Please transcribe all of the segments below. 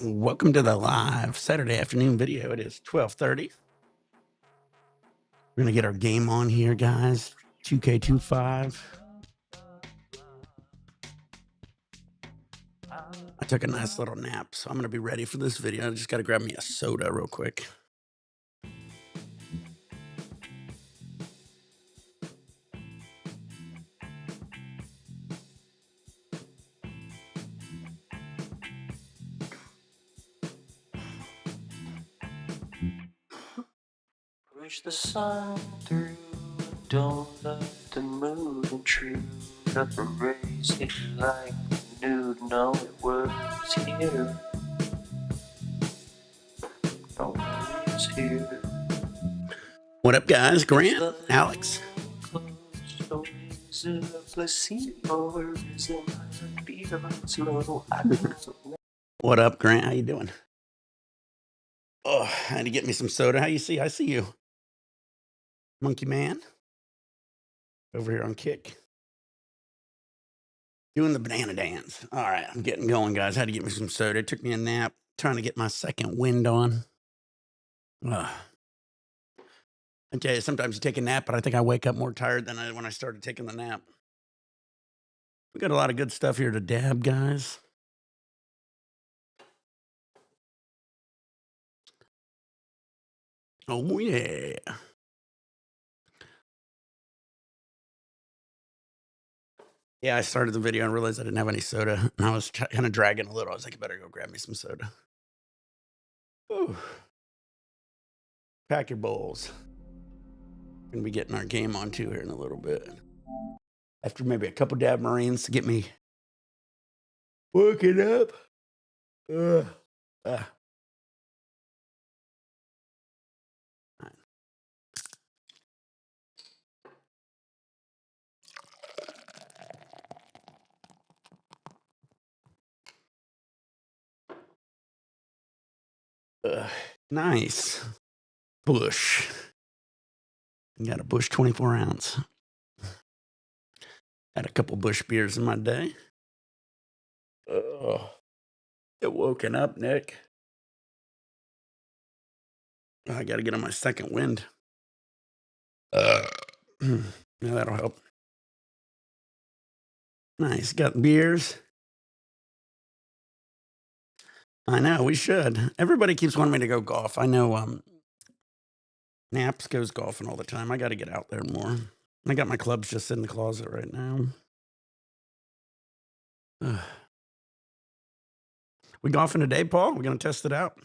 Welcome to the live Saturday afternoon video. It is 12:30. We're going to get our game on here, guys. 2K25. I took a nice little nap, so I'm going to be ready for this video. I just got to grab me a soda real quick. Push the sun through, don't let the mood intrude. Up a race it like nude, no it was here. No it was here. What up, guys? Grant, Alex. So is it a placebo or is it my beat slow? What up, Grant? How you doing? Oh, I had to get me some soda. How you see? I see you. Monkey Man. Over here on Kick. Doing the banana dance. All right, I'm getting going, guys. Had to get me some soda. It took me a nap. Trying to get my second wind on. I tell you, sometimes you take a nap, but I think I wake up more tired than when I started taking the nap. We got a lot of good stuff here to dab, guys. Oh, yeah. Yeah, I started the video and realized I didn't have any soda, and I was kind of dragging a little. I was like, I better go grab me some soda. Ooh. Pack your bowls. We're going to be getting our game on, too, here in a little bit. After maybe a couple dab marines to get me woken up. Nice. Bush. Got a Bush 24 ounce. Had a couple Bush beers in my day. Oh, get woken up, Nick. I got to get on my second wind. Yeah, that'll help. Nice. Got beers. I know, we should. Everybody keeps wanting me to go golf. I know Naps goes golfing all the time. I got to get out there more. I got my clubs just in the closet right now. We golfing today, Paul? We're going to test it out.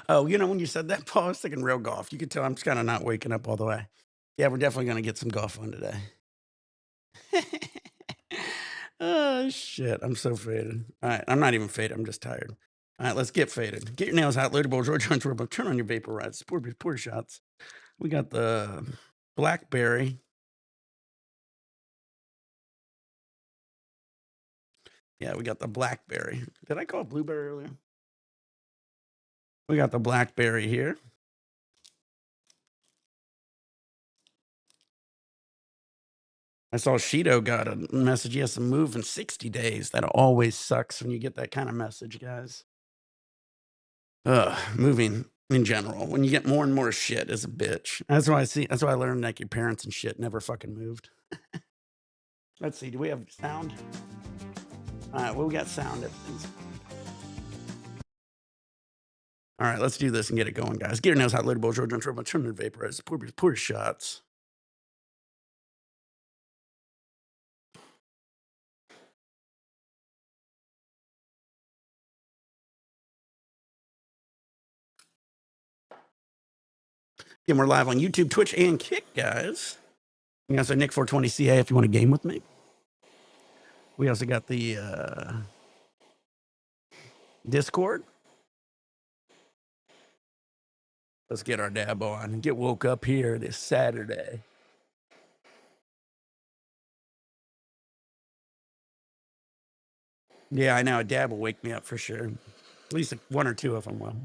Oh, you know, when you said that, Paul, I was thinking real golf. You could tell I'm just kind of not waking up all the way. Yeah, we're definitely going to get some golf on today. Oh, shit. I'm so faded. All right. I'm not even faded. I'm just tired. All right. Let's get faded. Get your nails out. Leaderboard, George Hunts, turn on your vaporize. Pour shots. We got the blackberry. Yeah, we got the blackberry. Did I call it blueberry earlier? We got the blackberry here. I saw Shido got a message. He has to move in 60 days. That always sucks when you get that kind of message, guys. Moving in general. When you get more and more shit is a bitch. That's why I learned like your parents and shit never fucking moved. Let's see. Do we have sound? All right. Well, we got sound. Everything's. All right. Let's do this and get it going, guys. Get your nails hot. Leaderboard, George Hunts, turn your vaporize. Pour shots. Again, we're live on YouTube, Twitch, and Kick, guys. You guys are Nick420CA if you want a game with me. We also got the Discord. Let's get our dab on and get woke up here this Saturday. Yeah, I know. A dab will wake me up for sure. At least one or two of them will.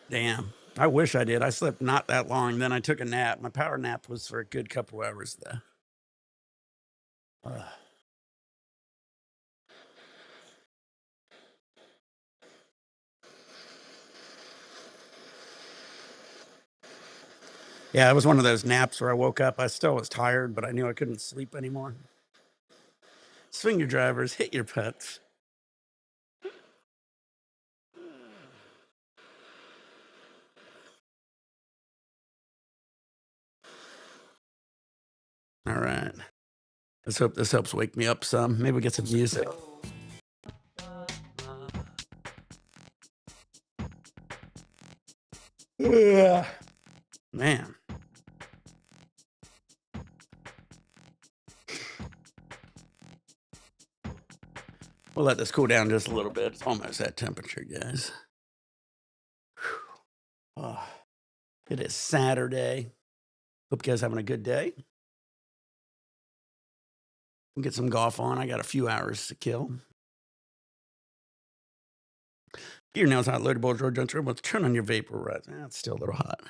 Damn. I wish I did. I slept not that long. Then I took a nap. My power nap was for a good couple hours, though. Yeah, it was one of those naps where I woke up. I still was tired, but I knew I couldn't sleep anymore. Swing your drivers, hit your putts. All right. Let's hope this helps wake me up some. Maybe we get some music. Yeah. Man. We'll let this cool down just a little bit. It's almost that temperature, guys. Oh, it is Saturday. Hope you guys having a good day. We'll get some golf on. I got a few hours to kill. Get your nails hot, loaded balls, road junks, robots. Turn on your vaporizer. It's still a little hot.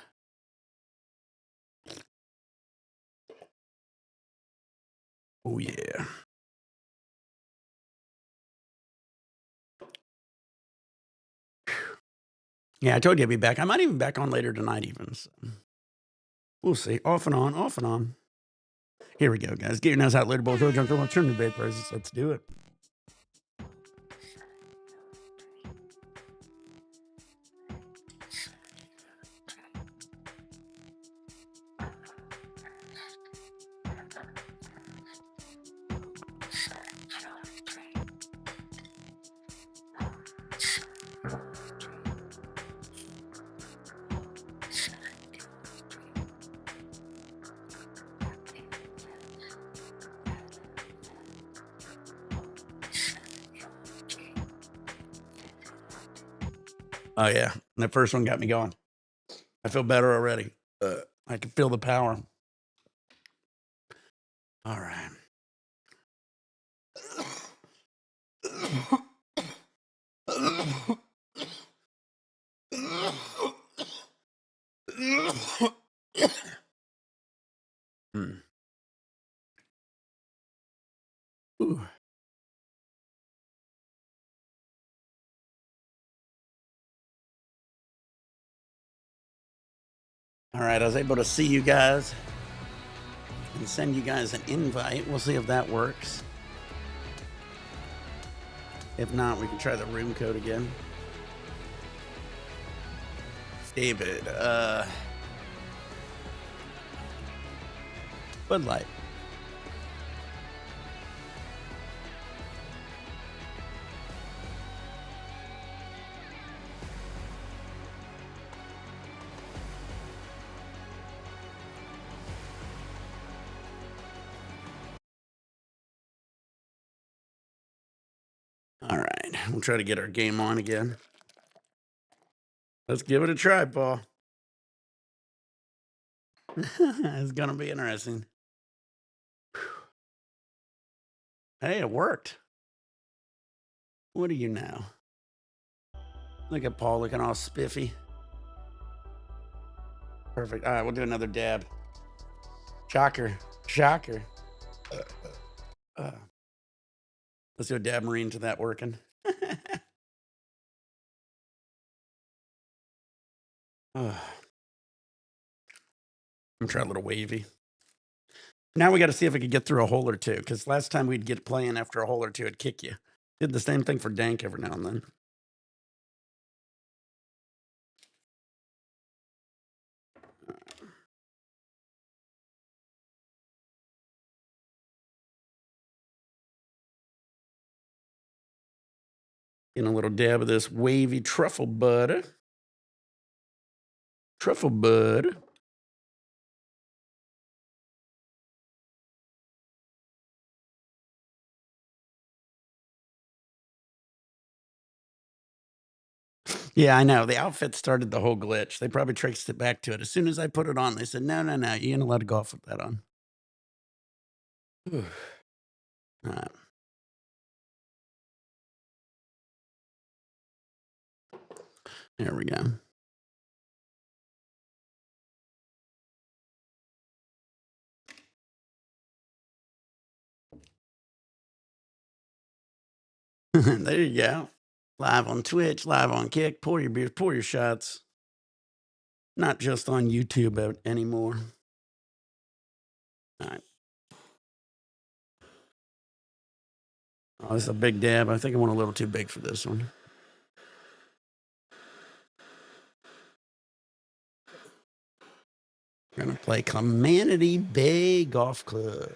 Oh, yeah. Yeah, I told you I'd be back. I might even be back on later tonight, even. So. We'll see. Off and on, off and on. Here we go, guys. Get your nails hot, loaded balls, road junks, robots. Turn on your vaporizers. Let's do it. Oh, yeah. That first one got me going. I feel better already. I can feel the power. All right. Hmm. Ooh. All right, I was able to see you guys and send you guys an invite. We'll see if that works. If not, we can try the room code again. David, Bud Light. All right, we'll try to get our game on again. Let's give it a try, Paul. It's gonna be interesting. Hey, it worked. What do you know? Look at Paul looking all spiffy. Perfect. All right, we'll do another dab. Shocker. Shocker. Let's do a dab marine to that working. I'm trying a little wavy. Now we got to see if we could get through a hole or two, because last time we'd get playing after a hole or two, it'd kick you. Did the same thing for Dank every now and then. Getting a little dab of this wavy truffle butter. Truffle bud. Yeah, I know. The outfit started the whole glitch. They probably traced it back to it. As soon as I put it on, they said, no, no, no, you're not allowed to golf with that on. All right. There we go. There you go. Live on Twitch, live on Kick. Pour your beers, pour your shots. Not just on YouTube anymore. All right. Oh, this is a big dab. I think I went a little too big for this one. We're going to play Calamity Bay Golf Club.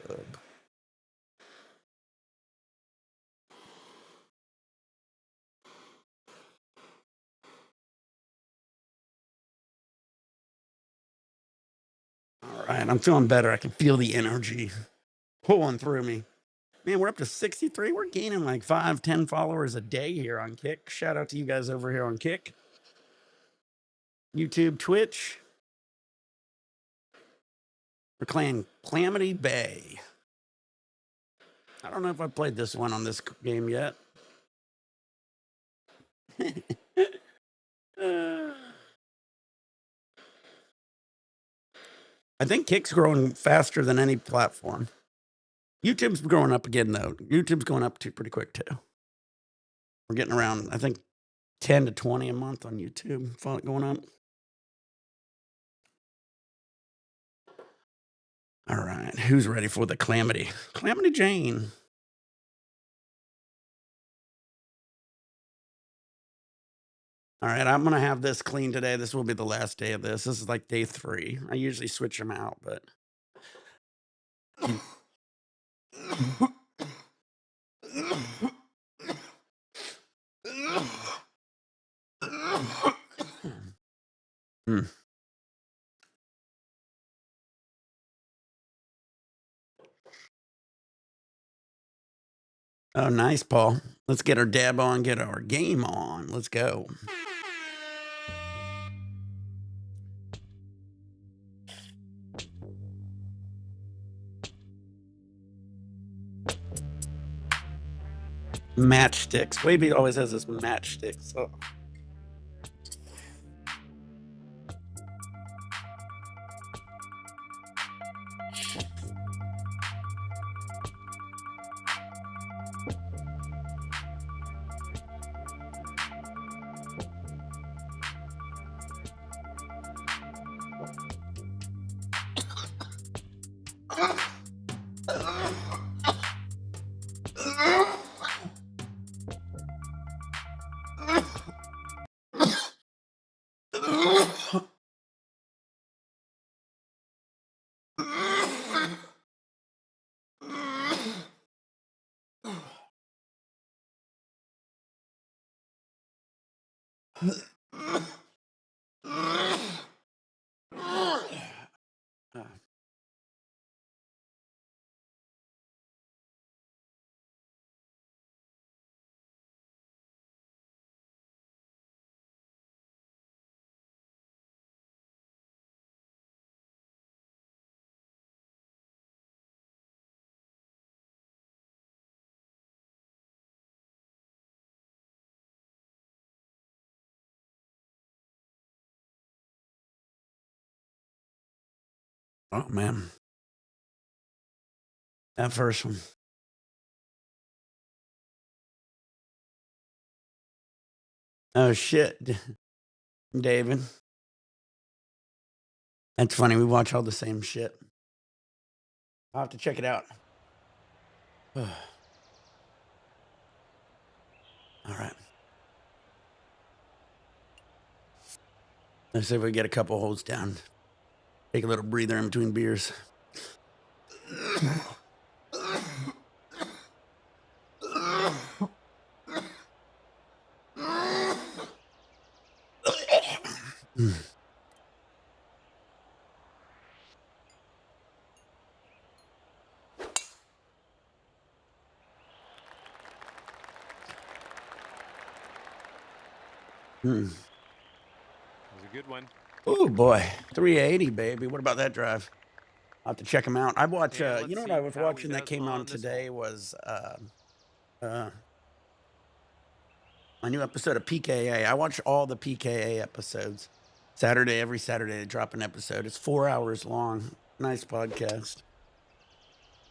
All right, I'm feeling better. I can feel the energy pulling through me. Man, we're up to 63. We're gaining like 5-10 followers a day here on Kick. Shout out to you guys over here on Kick. YouTube, Twitch. We're playing Calamity Bay. I don't know if I played this one on this game yet. I think Kick's growing faster than any platform. YouTube's growing up again, though. YouTube's going up pretty quick, too. We're getting around, I think, 10 to 20 a month on YouTube. Going up. All right. Who's ready for the Calamity? Calamity Jane. All right, I'm going to have this clean today. This will be the last day of this. This is like day 3. I usually switch them out, but... Oh, nice, Paul. Let's get our dab on, get our game on. Let's go. Matchsticks. Wavy always has this matchsticks. Oh. Oh, man. That first one. Oh, shit. David. That's funny. We watch all the same shit. I'll have to check it out. All right. Let's see if we get a couple holes down. Take a little breather in between beers. It was a good one. Oh, boy. 380, baby. What about that drive? I'll have to check them out. I watch, Yeah, you know let's what I see was how he watching that does came on on this today hole. was a new episode of PKA. I watch all the PKA episodes. Every Saturday, they drop an episode. It's 4 hours long. Nice podcast.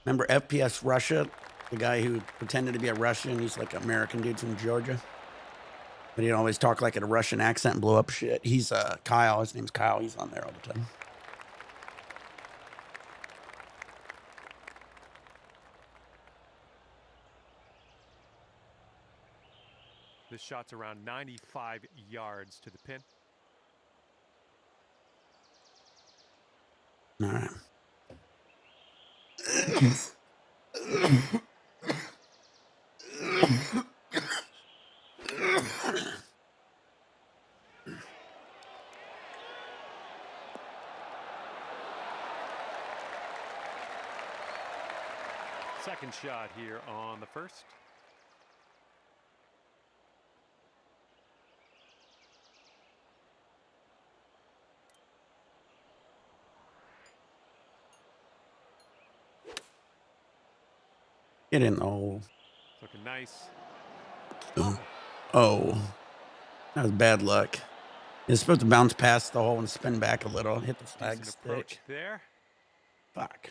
Remember FPS Russia? The guy who pretended to be a Russian. He's like an American dude from Georgia. But he'd always talk like in a Russian accent and blow up shit. He's Kyle. His name's Kyle. He's on there all the time. This shot's around 95 yards to the pin. All right. Second shot here on the first. Get in the hole. Looking nice. Oh, that was bad luck. It's supposed to bounce past the hole and spin back a little. Hit the flag Decent approach stick. there. Fuck.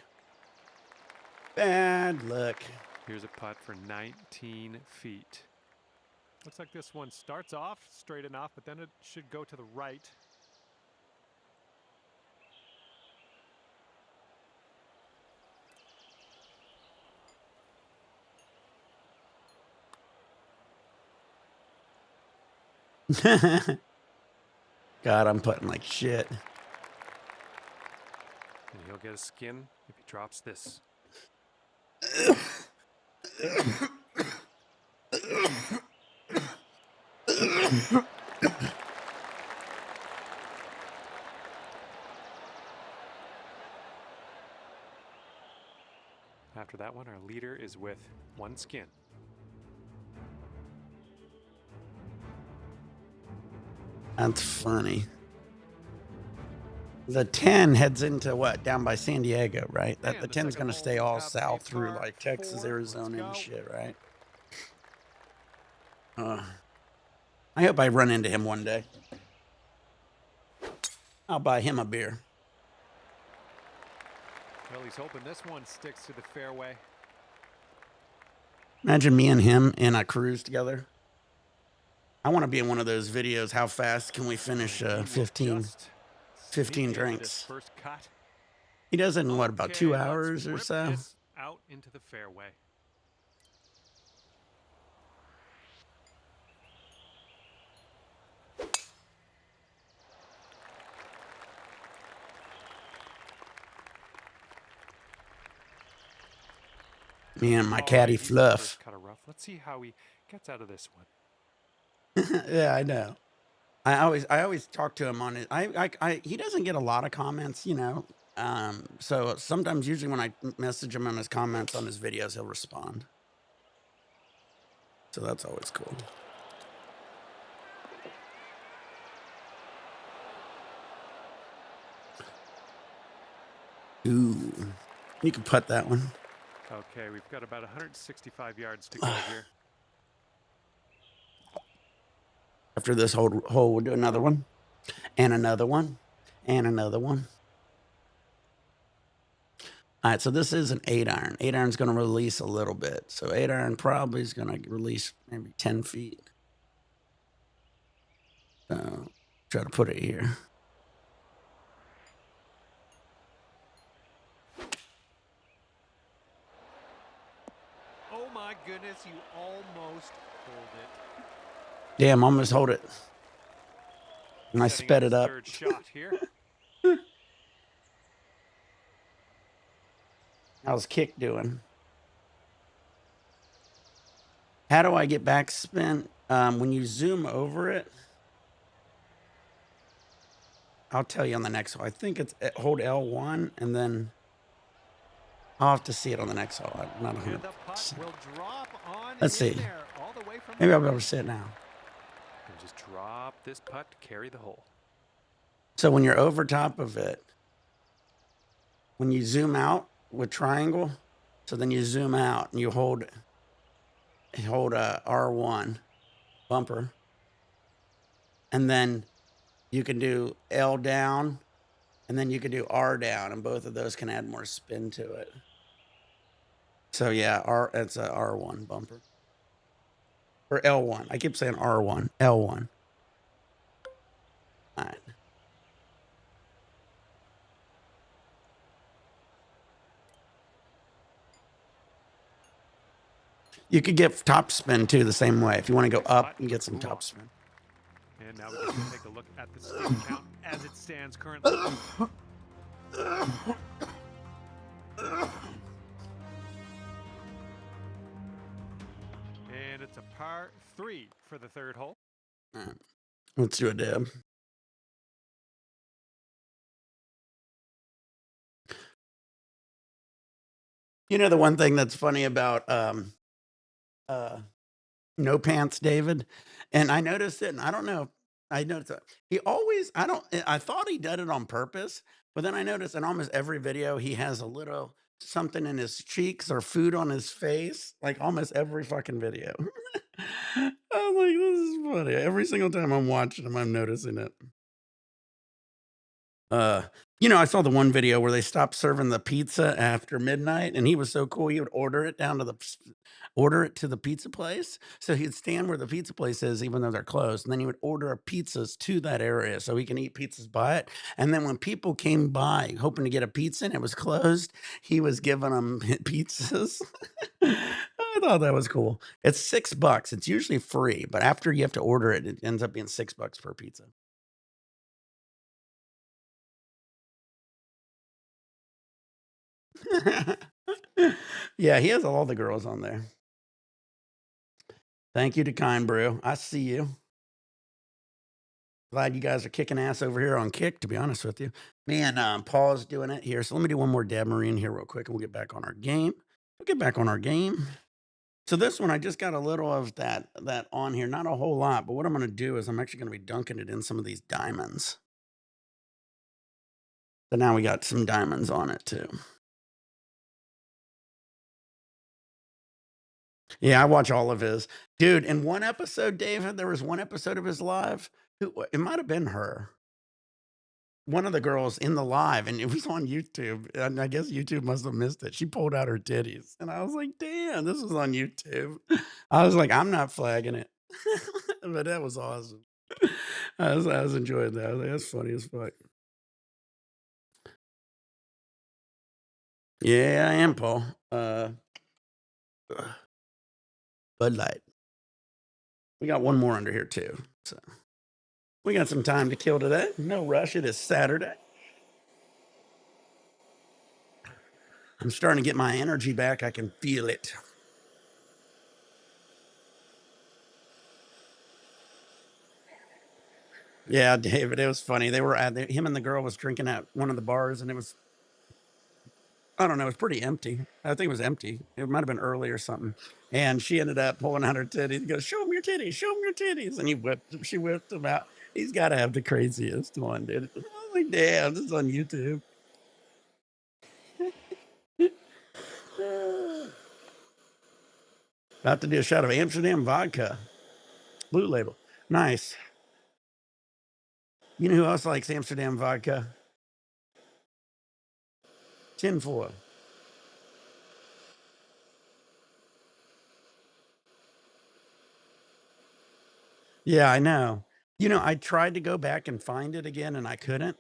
Bad luck. Here's a putt for 19 feet. Looks like this one starts off straight enough, but then it should go to the right. God, I'm putting like shit. And he'll get a skin if he drops this. After that one, our leader is with one skin. That's funny. The 10 heads into what? Down by San Diego, right? That the 10's going to stay all south through like Texas, Arizona, and shit, right? I hope I run into him one day. I'll buy him a beer. Well, he's hoping this one sticks to the fairway. Imagine me and him in a cruise together. I want to be in one of those videos. How fast can we finish 15 drinks? First cut. He does it in what, about 2 Okay, hours or let's so? rip this out into the fairway. Man, my caddy he's the Fluff. first cut of rough. Let's see how he gets out of this one. Yeah, I know. I always talk to him on it. He doesn't get a lot of comments, you know. So sometimes, usually when I message him on his comments on his videos, he'll respond. So that's always cool. Ooh, you can putt that one. Okay, we've got about 165 yards to go here. After this hole, we'll do another one, and another one, and another one. All right, so this is an 8-iron. 8-iron's going to release a little bit. So 8-iron probably is going to release maybe 10 feet. So try to put it here. Oh my goodness, you almost hold it. Damn, almost hold it. And I Setting sped his it up. Third shot here. How's kick doing? How do I get backspin? When you zoom over it, I'll tell you on the next one. I think it's hold L1 and then I'll have to see it on the next hole. I'm not 100%. Let's see. Maybe I'll be able to see it now. And just drop this putt to carry the hole. So when you're over top of it, when you zoom out with triangle, so then you zoom out and you hold R1 bumper, and then you can do L down, and then you can do R down, and both of those can add more spin to it. So yeah, it's a R1 bumper. Or L1. I keep saying R1. L1. All right. You could get top spin too the same way. If you want to go up and get some top spin. And now we get to take a look at the stick count as it stands currently. And it's a par 3 for the third hole. All right. Let's do a dab. You know the one thing that's funny about No Pants David, and I noticed it, and I don't know. I noticed that he always. I thought he did it on purpose, but then I noticed in almost every video he has a little something in his cheeks or food on his face, like almost every fucking video. I'm like, this is funny. Every single time I'm watching him, I'm noticing it. Uh, I saw the one video where they stopped serving the pizza after midnight, and he was so cool. He would order it to the pizza place. So he'd stand where the pizza place is, even though they're closed, and then he would order pizzas to that area so he can eat pizzas by it. And then when people came by hoping to get a pizza and it was closed, he was giving them pizzas. I thought that was cool. It's $6. It's usually free, but after you have to order it, it ends up being $6 per pizza. Yeah, he has all the girls on there. Thank you to Kind Brew. I see you. Glad you guys are kicking ass over here on Kick, to be honest with you. Man, Paul's doing it here. So let me do one more dab marine here real quick and we'll get back on our game. So this one, I just got a little of that on here. Not a whole lot, but what I'm going to do is I'm actually going to be dunking it in some of these diamonds. So now we got some diamonds on it too. Yeah, I watch all of his. Dude, in one episode, David, there was one episode of his live. It might have been her. One of the girls in the live, and it was on YouTube. And I guess YouTube must have missed it. She pulled out her titties. And I was like, damn, this was on YouTube. I was like, I'm not flagging it. But that was awesome. I was enjoying that. I was like, that's funny as fuck. Yeah, I am, Paul. Bud Light. We got one more under here too. So we got some time to kill today. No rush. It is Saturday. I'm starting to get my energy back. I can feel it. Yeah, David, it was funny. They were him and the girl was drinking at one of the bars, and it was, I don't know, it was pretty empty. I think it was empty. It might have been early or something. And she ended up pulling out her titties. He goes, "Show him your titties, show him your titties." And she whipped them out. He's got to have the craziest one, dude. I was like, damn, this is on YouTube. About to do a shot of Amsterdam vodka. Blue Label. Nice. You know who else likes Amsterdam vodka? Tinfoil. Yeah, I know. I tried to go back and find it again and I couldn't.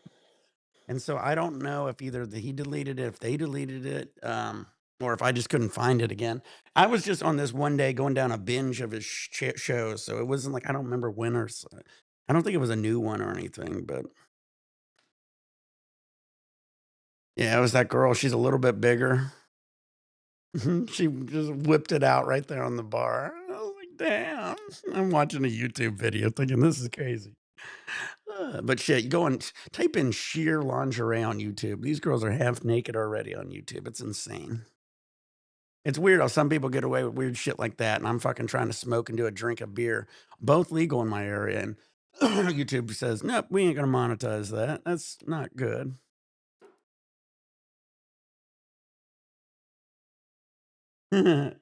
And so I don't know if either he deleted it, if they deleted it, or if I just couldn't find it again. I was just on this one day going down a binge of his shows. So it wasn't like, I don't remember when I don't think it was a new one or anything, but yeah, it was that girl. She's a little bit bigger. She just whipped it out right there on the bar. I was like, damn. I'm watching a YouTube video thinking this is crazy. But shit, you go and type in sheer lingerie on YouTube. These girls are half naked already on YouTube. It's insane. It's weird how some people get away with weird shit like that, and I'm fucking trying to smoke and do a drink of beer, both legal in my area. And YouTube says, nope, we ain't gonna monetize that. That's not good. I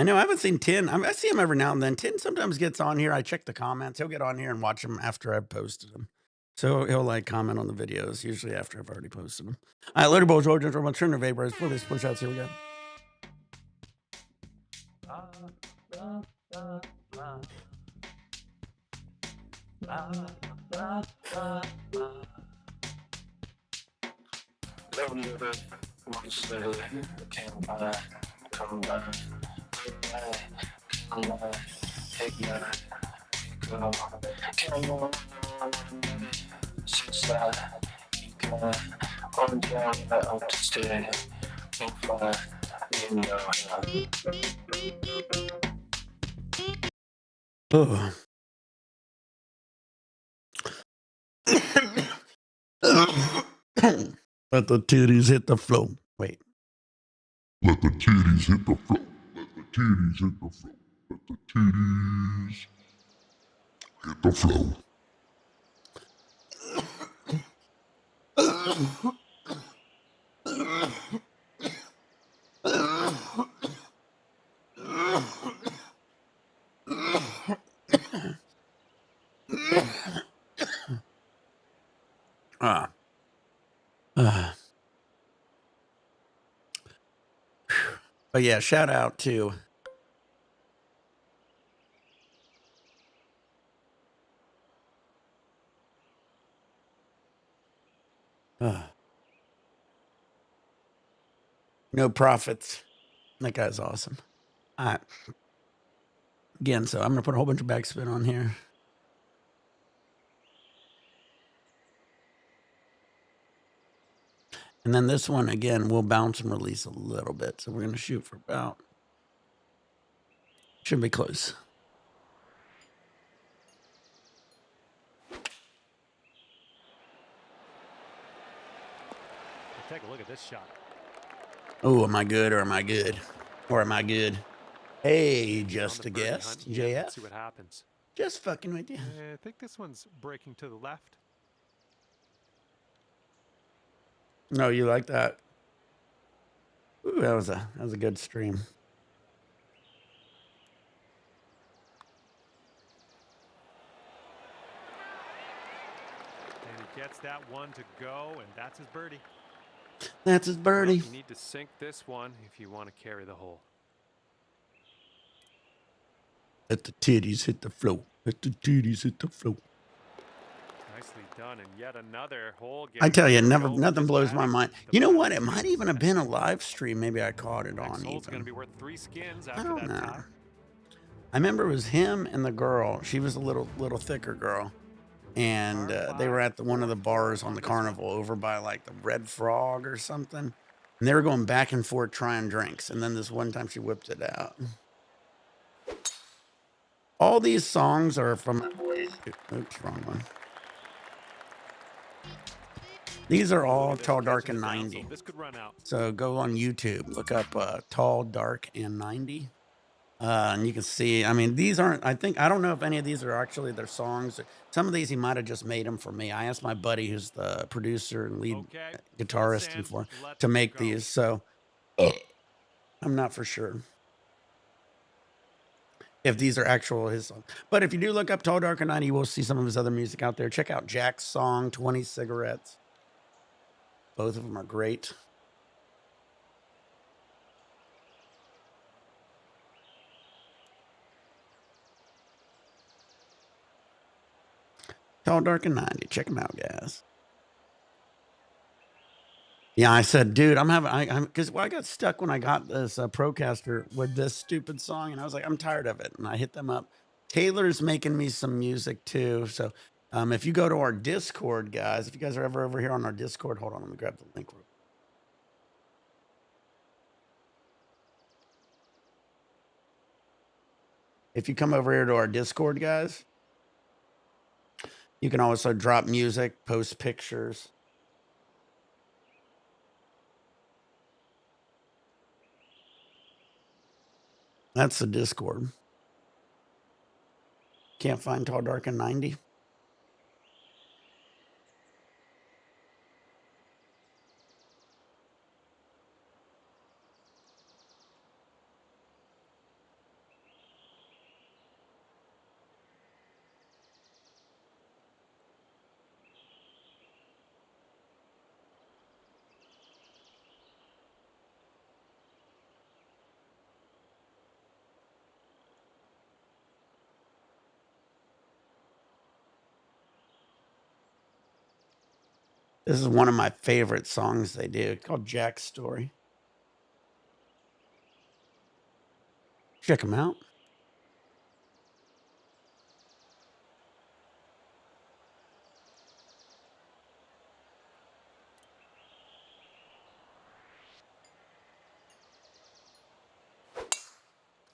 know I haven't seen Tin. I see him every now and then. Tin sometimes gets on here. I check the comments. He'll get on here and watch them after I've posted them. So he'll like comment on the videos, usually after I've already posted them. All right, later, boys. George, I'm going to turn the vaporize for this push outs. Here we go. Oh. Let the titties hit the floor. Wait. Let the titties hit the floor. Let the titties hit the floor. Let the titties hit the floor. But yeah, shout out to No Profits. That guy's awesome. All right. Again, so I'm going to put a whole bunch of backspin on here. And then this one, again, we'll bounce and release a little bit. So we're going to shoot for about, should be close. Take a look at this shot. Oh, am I good or am I good? Or am I good? Hey, just a guest, JF. Let's see what happens. Just fucking with you. I think this one's breaking to the left. No, you like that? Ooh, that was a good stream. And he gets that one to go, and that's his birdie. That's his birdie. Well, you need to sink this one if you want to carry the hole. Let the titties hit the floor. Let the titties hit the floor. Nicely done, and yet another hole. I tell you, nothing blows my mind. You know what? It might even have been a live stream. Maybe I caught it on Hole's even. going to be worth 3 skins after I don't that know. tie. I remember it was him and the girl. She was a little thicker girl. And they were at one of the bars on the carnival over by like the Red Frog or something. And they were going back and forth trying drinks. And then this one time she whipped it out. All these songs are from, oops, wrong one. These are all Tall, Dark, and 90. This could run out. So go on YouTube, look up Tall, Dark, and 90. And you can see, I mean, these aren't, I don't know if any of these are actually their songs. Some of these he might have just made them for me. I asked my buddy, who's the producer and lead guitarist and to make these. So I'm not for sure if these are actual his songs. But if you do look up Tall, Dark, and 90, you will see some of his other music out there. Check out Jack's song, 20 Cigarettes. Both of them are great. Tall, Dark, and 90. Check them out, guys. Yeah, I said, dude, because I got stuck when I got this Procaster with this stupid song, and I was like, I'm tired of it. And I hit them up. Taylor's making me some music too. So if you go to our Discord, guys, if you guys are ever over here on our Discord, hold on, let me grab the link real quick. If you come over here to our Discord, guys, you can also drop music, post pictures. That's the Discord. Can't find Tall, Dark, and 90. This is one of my favorite songs they do. It's called Jack's Story. Check them out.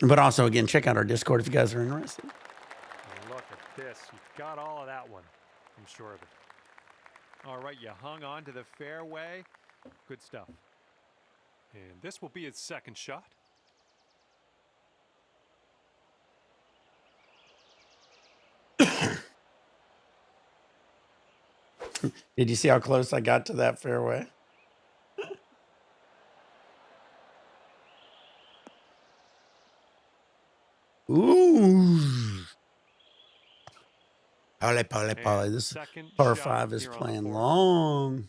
But also, again, check out our Discord if you guys are interested. Look at this. You got all of that one. I'm sure of it. All right, you hung on to the fairway. Good stuff. And this will be his second shot. Did you see how close I got to that fairway? Ooh. Polly. This par 5 is playing long.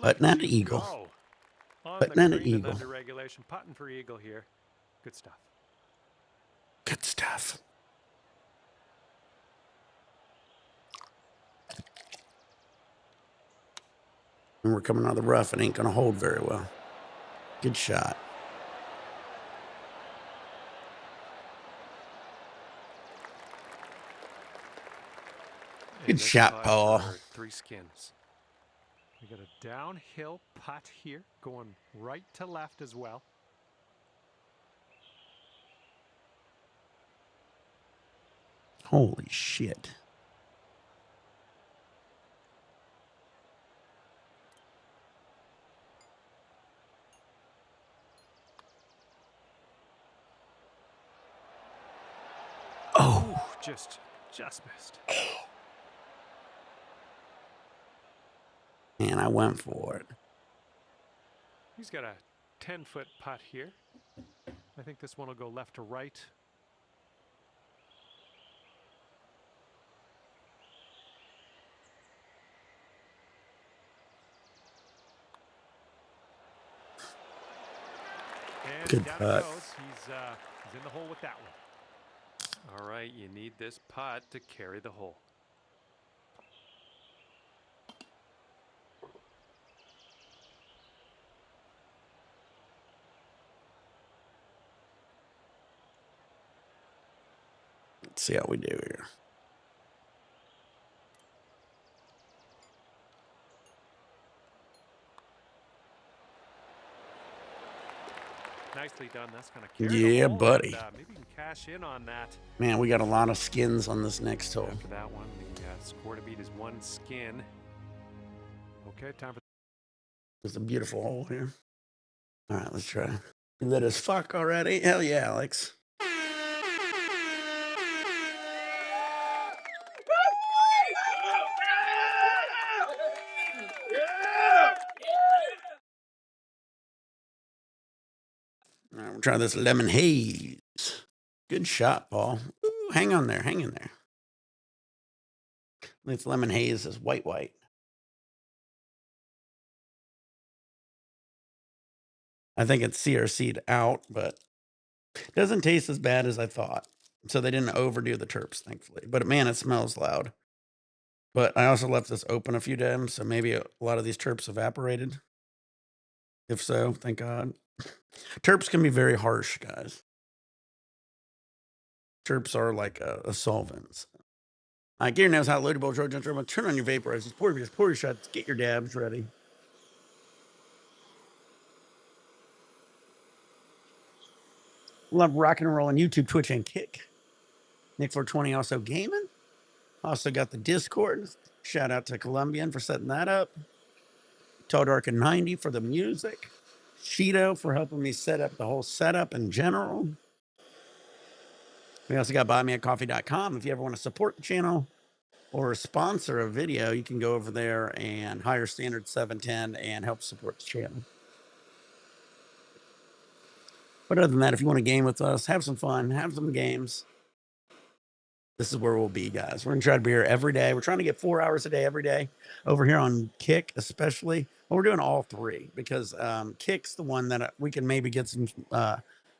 Putting that eagle. Putting that eagle. Under regulation, putting for eagle here. Good stuff. Good stuff. And we're coming out of the rough. It ain't going to hold very well. Good shot. Good shot, Paul. 3 skins. We got a downhill putt here, going right to left as well. Holy shit. Oh. Ooh, just missed. And I went for it. He's got a 10-foot putt here. I think this one will go left to right. And good down putt. it goes. He's in the hole with that one. All right, you need this putt to carry the hole. Let's see how we do here. Nicely done. That's going to carry the hole, buddy. And, maybe you can cash in on that. Man, we got a lot of skins on this next hole. After that one, the score to beat is 1 skin. Okay, time for... It's a beautiful hole here. All right, let's try. You lit as fuck already? Hell yeah, Alex. All right, we'll try this lemon haze. Good shot, Paul. Ooh, hang on there. Hang in there. This lemon haze is white. I think it's CRC'd out, but it doesn't taste as bad as I thought. So they didn't overdo the terps, thankfully. But man, it smells loud. But I also left this open a few times, so maybe a lot of these terps evaporated. If so, thank God. Terps can be very harsh, guys. Terps are like a solvent. Gear knows how loadable Trojan Turbo. Turn on your vaporizers. Pour your shots. Get your dabs ready. Love rock and roll on YouTube, Twitch, and Kick. Nick420 also gaming. Also got the Discord. Shout out to Colombian for setting that up. Tall Dark and 90 for the music. Cheeto for helping me set up the whole setup in general. We also got buymeacoffee.com. If you ever want to support the channel or sponsor a video, you can go over there and hire Standard 710 and help support the channel. But other than that, if you want to game with us, have some fun, have some games. This is where we'll be, guys. We're gonna try to be here every day. We're trying to get 4 hours a day every day over here on Kick, especially. Well, we're doing all three because Kick's the one that we can maybe get some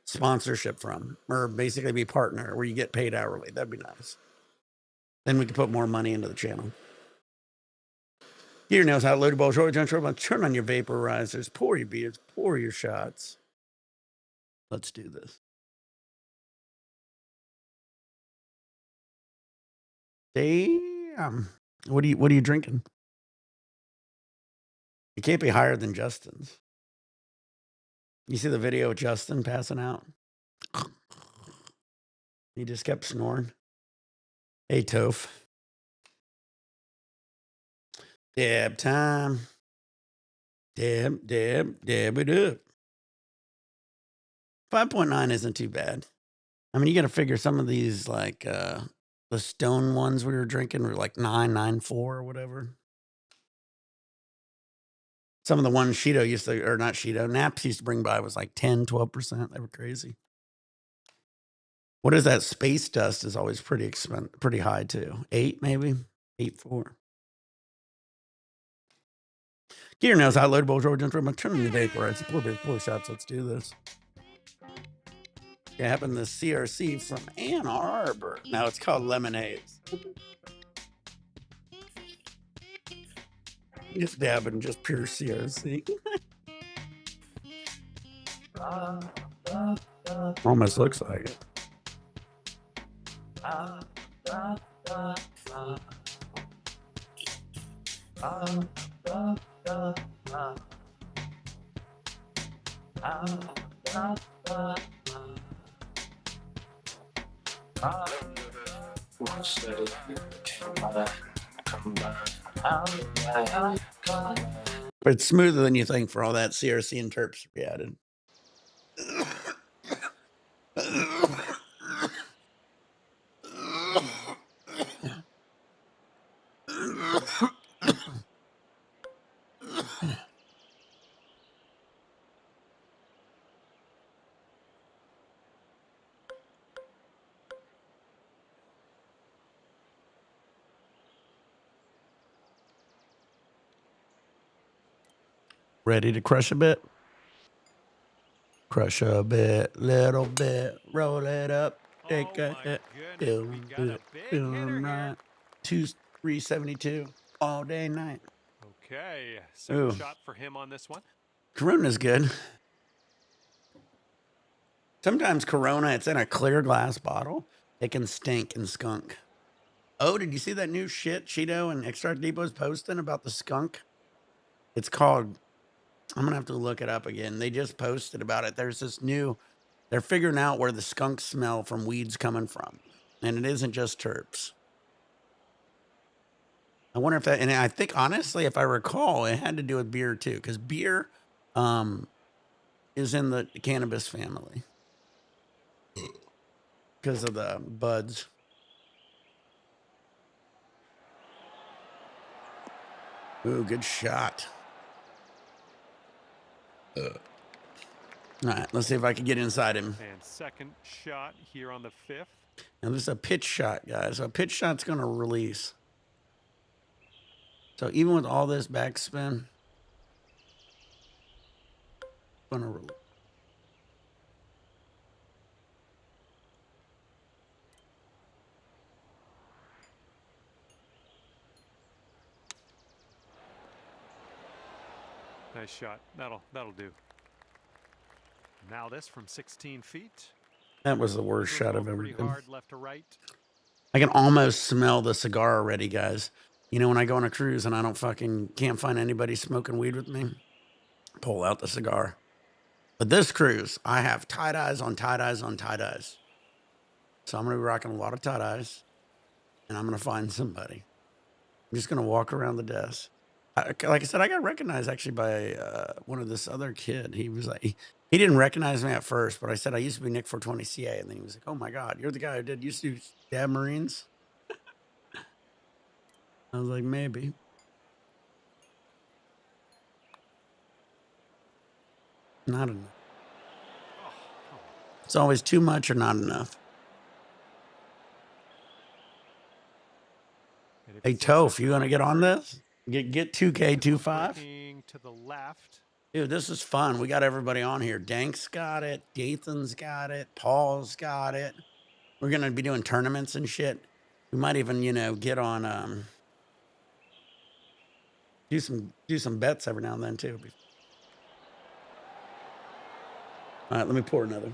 sponsorship from, or basically be partner where you get paid hourly. That'd be nice. Then we can put more money into the channel. Get your nails out, loaded balls, roll your jump, turn on your vaporizers, pour your beers, pour your shots. Let's do this. Damn. What are you drinking? It can't be higher than Justin's. You see the video of Justin passing out? He just kept snoring. Hey, Toph. Dab time. Dab it up. 5.9 isn't too bad. I mean, you got to figure some of these, like the stone ones we were drinking were like 9.94 or whatever. Some of the ones Cheeto used to, or not Cheeto, Naps used to bring by was like 10, 12%. They were crazy. What is that? Space dust is always pretty expensive, pretty high too. 8 maybe? 8.4. Get your nails out, load balls, roll, jump, turn on the vaporizer. Four shots. Let's do this. It happened to CRC from Ann Arbor. Now it's called Lemonades. Just dabbing, just pure CRC. Almost looks like it. But it's smoother than you think for all that CRC and terps to be added. Ready to crush a bit? Crush a bit, little bit, roll it up, take a hit, feeling good, feeling right. 372 all day, night. Okay, second Ooh. shot for him on this one. Corona's good. Sometimes Corona, it's in a clear glass bottle. It can stink and skunk. Oh, did you see that new shit Cheeto and Extract Depot's posting about the skunk? It's called, I'm going to have to look it up again. They just posted about it. There's this new, they're figuring out where the skunk smell from weed's coming from. And it isn't just terps. I wonder if that, and I think honestly, if I recall, it had to do with beer too, because beer is in the cannabis family because of the buds. Ooh, good shot. All right, let's see if I can get inside him. And second shot here on the fifth. Now this is a pitch shot, guys. So a pitch shot's going to release. So even with all this backspin, going to release. Nice shot. That'll do. Now this from 16 feet. That was the worst shot I've ever Pretty done. hard left to right. I can almost smell the cigar already, guys. You know, when I go on a cruise and I can't find anybody smoking weed with me, pull out the cigar. But this cruise, I have tie-dyes on tie-dyes on tie-dyes. So I'm going to be rocking a lot of tie-dyes, and I'm going to find somebody. I'm just going to walk around the desk. Like I said, I got recognized actually by one of this other kid. He was like, he didn't recognize me at first, but I said, I used to be Nick 420CA. And then he was like, oh my God, you're the guy who used to dab Marines? I was like, maybe. Not enough. It's always too much or not enough. if Hey, he's in such Toph, a you want to get on hurry, this? Get 2K25? breaking to the left. Dude, this is fun. We got everybody on here. Dank's got it. Dathan's got it. Paul's got it. We're going to be doing tournaments and shit. We might even, you know, get on, do some bets every now and then too. All right, let me pour another.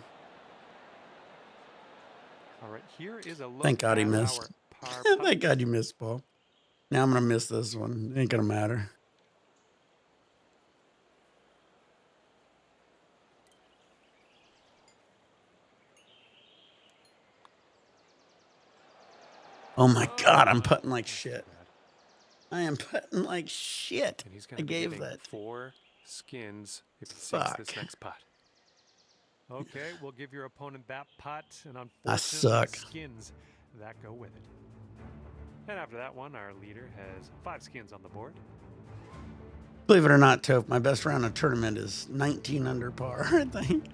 All right, here is a look Thank God he at missed. our par Thank putts. God you missed, Paul. Now I'm going to miss this one. It ain't going to matter. Oh my God, I'm putting like That's too shit. bad. I am putting like shit. And he's I going to be gave getting that. 4 skins if he sinks Fuck. this next putt. Okay, we'll give your opponent that putt, and I unfortunately, suck. skins that go with it. And after that one, our leader has 5 skins on the board. Believe it or not, Toph, my best round of tournament is 19 under par, I think.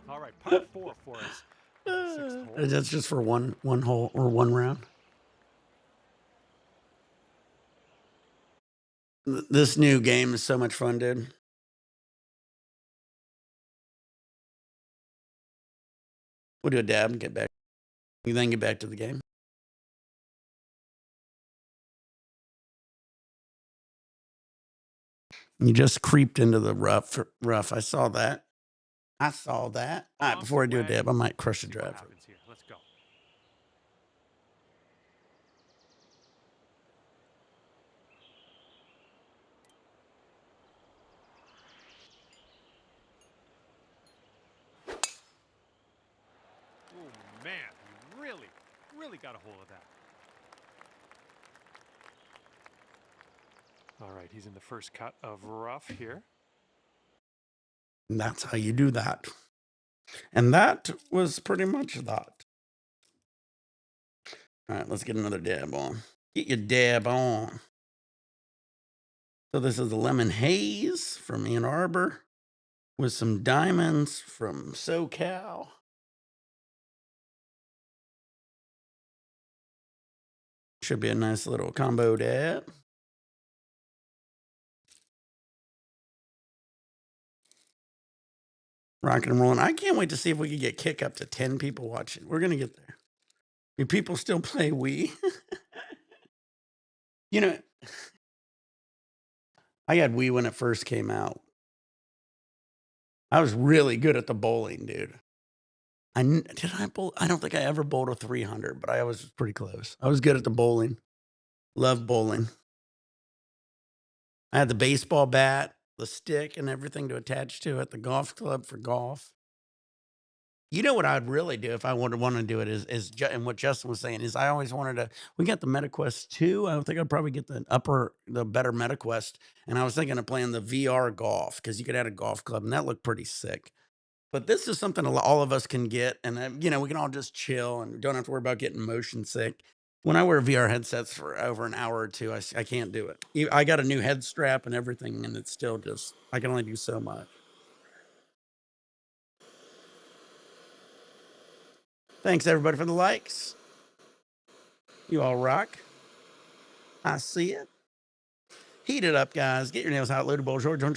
All right, par 4 for us. On the 6th hole. That's just for one hole or one round. This new game is so much fun, dude. We'll do a dab and get back. You then get back to the game. You just creeped into the rough. I saw that. All right, before I do a dab, I might crush a See what drive. happens here. Let's go. Oh man, he really got a hold of that. All right, he's in the first cut of rough here. And that's how you do that. And that was pretty much that. All right, let's get another dab on. Get your dab on. So this is the Lemon Haze from Ann Arbor with some diamonds from SoCal. Should be a nice little combo dab. Rocking and rolling. I can't wait to see if we can get kick up to 10 people watching. We're going to get there. Do people still play Wii? You know, I had Wii when it first came out. I was really good at the bowling, dude. Did I bowl? I don't think I ever bowled a 300, but I was pretty close. I was good at the bowling. Love bowling. I had the baseball bat, the stick, and everything to attach to it. The golf club for golf. You know what I'd really do if I would want to do it is and what Justin was saying is I always wanted to. We got the MetaQuest 2. I think I'd probably get the better MetaQuest, and I was thinking of playing the VR golf because you could add a golf club, and that looked pretty sick. But this is something all of us can get, and you know we can all just chill and don't have to worry about getting motion sick. When I wear VR headsets for over an hour or two, I can't do it. I got a new head strap and everything, and it's still just I can only do so much. Thanks everybody for the likes. You all rock. I see it. Heat it up, guys. Get your nails out. Loaded bowl, George. Turn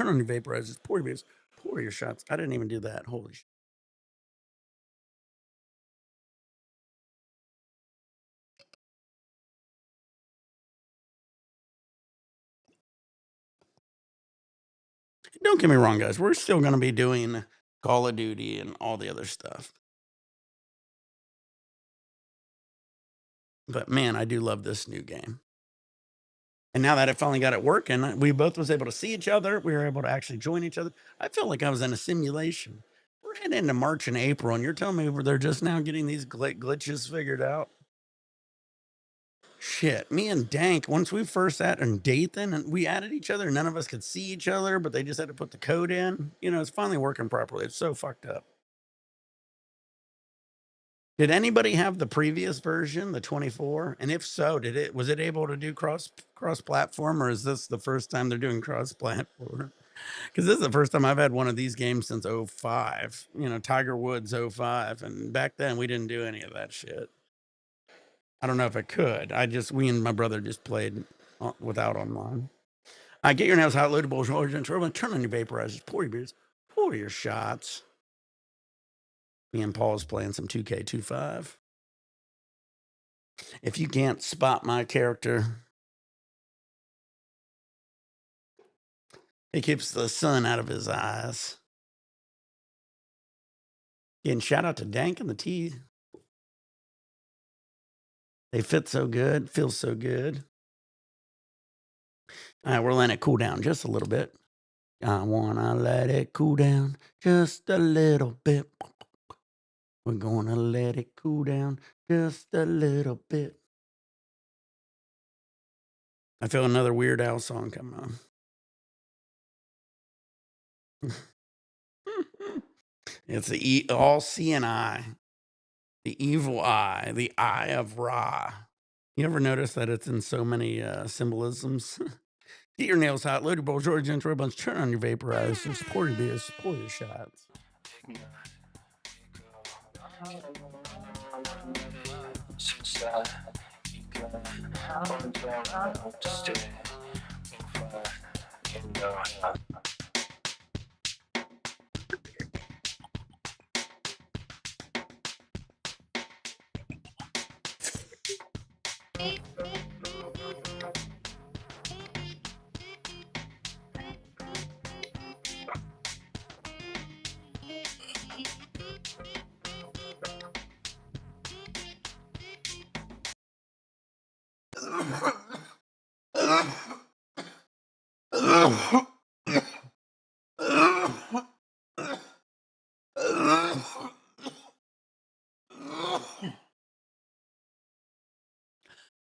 on your vaporizers. Pour your beers. Pour your shots. I didn't even do that. Holy shit. Don't get me wrong, guys. We're still going to be doing Call of Duty and all the other stuff. But man, I do love this new game. And now that I finally got it working, we both was able to see each other. We were able to actually join each other. I felt like I was in a simulation. We're heading into March and April, and you're telling me they're just now getting these glitches figured out? Shit, me and Dank, once we first sat in Dathan and we added each other, none of us could see each other, but they just had to put the code in. You know, it's finally working properly. It's so fucked up. Did anybody have the previous version, the 24? And if so, was it able to do cross platform, or is this the first time they're doing cross platform? Because this is the first time I've had one of these games since 05. You know, Tiger Woods 05. And back then we didn't do any of that shit. I don't know if I could. We and my brother just played without online. Get your nails out, loaded bowls, origin, turn on your vaporizers, pour your beers, pour your shots. Me and Paul's playing some 2K25. If you can't spot my character, he keeps the sun out of his eyes. Again, shout out to Dank and the T. They fit so good, feel so good. All right, we're letting it cool down just a little bit. I wanna let it cool down just a little bit. We're gonna let it cool down just a little bit. I feel another Weird Al song coming on. It's the all seeing eye, the evil eye, the eye of Ra. You ever notice that it's in so many symbolisms? Get your nails hot, load your bowl, George, intro bunch, turn on your vaporizers, support your beers, support your shots.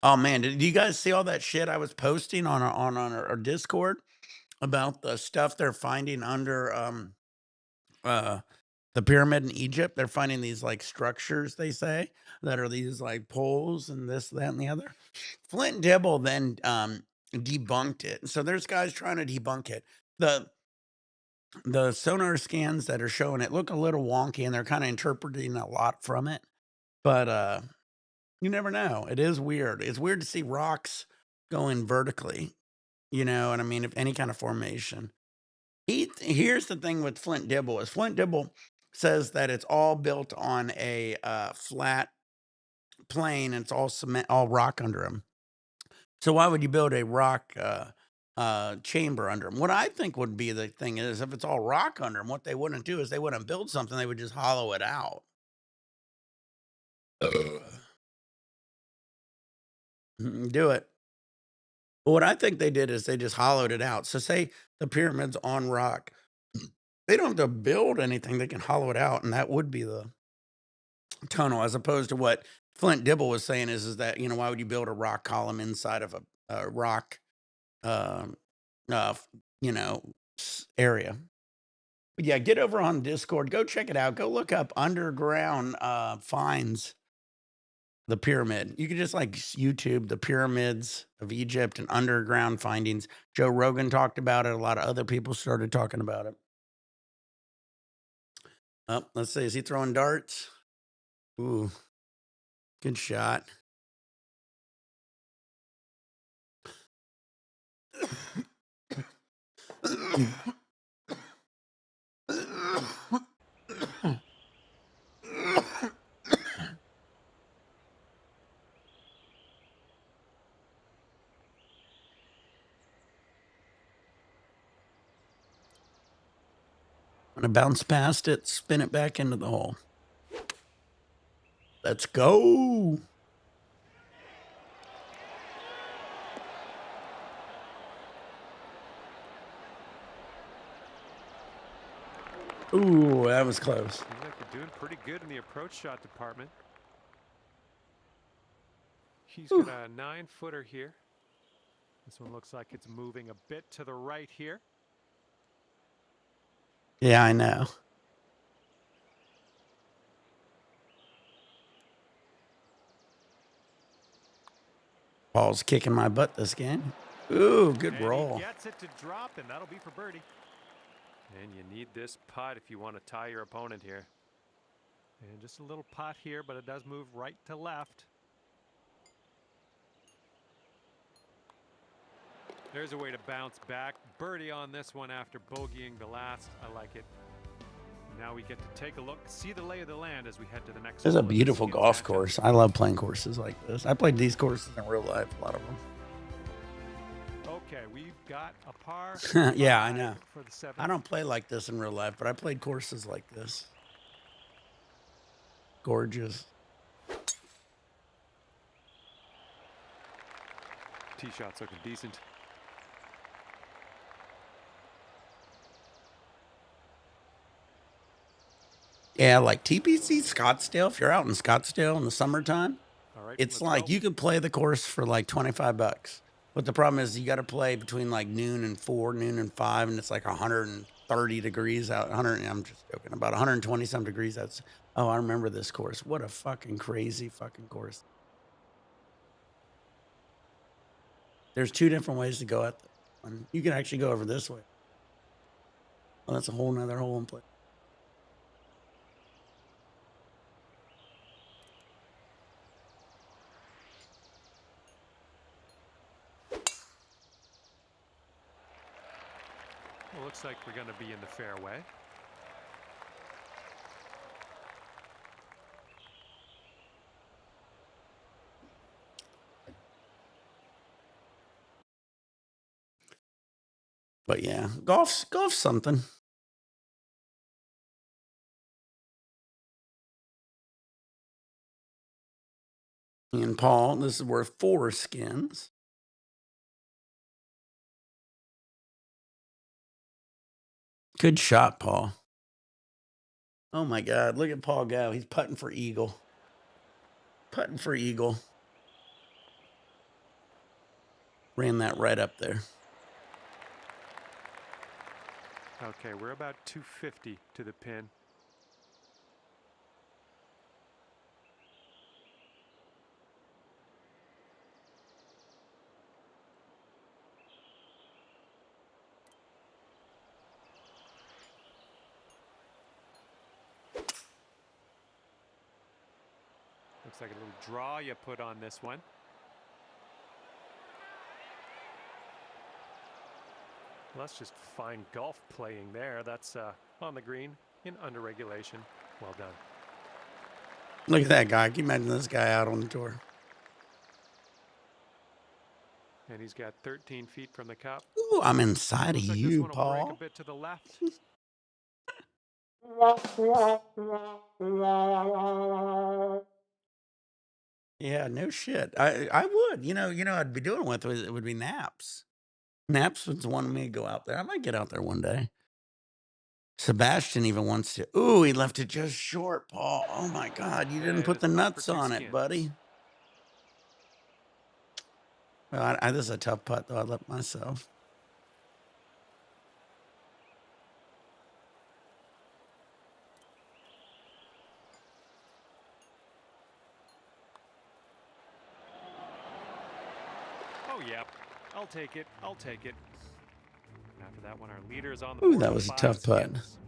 Oh man, did you guys see all that shit I was posting on our Discord about the stuff they're finding under the pyramid in Egypt? They're finding these like structures, they say, that are these like poles and this, that, and the other. Flint Dibble then debunked it. So there's guys trying to debunk it. The sonar scans that are showing it look a little wonky, and they're kind of interpreting a lot from it. But you never know. It is weird. It's weird to see rocks going vertically, you know what I mean? If any kind of formation. Here's the thing with Flint Dibble is Flint Dibble says that it's all built on a flat plane and it's all cement, all rock under them. So why would you build a rock chamber under them? What I think would be the thing is if it's all rock under them, what they wouldn't do is they wouldn't build something. They would just hollow it out. Do it. But what I think they did is they just hollowed it out. So say the pyramid's on rock. They don't have to build anything. They can hollow it out, and that would be the tunnel, as opposed to what Flint Dibble was saying is that, you know, why would you build a rock column inside of a rock, um, you know, area? But yeah, get over on Discord. Go check it out. Go look up underground finds the pyramid. You can just like YouTube the pyramids of Egypt and underground findings. Joe Rogan talked about it. A lot of other people started talking about it. Oh, let's see. Is he throwing darts? Ooh, good shot. I'm gonna bounce past it, spin it back into the hole. Let's go. Ooh, that was close. Seems like you're doing pretty good in the approach shot department. He's got a 9-footer here. This one looks like it's moving a bit to the right here. Yeah, I know. Paul's kicking my butt this game. Ooh, good roll. He gets it to drop, and that'll be for birdie. And you need this putt if you want to tie your opponent here. And just a little putt here, but it does move right to left. There's a way to bounce back. Birdie on this one after bogeying the last. I like it. Now we get to take a look, see the lay of the land as we head to the next. It's a beautiful golf course. I love playing courses like this. I played these courses in real life, a lot of them. Okay, we've got a par. Yeah, I know. For the seventh. I don't play like this in real life, but I played courses like this. Gorgeous. Tee shots looking decent. Yeah, like TPC Scottsdale. If you're out in Scottsdale in the summertime, all right, it's like you could play the course for like $25. But the problem is you got to play between like noon and 4, noon and 5, and it's like 130 degrees out. 100. I'm just joking. About 120 some degrees. That's. Oh, I remember this course. What a fucking crazy fucking course. There's 2 different ways to go at this one. You can actually go over this way. Well, that's a whole nother hole in play. Well, looks like we're going to be in the fairway. But yeah, golf's something. And Paul, this is worth 4 skins. Good shot, Paul. Oh my God, look at Paul go. He's putting for eagle. Putting for eagle. Ran that right up there. Okay, we're about 250 to the pin. Looks like a little draw you put on this one. Well, that's just fine golf playing there. That's on the green in under regulation. Well done. Look at that guy. Can you imagine this guy out on the tour? And he's got 13 feet from the cup. Ooh, I'm inside of Looks like you, this one will Paul. break a bit to the left. Yeah, no shit. I would. You know, I'd be doing with it would be Naps. Naps was wanting me to go out there. I might get out there one day. Sebastian even wants to. Ooh, he left it just short, Paul. Oh my God, you didn't put the nuts on it, buddy. Well, this is a tough putt, though. I left myself. Oh, yeah. I'll take it. I'll take it. After that one, our leader is on the Ooh, board. that was a tough putt. Skins.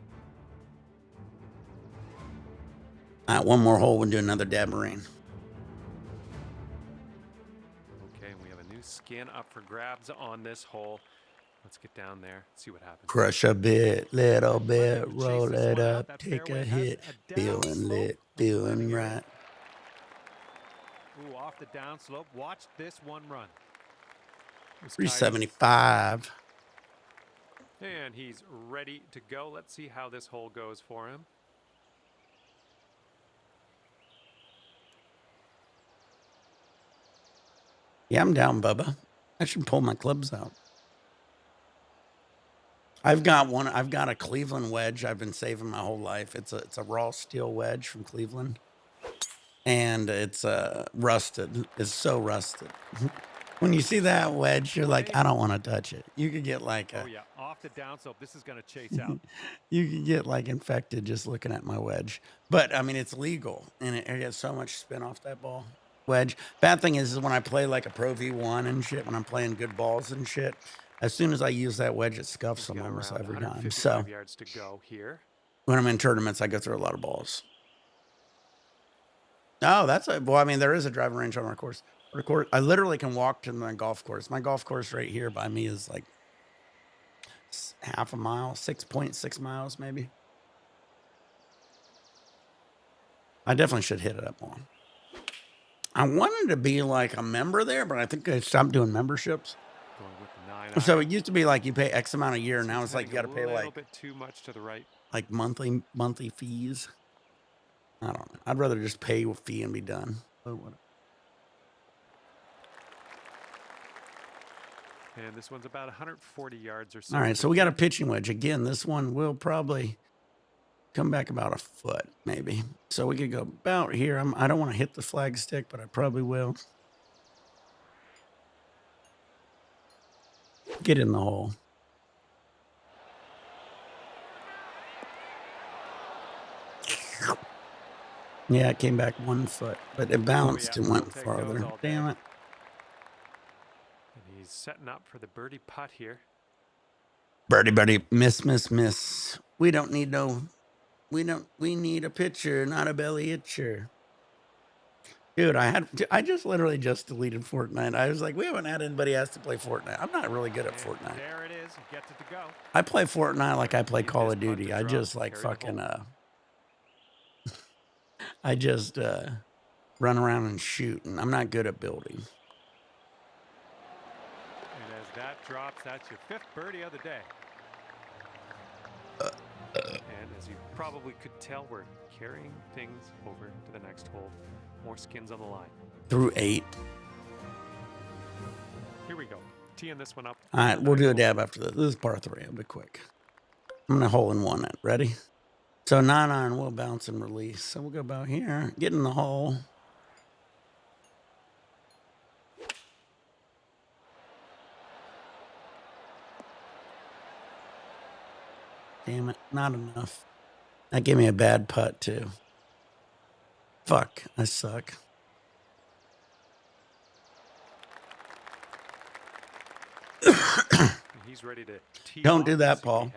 All right, one more hole. We'll do another dab rain. Okay, we have a new skin up for grabs on this hole. Let's get down there, see what happens. Crush a bit, little bit, roll it up, take a hit, feeling lit, feeling right. Ooh, off the downslope. Watch this one run. 375. And he's ready to go. Let's see how this hole goes for him. Yeah, I'm down, Bubba. I should pull my clubs out. I've got a Cleveland wedge I've been saving my whole life. It's a raw steel wedge from Cleveland. And it's rusted. It's so rusted. When you see that wedge, you're like, I don't want to touch it. You could get like oh yeah, off the downslope. This is going to chase out. You could get like infected just looking at my wedge. But I mean, it's legal, and it gets so much spin off that ball wedge. Bad thing is when I play like a Pro V1 and shit, when I'm playing good balls and shit, as soon as I use that wedge, it scuffs them almost every time. So yards to go here. When I'm in tournaments, I go through a lot of balls. Oh, that's a well. I mean, there is a driving range on our course. Our course, I literally can walk to my golf course. My golf course right here by me is like half a mile, 6.6 miles, maybe. I definitely should hit it up more. I wanted to be like a member there, but I think I stopped doing memberships. Going with the 9 So iron. it used to be like you pay X amount a year. Now it's like you got to pay a little bit too much to the right. like monthly fees. I don't know. I'd rather just pay a fee and be done. But whatever. And this one's about 140 yards or so. All right, so we got a pitching wedge. Again, this one will probably come back about a foot, maybe. So we could go about here. I don't want to hit the flag stick, but I probably will. Get in the hole. Yeah, it came back 1 foot, but it bounced and went farther. Damn it. And he's setting up for the birdie putt here. Birdie, miss. We don't need we need a pitcher, not a belly itcher. Dude, I just literally just deleted Fortnite. I was like, we haven't had anybody ask to play Fortnite. I'm not really good at Fortnite. There it is. He gets it to go. I play Fortnite like I play Call of Duty. I just like fucking I just run around and shoot, and I'm not good at building. And as that drops, that's your 5th birdie of the day. And as you probably could tell, we're carrying things over to the next hole. More skins on the line. Through 8. Here we go. Teeing this one up. All right, we'll do a dab after this. This is par 3. It'll be quick. I'm going to hole in one it. Ready? So 9 iron will bounce and release. So we'll go about here. Get in the hole. Damn it. Not enough. That gave me a bad putt, too. Fuck. I suck. He's ready to tee Don't off. do that, Paul.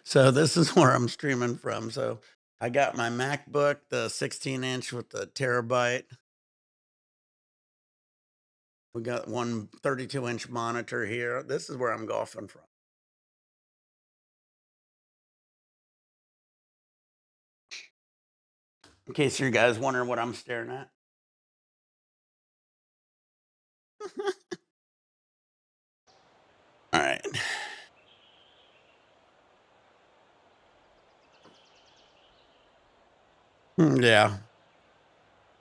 So this is where I'm streaming from. So I got my MacBook, the 16-inch with the terabyte. We got one 32-inch monitor here. This is where I'm golfing from. In case you guys wondering what I'm staring at. All right. Yeah.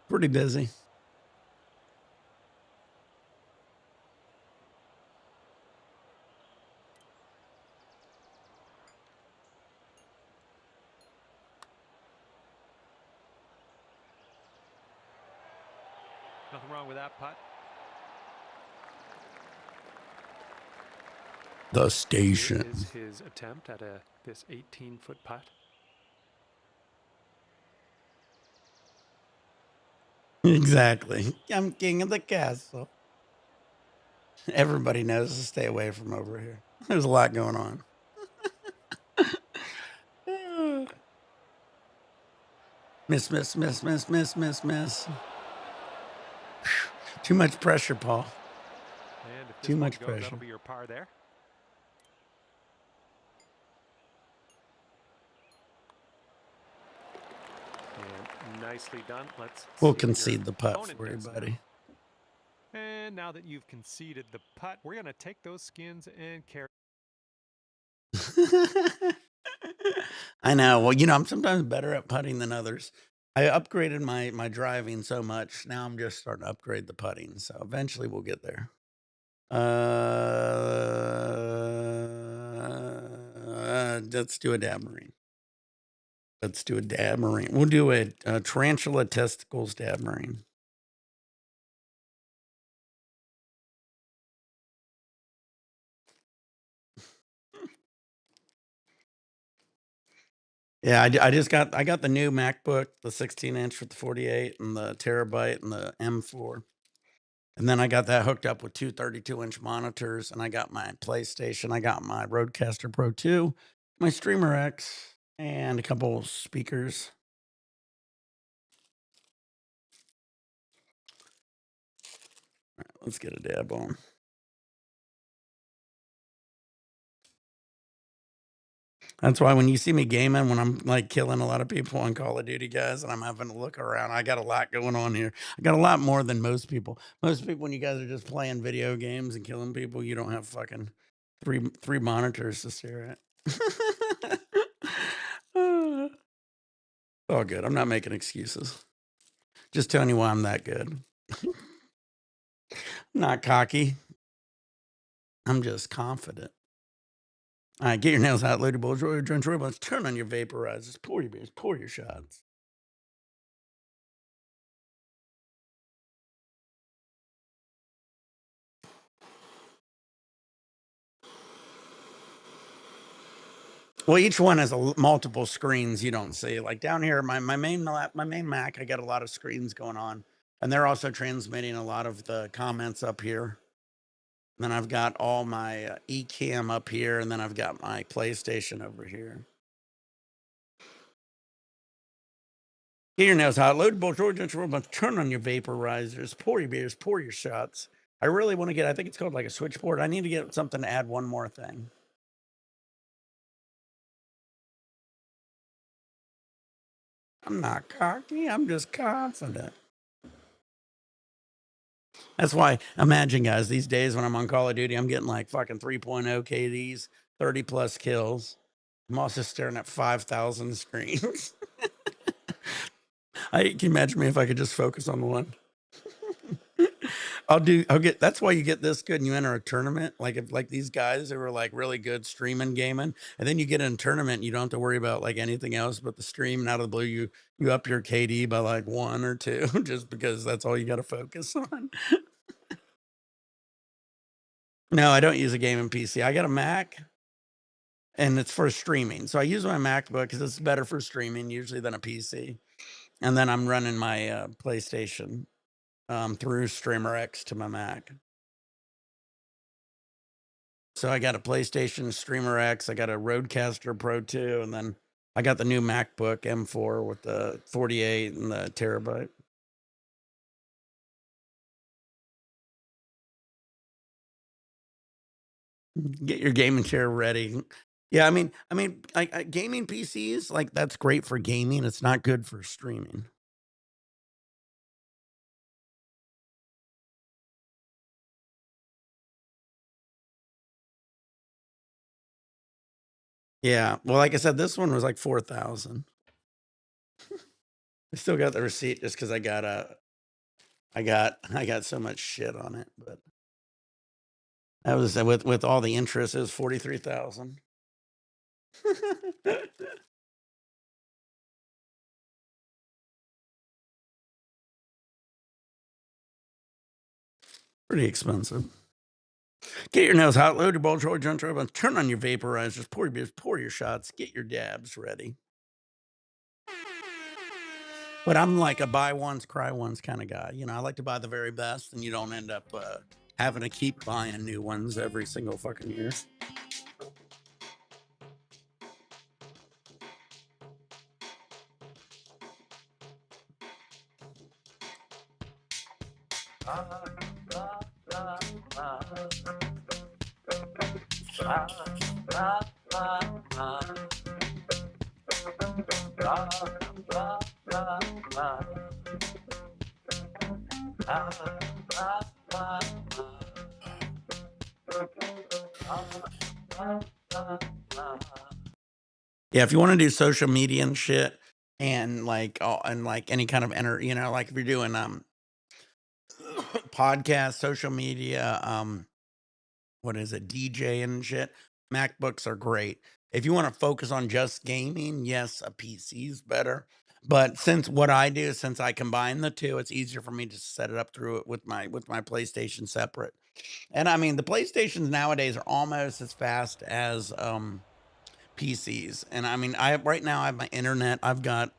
Pretty busy. Nothing wrong with that putt. The station. Here is his attempt at this 18-foot putt. Exactly. I'm king of the castle. Everybody knows to stay away from over here. There's a lot going on. Miss. Too much pressure, Paul. And if this Too much goes, pressure. that'll be your par there. And nicely done. We'll concede the putt for you, buddy. And now that you've conceded the putt, we're going to take those skins and carry. I know. Well, I'm sometimes better at putting than others. I upgraded my driving so much. Now I'm just starting to upgrade the putting. So eventually we'll get there. Let's do a dab marine. We'll do a tarantula testicles dab marine. Yeah, I got the new MacBook, the 16-inch with the 48 and the terabyte and the M4. And then I got that hooked up with two 32-inch monitors, and I got my PlayStation, I got my Rodecaster Pro 2, my Streamer X, and a couple speakers. All right, let's get a dab on. That's why when you see me gaming, when I'm like killing a lot of people on Call of Duty, guys, and I'm having to look around, I got a lot going on here. I got a lot more than most people. Most people, when you guys are just playing video games and killing people, you don't have fucking three monitors to stare at. All good. I'm not making excuses. Just telling you why I'm that good. Not cocky. I'm just confident. All right, get your nails out, lady boys. Roll your joints, roll your blunts, turn on your vaporizers, pour your beers, pour your shots. Well, each one has multiple screens you don't see. Like down here, my main Mac, I got a lot of screens going on, and they're also transmitting a lot of the comments up here. And then I've got all my eCam up here, and then I've got my PlayStation over here. Get your nails hot, load both Georgia robots, turn on your vaporizers, pour your beers, pour your shots. I really want to get, I think it's called like a switchboard. I need to get something to add one more thing. I'm not cocky, I'm just confident. That's why, imagine guys, these days when I'm on Call of Duty, I'm getting like fucking 3.0 KDs, 30 plus kills. I'm also staring at 5,000 screens. Can you imagine me if I could just focus on one? That's why you get this good and you enter a tournament. Like if like these guys who are like really good streaming gaming, and then you get in a tournament, you don't have to worry about like anything else but the stream, and out of the blue you up your KD by like 1 or 2 just because that's all you got to focus on. No, I don't use a gaming PC. I got a Mac and it's for streaming. So I use my MacBook because it's better for streaming usually than a PC. And then I'm running my PlayStation through Streamer X to my Mac. So I got a PlayStation Streamer X, I got a Rodecaster Pro 2, and then I got the new MacBook M4 with the 48 and the terabyte. Get your gaming chair ready. Yeah, gaming PCs, like that's great for gaming. It's not good for streaming. Yeah. Well, like I said, this one was like 4,000. I still got the receipt just because I got so much shit on it, but that was with all the interest, it was 43,000. Pretty expensive. Get your nails hot, load your balls, roll your joints, turn on your vaporizers, pour your beers, pour your shots, get your dabs ready. But I'm like a buy once, cry once kind of guy. You know, I like to buy the very best, and you don't end up having to keep buying new ones every single fucking year. Yeah, if you want to do social media and shit, and like any kind of like if you're doing podcast, social media, what is it, DJ and shit, MacBooks are great. If you want to focus on just gaming, yes, a PC is better. But since I combine the two, it's easier for me to set it up through it with my PlayStation separate. And I mean, the PlayStations nowadays are almost as fast as PCs. And I mean, right now I have my internet. I've got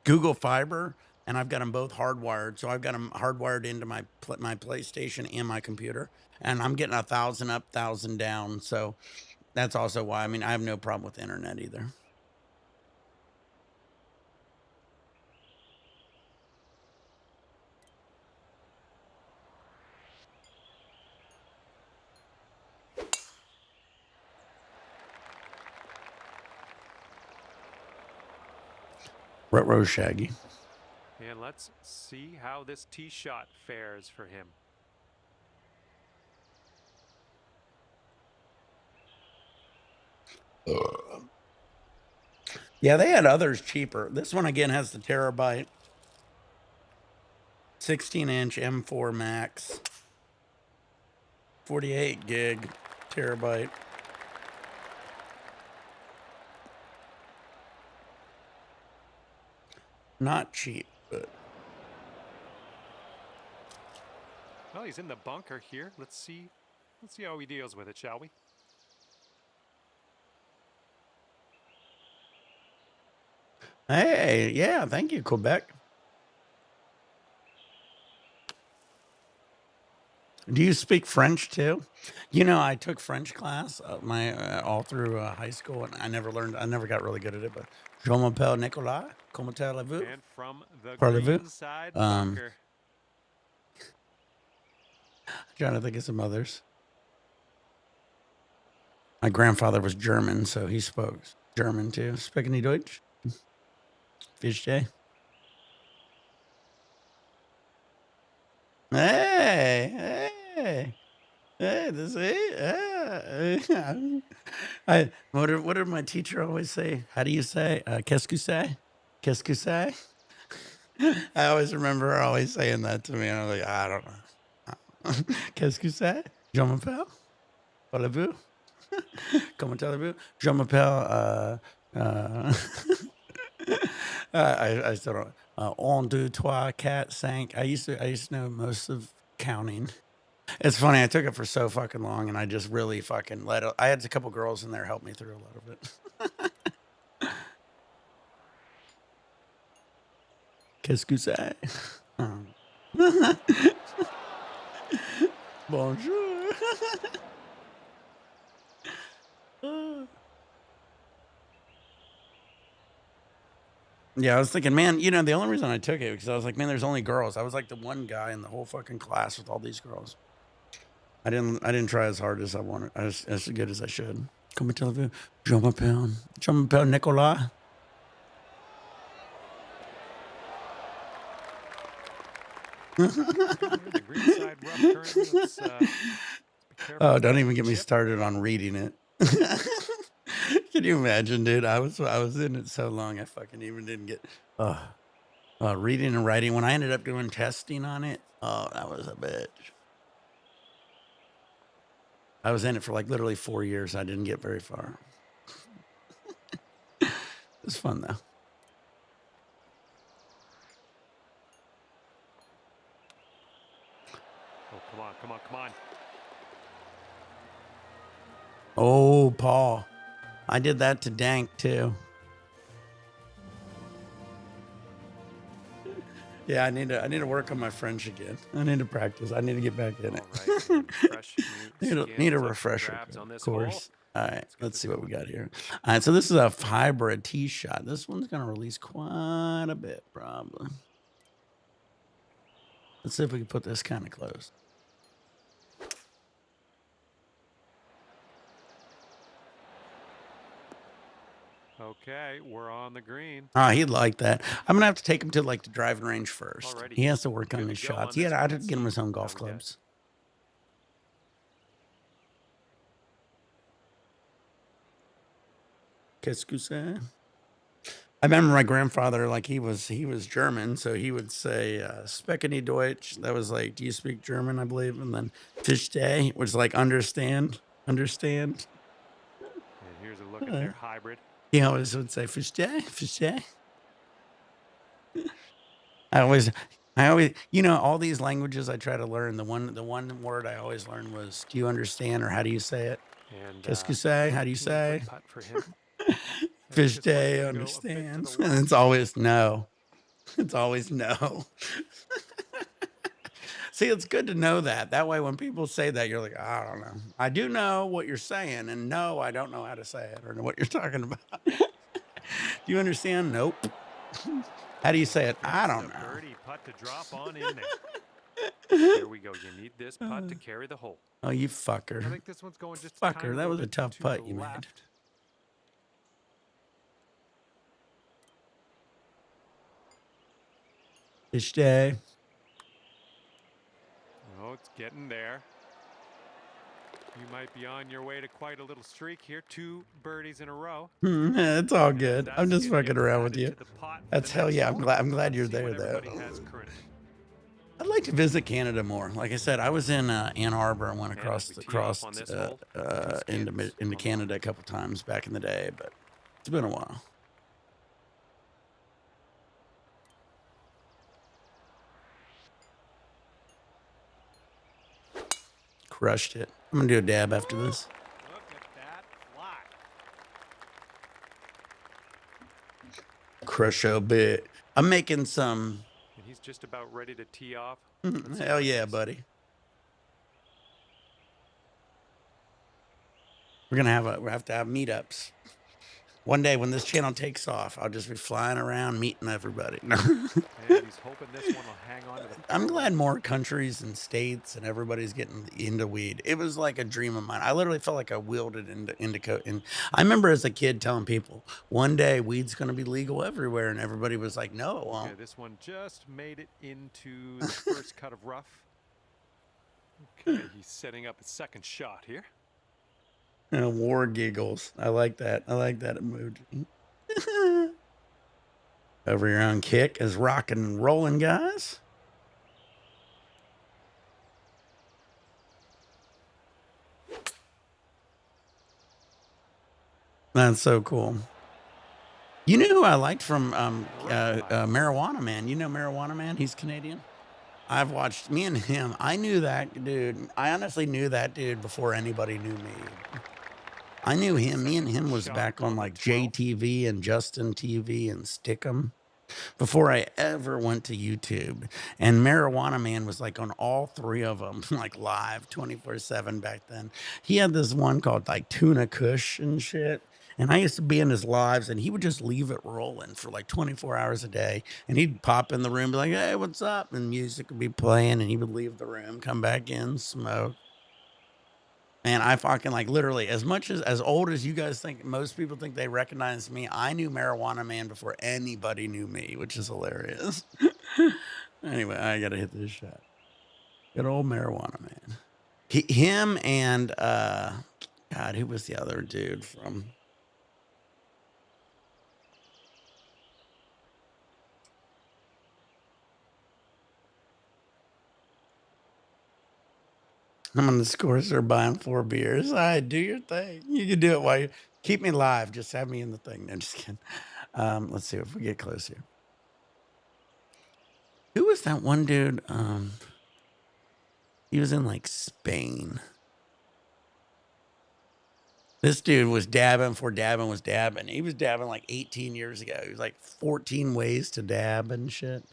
Google Fiber, and I've got them both hardwired. So I've got them hardwired into my PlayStation and my computer, and I'm getting 1,000 up, 1,000 down. So that's also why. I mean, I have no problem with internet either. Ruh-roh, Shaggy. And let's see how this tee shot fares for him. Yeah, they had others cheaper. This one again has the terabyte, 16-inch M4 Max, 48 gig terabyte. Not cheap, but Well, he's in the bunker here. Let's see how he deals with it, shall we? hey, yeah, thank you, Quebec. Do you speak French too? You know, I took French class all through high school, and I never got really good at it. But je m'appelle Nicolas. Comment allez-vous? And from the Parlez-vous? green side bunker. Trying to think of some others. My grandfather was German, so he spoke German too. Speaking Deutsch? Fish day? Hey, this is what did my teacher always say? How do you say? Qu'est-ce que c'est? Qu'est-ce que c'est? I always remember her always saying that to me, and I was like, I don't know. Qu'est-ce que c'est? Je m'appelle. Parlez-vous? Comment allez-vous? Je m'appelle. I still don't. 1, 2, 3, 4, 5. I used to know most of counting. It's funny. I took it for so fucking long, and I just really fucking let it. I had a couple girls in there help me through a lot of it. Qu'est-ce que c'est? Bonjour. Yeah, I was thinking, man, you know, the only reason I took it because I was like, man, there's only girls. I was like the one guy in the whole fucking class with all these girls. I didn't try as hard as I wanted, as good as I should. Comment allez-vous? Je m'appelle Nicolas. The green side rough currently. Let's be careful. Oh, don't even get me started on reading it. Can you imagine, dude? I was in it so long, I fucking even didn't get reading and writing. When I ended up doing testing on it, oh, that was a bitch. I was in it for like literally 4 years. I didn't get very far. It was fun though. Oh, come on. Oh, Paul. I did that to Dank too. Yeah, I need to work on my French again. I need to practice. I need to get back in it. Fresh need a refresher, of course. All right, let's see what we got here. All right, so this is a hybrid tee shot. This one's gonna release quite a bit, probably. Let's see if we can put this kind of close. Okay, we're on the green. He'd like that. I'm gonna have to take him to like the driving range first. Alrighty. He has to work on his shots. Yeah, I did get him his own golf How we did. clubs. Qu'est-ce que c'est? I remember my grandfather, like he was German, so he would say "Specken die Deutsch." That was like, "Do you speak German?" I believe, and then "Versteh," which is like understand. And here's a look at their hybrid. He always would say "Versteh." I always, you know, all these languages I try to learn. The one word I always learned was, "Do you understand?" or "How do you say it?" And Qu'est-ce que say? How do you 18-foot say? putt for him. Fish This one's day gonna go a bit to the understands. left. It's always no. It's always no. See, it's good to know that. That way, when people say that, you're like, I don't know. I do know what you're saying, and no, I don't know how to say it or know what you're talking about. Do you understand? Nope. How do you say it? I It's don't the know. birdie putt to drop on in there. Here we go. You need this putt to carry the hole. Oh, you I fucker. think this one's going just a Fucker, tiny that little was a bit tough to putt the you made. left. Fish day. Oh, it's getting there. You might be on your way to quite a little streak here. 2 birdies in a row. It's all And if good. that I'm just skin fucking gets around with added you. to the pot for That's the hell next yeah. hole, I'm glad let's you're see there what though. everybody has currently. I'd like to visit Canada more. Like I said, I was in Ann Arbor and went And across as we tee off on this hole, 2 skins into on the Canada a left. couple times back in the day, but it's been a while. Crushed it. I'm gonna do a dab after this. Look at that fly. Crush a bit. I'm making some. And he's just about ready to tee off. Let's see Hell how it yeah, goes. buddy. We're gonna have to have meetups. One day when this channel takes off, I'll just be flying around meeting everybody. And he's hoping this one will hang on to the I'm fairway. glad more countries and states and everybody's getting into weed. It was like a dream of mine. I literally felt like I wielded indica. And I remember as a kid telling people, one day weed's going to be legal everywhere. And everybody was like, no, it won't. Okay, this one just made it into the first cut of rough. Okay, he's setting up his second shot here. War giggles. I like that. I like that emoji. Over your own kick is rocking and rolling, guys. That's so cool. You know who I liked from Marijuana Man? You know Marijuana Man? He's Canadian. I've watched me and him. I knew that dude. I honestly knew that dude before anybody knew me. I knew him. Me and him was back on like JTV and Justin TV and Stickum before I ever went to YouTube. And Marijuana Man was like on all 3 of them, like live 24/7 back then. He had this one called like Tuna Kush and shit. And I used to be in his lives and he would just leave it rolling for like 24 hours a day. And he'd pop in the room, be like, hey, what's up? And music would be playing and he would leave the room, come back in, smoke. Man, I fucking like literally as old as you guys think, most people think they recognize me. I knew Marijuana Man before anybody knew me, which is hilarious. Anyway, I got to hit this shot. Good old Marijuana Man. Him and, God, who was the other dude from? I'm on the scores. They're buying 4 beers. All right, do your thing. You can do it while you keep me live. Just have me in the thing. No, just kidding. Let's see if we get close here. Who was that one dude? He was in like Spain. This dude was dabbing before dabbing was dabbing. He was dabbing like 18 years ago. He was like 14 ways to dab and shit.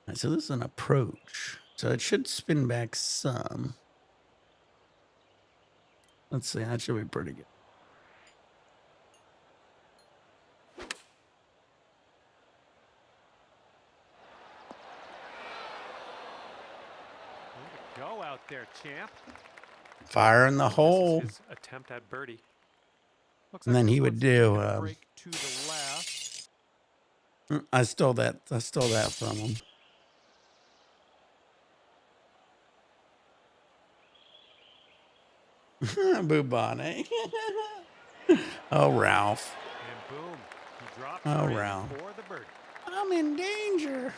Right, so this is an approach. So it should spin back some. Let's see. That should be pretty good. Go out there, champ. Fire in the hole. This is his attempt at birdie. Looks And like then this he would one's do. gonna break to the left. I stole that. I stole that from him. Bubane. Oh, Ralph. And boom, he drops Oh, her in Ralph. for the birdie. I'm in danger.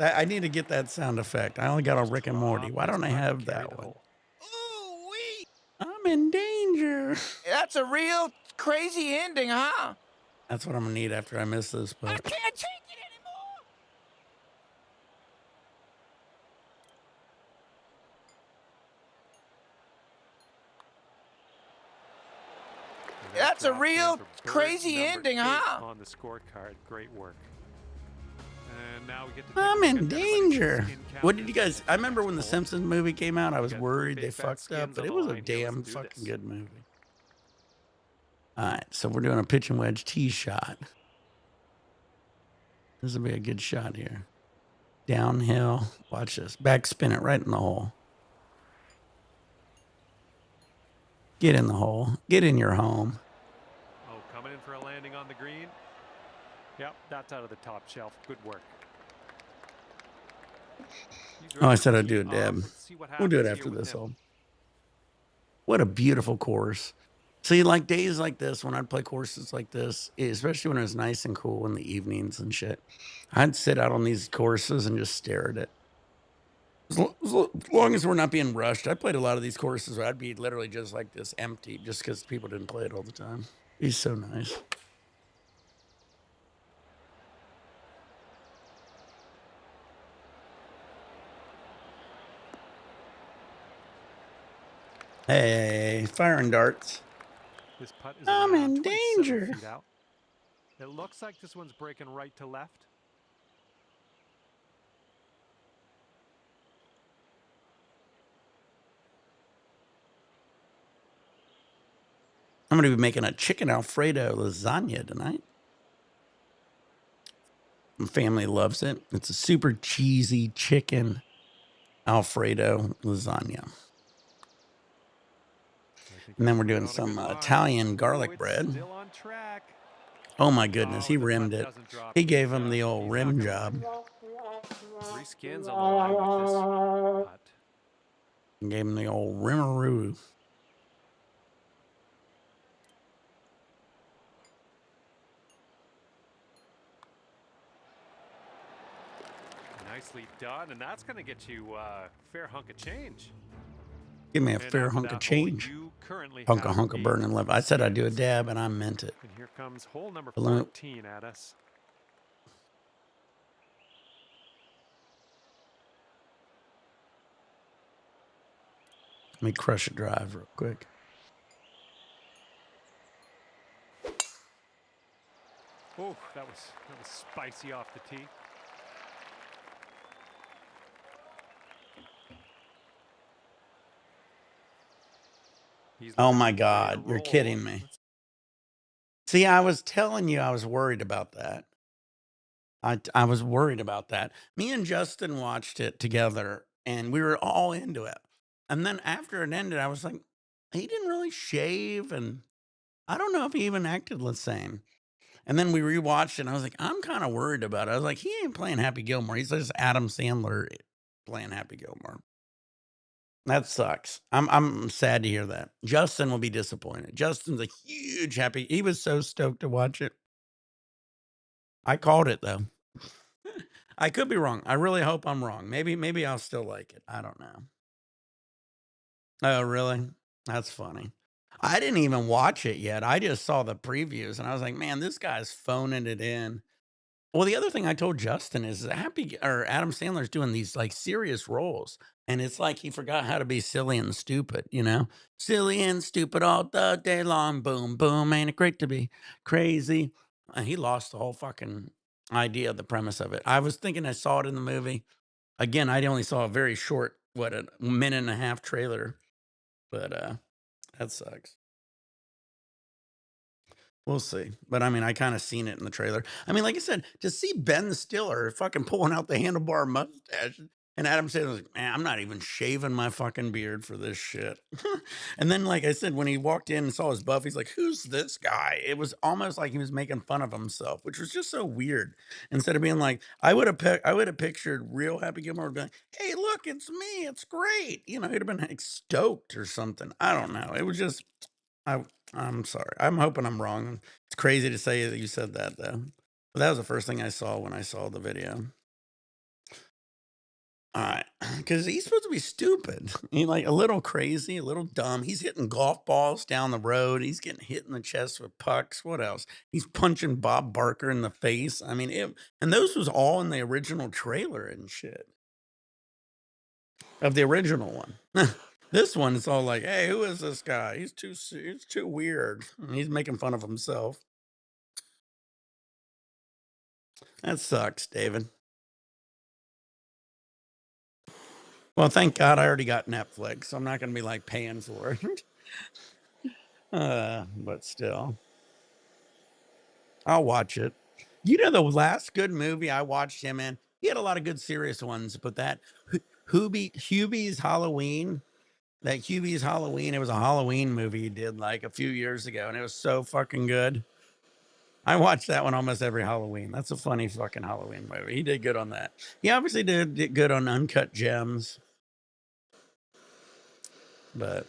I need to get that sound effect. I only got a Rick and Morty. Why don't I have that one? Ooh-wee! I'm in danger. That's a real crazy ending, huh? That's what I'm gonna need after I miss this. I But can't take it anymore! And that That's a drop came real for bird crazy number ending, 8 huh? on the scorecard. Great work. And now we get to take I'm a look in at everybody's danger. skin What did you counters guys? at I the remember next when the hole. Simpsons movie came out, I We was got 3 worried big they fat fucked up, skins but on it the was a line here. Let's damn do fucking this. good movie. All right, so we're doing a pitch and wedge tee shot. This will be a good shot here. Downhill. Watch this. Back spin it right in the hole. Get in the hole. Get in your home. Oh, coming in for a landing on the green. Yep, that's out of the top shelf. Good work. He's Oh, I ready to said I'd tee do it, off. Deb. Let's see what We'll do it happens after here with this him. hole. What a beautiful course. See, like days like this, when I'd play courses like this, especially when it was nice and cool in the evenings and shit, I'd sit out on these courses and just stare at it. As long as we're not being rushed, I played a lot of these courses where I'd be literally just like this empty just because people didn't play it all the time. He's so nice. Hey, firing darts. This putt is I'm around in 27 danger. feet out. It looks like this one's breaking right to left. I'm going to be making a chicken Alfredo lasagna tonight. My family loves it. It's a super cheesy chicken Alfredo lasagna. And then we're doing some Italian garlic bread. Still on track. Oh my goodness, he Oh, the rimmed putt it. doesn't drop. He gave him the old He's rim not gonna job. like it. 3 skins on the line with this putt. Gave him the old rimmeroo. Nicely done, and that's going to get you a fair hunk of change. Give me a And fair after hunk that of hole, change. you currently Hunk have of 8 burning love. I said I'd do a skins. dab, and I meant it. And here comes hole number Balloon. 14 at us. Let me crush a drive real quick. Oh, that was spicy off the tee. Oh my God, you're kidding me. See, I was telling you I was worried about that. I was worried about that. Me and Justin watched it together, and we were all into it. And then after it ended, I was like, he didn't really shave, and I don't know if he even acted the same. And then we rewatched it, and I was like, I'm kind of worried about it. I was like, he ain't playing Happy Gilmore. He's just Adam Sandler playing Happy Gilmore. That sucks. I'm sad to hear that. Justin will be disappointed. Justin's a huge happy. He was so stoked to watch it. I called it though. I could be wrong. I really hope I'm wrong. Maybe I'll still like it. I don't know. Oh, really? That's funny. I didn't even watch it yet. I just saw the previews and I was like, man, this guy's phoning it in. Well, the other thing I told Justin is Adam Sandler's doing these like serious roles. And it's like he forgot how to be silly and stupid, you know? Silly and stupid all the day long. Boom, boom. Ain't it great to be crazy? And he lost the whole fucking idea of the premise of it. I was thinking I saw it in the movie. Again, I only saw a very short, a minute and a half trailer. But that sucks. We'll see. But I mean, I kind of seen it in the trailer. I mean, like I said, to see Ben Stiller fucking pulling out the handlebar mustache and Adam said, like, man, I'm not even shaving my fucking beard for this shit. And then, like I said, when he walked in and saw his buff, he's like, who's this guy? It was almost like he was making fun of himself, which was just so weird. Instead of being like, I would have pictured real Happy Gilmore being like, hey, look, it's me. It's great. You know, he'd have been like stoked or something. I don't know. It was just, I'm sorry. I'm hoping I'm wrong. It's crazy to say that you said that though. But that was the first thing I saw when I saw the video. All right, because he's supposed to be stupid. He like a little crazy, a little dumb. He's hitting golf balls down the road. He's getting hit in the chest with pucks. What else? He's punching Bob Barker in the face. I mean, and those was all in the original trailer and shit of the original one. This one, it's all like, "Hey, who is this guy? He's too weird." And he's making fun of himself. That sucks, David. Well, thank God I already got Netflix, so I'm not gonna be like paying for it. But still, I'll watch it. You know, the last good movie I watched him in, he had a lot of good serious ones, but that Hubie's Halloween, that Hubie's Halloween, it was a Halloween movie he did like a few years ago, and it was so fucking good. I watch that one almost every Halloween. That's a funny fucking Halloween movie. He did good on that. He obviously did good on Uncut Gems, but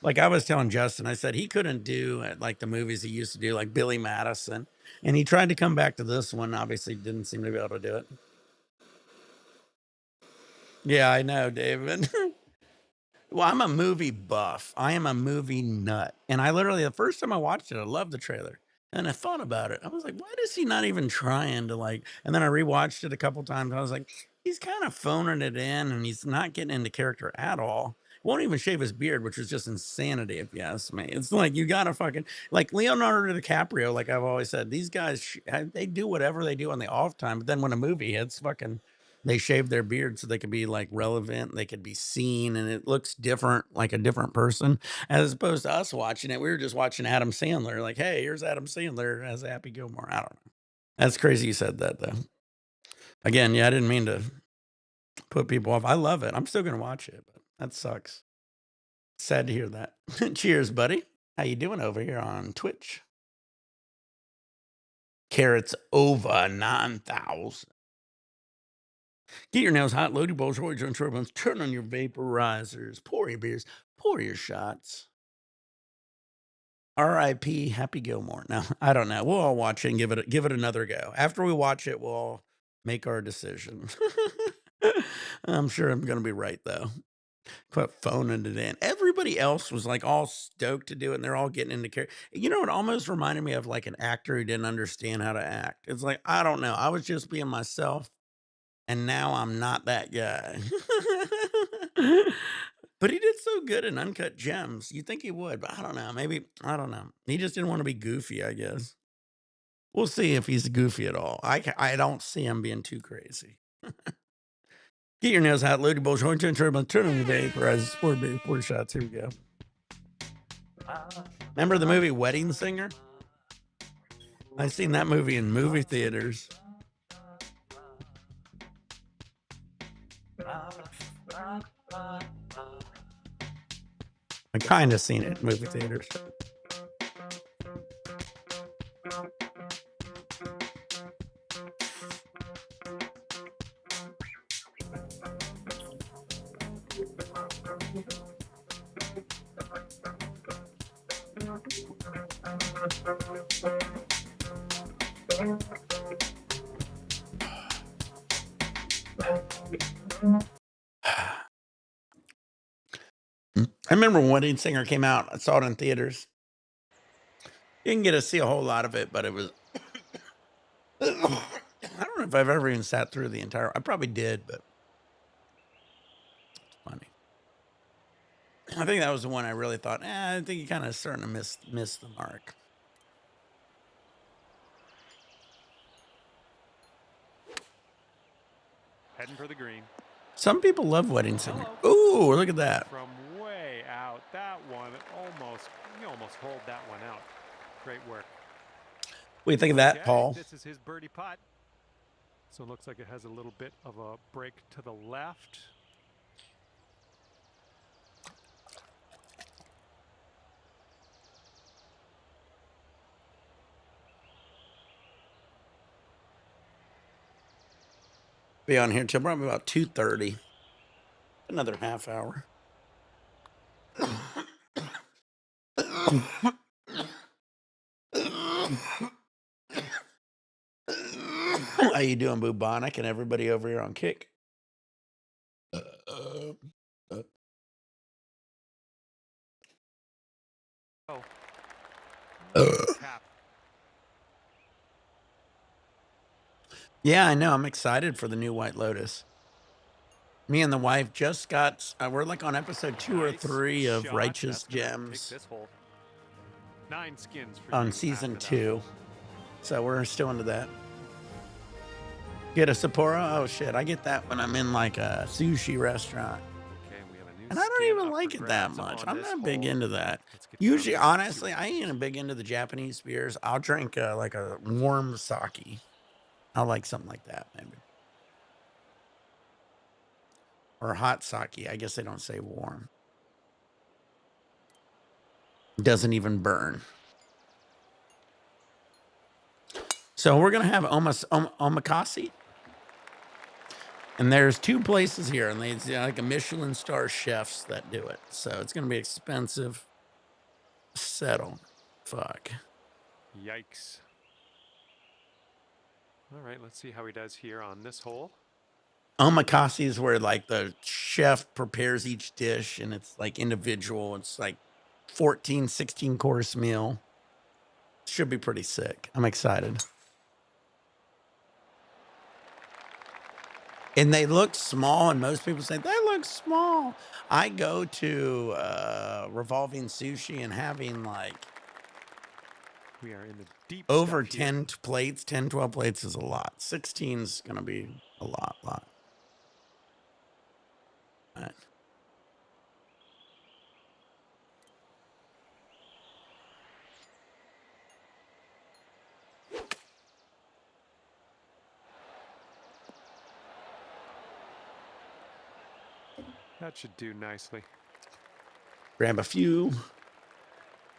like I was telling Justin, I said he couldn't do like the movies he used to do, like Billy Madison, and he tried to come back to this one. Obviously, didn't seem to be able to do it. Yeah, I know, David. Well, I'm a movie buff. I am a movie nut. And I literally, the first time I watched it, I loved the trailer. And I thought about it. I was like, why is he not even trying to like? And then I rewatched it a couple times. I was like, he's kind of phoning it in and he's not getting into character at all. Won't even shave his beard, which is just insanity, if you ask me. It's like you gotta fucking like Leonardo DiCaprio, like I've always said, these guys they do whatever they do on the off time, but then when a movie hits, fucking they shave their beard so they could be like relevant, they could be seen, and it looks different, like a different person, as opposed to us watching it. We were just watching Adam Sandler, like, hey, here's Adam Sandler as Happy Gilmore. I don't know. That's crazy you said that though. Again, yeah, I didn't mean to put people off. I love it. I'm still gonna watch it, but that sucks. Sad to hear that. Cheers, buddy. How you doing over here on Twitch? Carrots over 9,000. Get your nails hot, load your bowls, roll your joints, rub buns, turn on your vaporizers, pour your beers, pour your shots. R.I.P. Happy Gilmore. No, I don't know. We'll all watch it and give it another go. After we watch it, we'll all make our decision. I'm sure I'm going to be right though. Quit phoning it in. Everybody else was like all stoked to do it, and they're all getting into character. You know, it almost reminded me of like an actor who didn't understand how to act. It's like I don't know. I was just being myself. And now I'm not that guy. But he did so good in Uncut Gems. You think he would, but I don't know. Maybe, I don't know. He just didn't want to be goofy, I guess. We'll see if he's goofy at all. I don't see him being too crazy. Get your nails out, load your bulls, turn on your vaporize, four shots. Here we go. Remember the movie Wedding Singer? I seen that movie in movie theaters. I kind of seen it in movie theaters. I remember when Wedding Singer came out. I saw it in theaters. Didn't get to see a whole lot of it, but it was. I don't know if I've ever even sat through the entire. I probably did, but it's funny. I think that was the one I really thought. I think you kind of starting to miss the mark. Heading for the green. Some people love Wedding Singer. Ooh, look at that. From way out. That one you almost hold that one out. Great work. What do you think of that, Paul? This is his birdie putt. So it looks like it has a little bit of a break to the left. Be on here till probably about 2:30. Another half hour. How you doing, Bubonic, and everybody over here on Kick? Yeah, I know. I'm excited for the new White Lotus. Me and the wife just got, we're like on episode 2 or Nice 3 of shot. Righteous That's gonna take Gems this hole. 9 skins for on you season after that 2. hole. So we're still into that. Get a Sapporo? Oh shit, I get that when I'm in like a sushi restaurant. Okay, we have a new And I don't skin even up like for it that grabs much. on I'm this not big hole. into that. Let's get down Usually, there and see honestly, what I happens. ain't big into the Japanese beers. I'll drink like a warm sake. I like something like that, maybe. Or hot sake. I guess they don't say warm. Doesn't even burn. So we're gonna have omakase. And there's 2 places here, and they like a Michelin star chefs that do it. So it's gonna be expensive. Settle. Fuck. Yikes. All right, let's see how he does here on this hole. Omakase is where like the chef prepares each dish and it's like individual. It's like 14, 16 course meal. Should be pretty sick. I'm excited. And they look small, and most people say they look small. I go to revolving sushi and having like We are in the deep over stuff here. 10 plates, 10, 12 plates is a lot. 16 is gonna be a lot. All right. That should do nicely. Grab a few.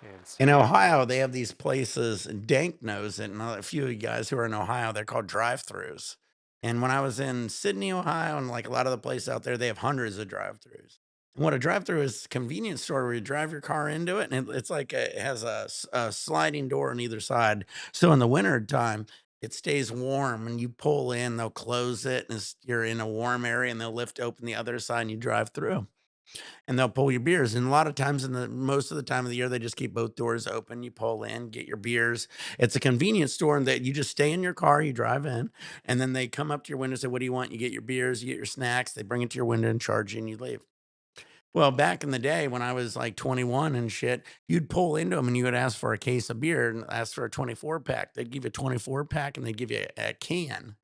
And In Ohio, they have these places, and Dank knows it, and a few of you guys who are in Ohio, they're called drive-throughs. And when I was in Sydney, Ohio, and like a lot of the places out there, they have hundreds of drive-throughs. And what a drive-through is, a convenience store where you drive your car into it, and it's like it has a sliding door on either side. So in the winter time, it stays warm, and you pull in, they'll close it, and you're in a warm area, and they'll lift open the other side, and you drive through and they'll pull your beers. And a lot of times most of the time of the year, they just keep both doors open. You pull in, get your beers. It's a convenience store and that you just stay in your car, you drive in, and then they come up to your window and say, "What do you want?" You get your beers, you get your snacks, they bring it to your window and charge you and you leave. Well, back in the day when I was like 21 and shit, you'd pull into them and you would ask for a case of beer and ask for a 24 pack. They'd give you a 24 pack and they'd give you a can.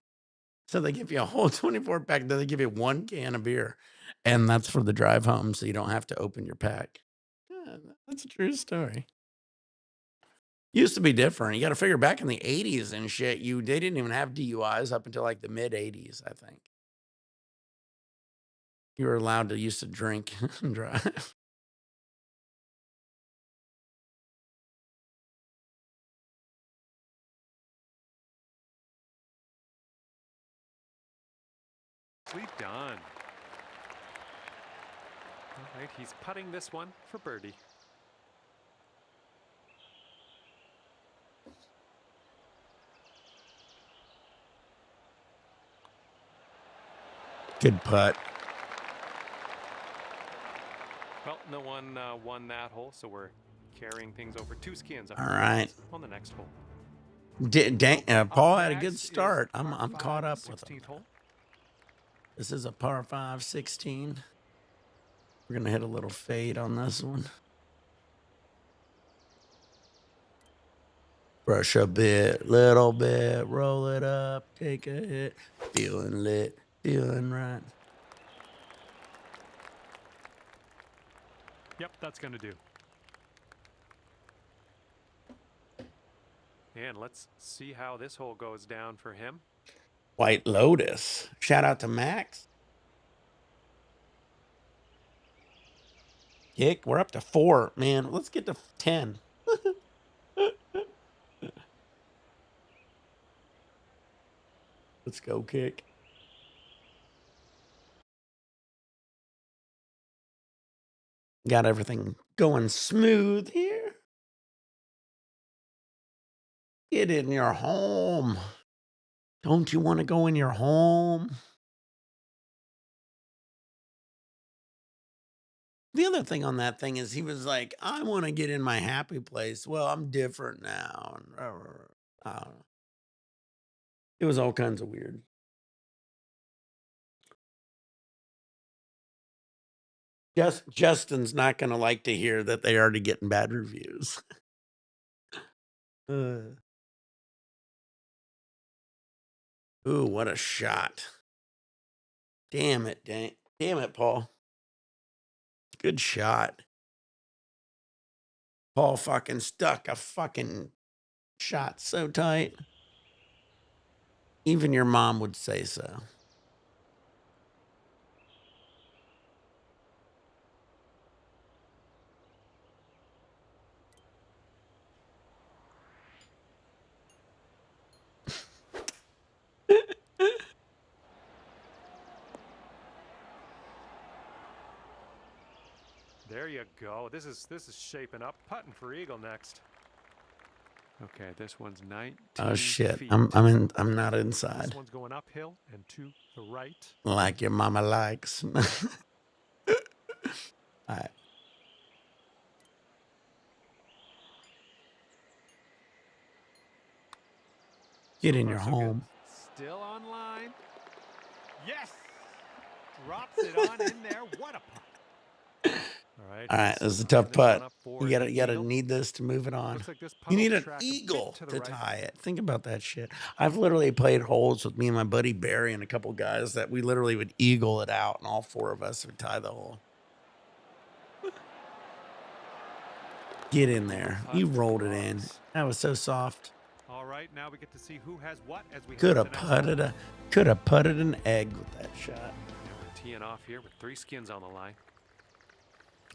So they give you a whole 24 pack, then they give you 1 can of beer, and that's for the drive home, so you don't have to open your pack. Yeah, that's a true story. Used to be different. You gotta figure back in the '80s and shit, they didn't even have DUIs up until, like, the mid-'80s, I think. You were allowed to used to drink and drive. nicely done. All right, he's putting this one for birdie. Good putt. Well, no one won that hole, so we're carrying things over 2 skins up All for right. grabs on the next hole. Paul Up had a good next is start. par I'm caught five, up with him. 16th hole. This is a par 5, 16. We're gonna hit a little fade on this one. Brush a bit, little bit, roll it up, take a hit, feeling lit, feeling right. Yep, that's going to do. And let's see how this hole goes down for him. White Lotus. Shout out to Max. Kick, we're up to 4, man. Let's get to 10. Let's go, Kick. Got everything going smooth here. Get in your home. Don't you want to go in your home? The other thing on that thing is he was like, I want to get in my happy place. Well, I'm different now. I don't know. It was all kinds of weird. Justin's not gonna like to hear that they already getting bad reviews. Ooh, what a shot. Damn it, damn it, Paul. Good shot. Paul fucking stuck a fucking shot so tight. Even your mom would say so. There you go. This is shaping up. Putting for eagle next. Okay, this one's 19 Oh shit. feet. I'm not This inside. one's going uphill and to the right. Like your mama likes. All right. Get So in far, your so good. home. Still online. Yes! Drops it on in there. What a putt. All right. All right, He's this is a lining tough this one putt. up You for gotta the eagle. need this to move it on. Looks like this putt You will need an track a bit eagle to the to right. tie it. Think about that shit. I've literally played holes with me and my buddy Barry and a couple guys that we literally would eagle it out, and all four of us would tie the hole. Get in there. You rolled it in. That was so soft. All right, now we get to see who has what as we Could head have to the next hole. putted an egg with that shot. And we're teeing off here with 3 skins on the line.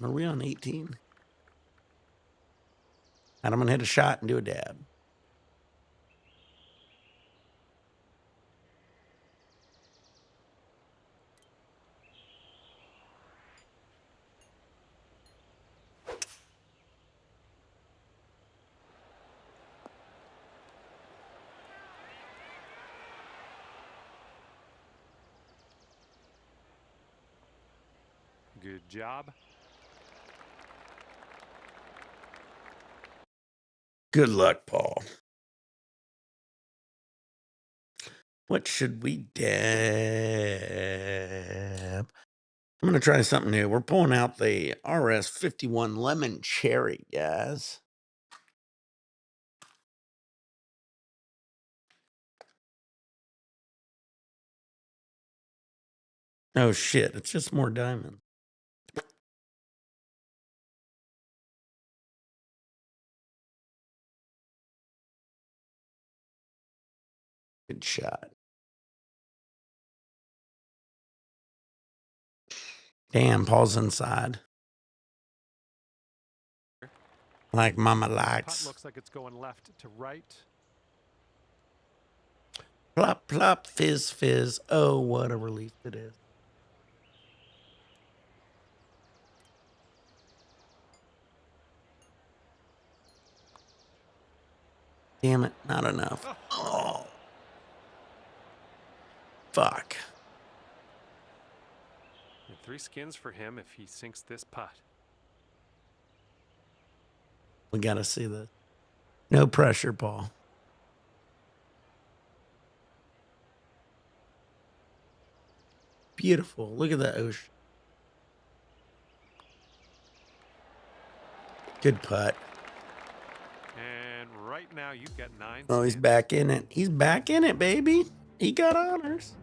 Are we on 18? And I'm gonna hit a shot and do a dab. Good job. Good luck, Paul. What should we dab? I'm going to try something new. We're pulling out the RS51 Lemon Cherry, guys. Oh, shit. It's just more diamond. Good shot. Damn, Paul's inside. Like mama Putt likes. looks like it's going left to right. Plop, plop, fizz, fizz. Oh, what a relief it is. Damn it, not enough. Oh. Fuck. And 3 skins for him if he sinks this putt. We got to see this. No pressure, Paul. Beautiful. Look at that ocean. Good putt. And right now you've got 9 Oh, he's skins. back in it. He's back in it, baby. He got honors.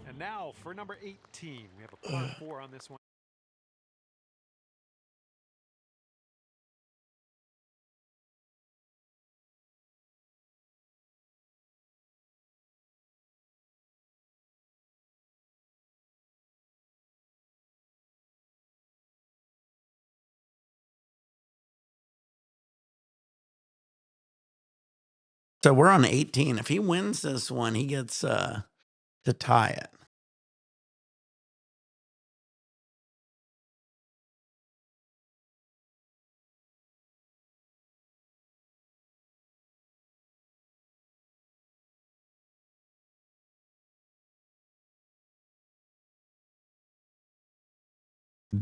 And now for number 18. We have a par 4 on this one. So we're on 18. If he wins this one, he gets to tie it.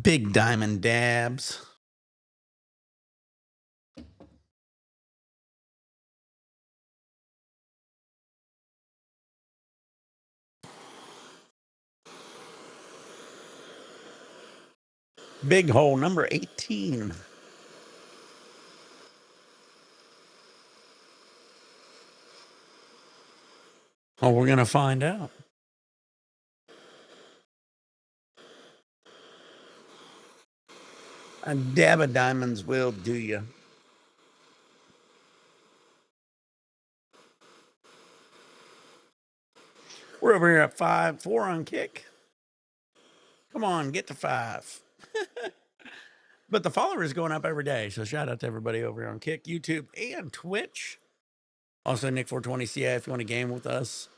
Big diamond dabs. Big hole number 18. Oh, we're going to find out. A dab of diamonds will do you. We're over here at 5-4 on kick. Come on, get to 5. But the follower is going up every day. So shout out to everybody over here on Kick, YouTube, and Twitch. Also, Nick420CA if you want to game with us.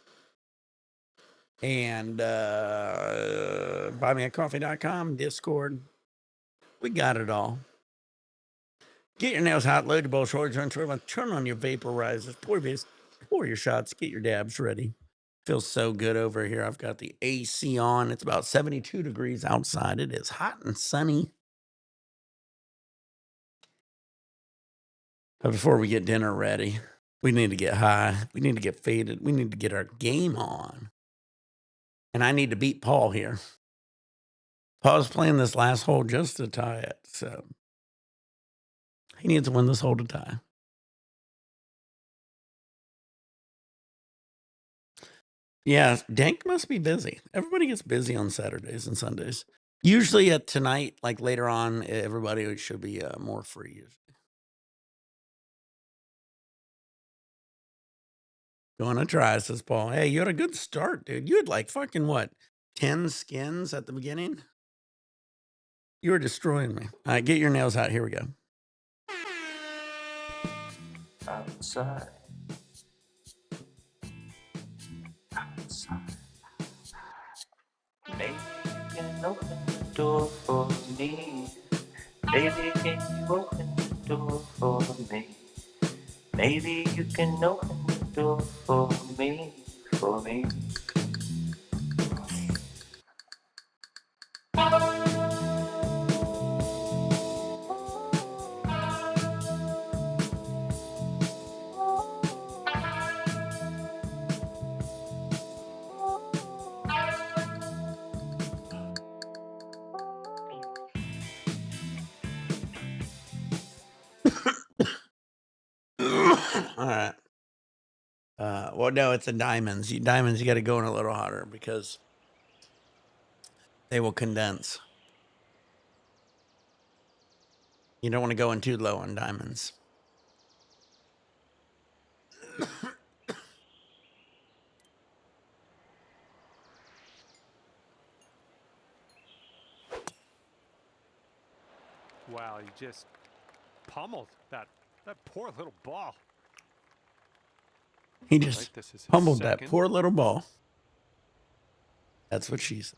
And buymeacoffee.com, Discord. We got it all. Get your nails hot, load the bowl shorts, turn on your vaporizers, pour your shots, get your dabs ready. Feels so good over here. I've got the AC on. It's about 72 degrees outside. It is hot and sunny. But before we get dinner ready, we need to get high. We need to get faded. We need to get our game on. And I need to beat Paul here. Paul's playing this last hole just to tie it. So he needs to win this hole to tie. Yeah, Dank must be busy. Everybody gets busy on Saturdays and Sundays. Usually at tonight, like later on, everybody should be more free usually. Going to try, says Paul. Hey, you had a good start, dude. You had like fucking what, 10 skins at the beginning? You were destroying me. All right, get your nails out. Here we go. Outside. Outside. Maybe you can open the door for me. Baby, can you open the door for me? Maybe you can open the door for me, for me. All right. Well, no, it's a diamonds. Diamonds, you got to go in a little hotter because they will condense. You don't want to go in too low on diamonds. Wow, you just pummeled that poor little ball. He All just right, this is his pummeled that second. poor little ball. That's what she said.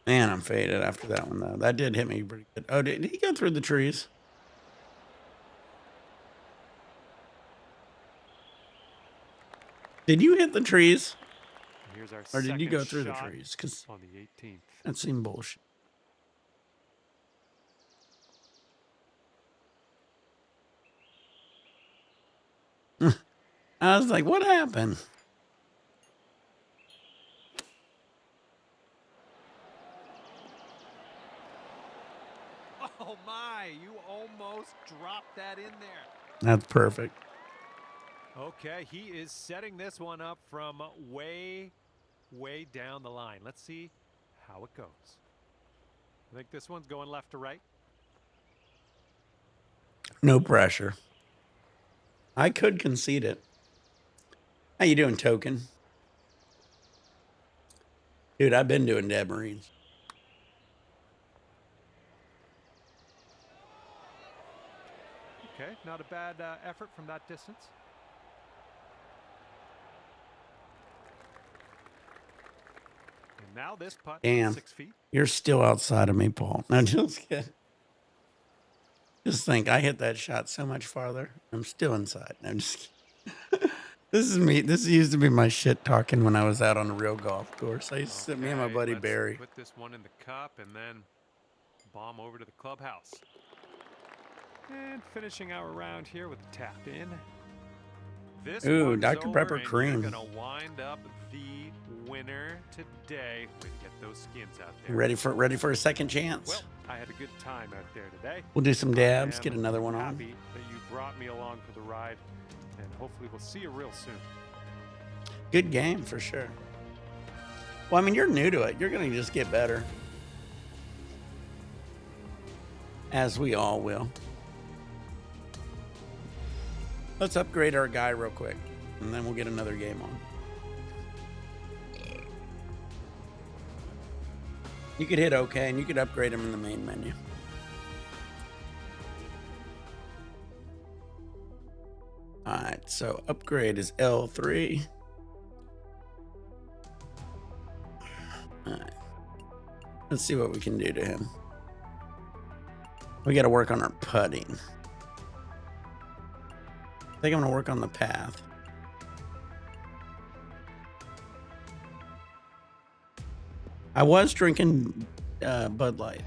Man, I'm faded after that one, though. That did hit me pretty good. Oh, did he go through the trees? Did you hit the trees? Here's our Or did you second go through the shot trees? Because on the 18th. that seemed bullshit. I was like, what happened? Oh my, you almost dropped that in there. That's perfect. Okay, he is setting this one up from way down the line. Let's see how it goes. I think this one's going left to right. No pressure. I could concede it. How you doing, Token? Dude, I've been doing Deb Marines. Okay, not a bad effort from that distance. And now this putt, Damn. 6 feet. You're still outside of me, Paul. No, just kidding. Just think, I hit that shot so much farther. I'm still inside. No, I'm just kidding. This is me. This used to be my shit talking when I was out on the real golf course. I used to sit me and my buddy let's Barry. put this one in the cup and then bomb over to the clubhouse. And finishing our round here with the tap in. This Ooh, one's Dr. over, Pepper and cream. you're gonna wind up the winner today. Way to get those skins out there. Ready for a second chance? Well, I had a good time out there today. We'll do some dabs, I get am another one on. happy that you brought me along for the ride, and hopefully we'll see you real soon. Good game for sure. Well, I mean, you're new to it. You're going to just get better. As we all will. Let's upgrade our guy real quick, and then we'll get another game on. You could hit OK, and you could upgrade him in the main menu. All right, so upgrade is L3. All right. Let's see what we can do to him. We got to work on our putting. I think I'm going to work on the path. I was drinking Bud Light.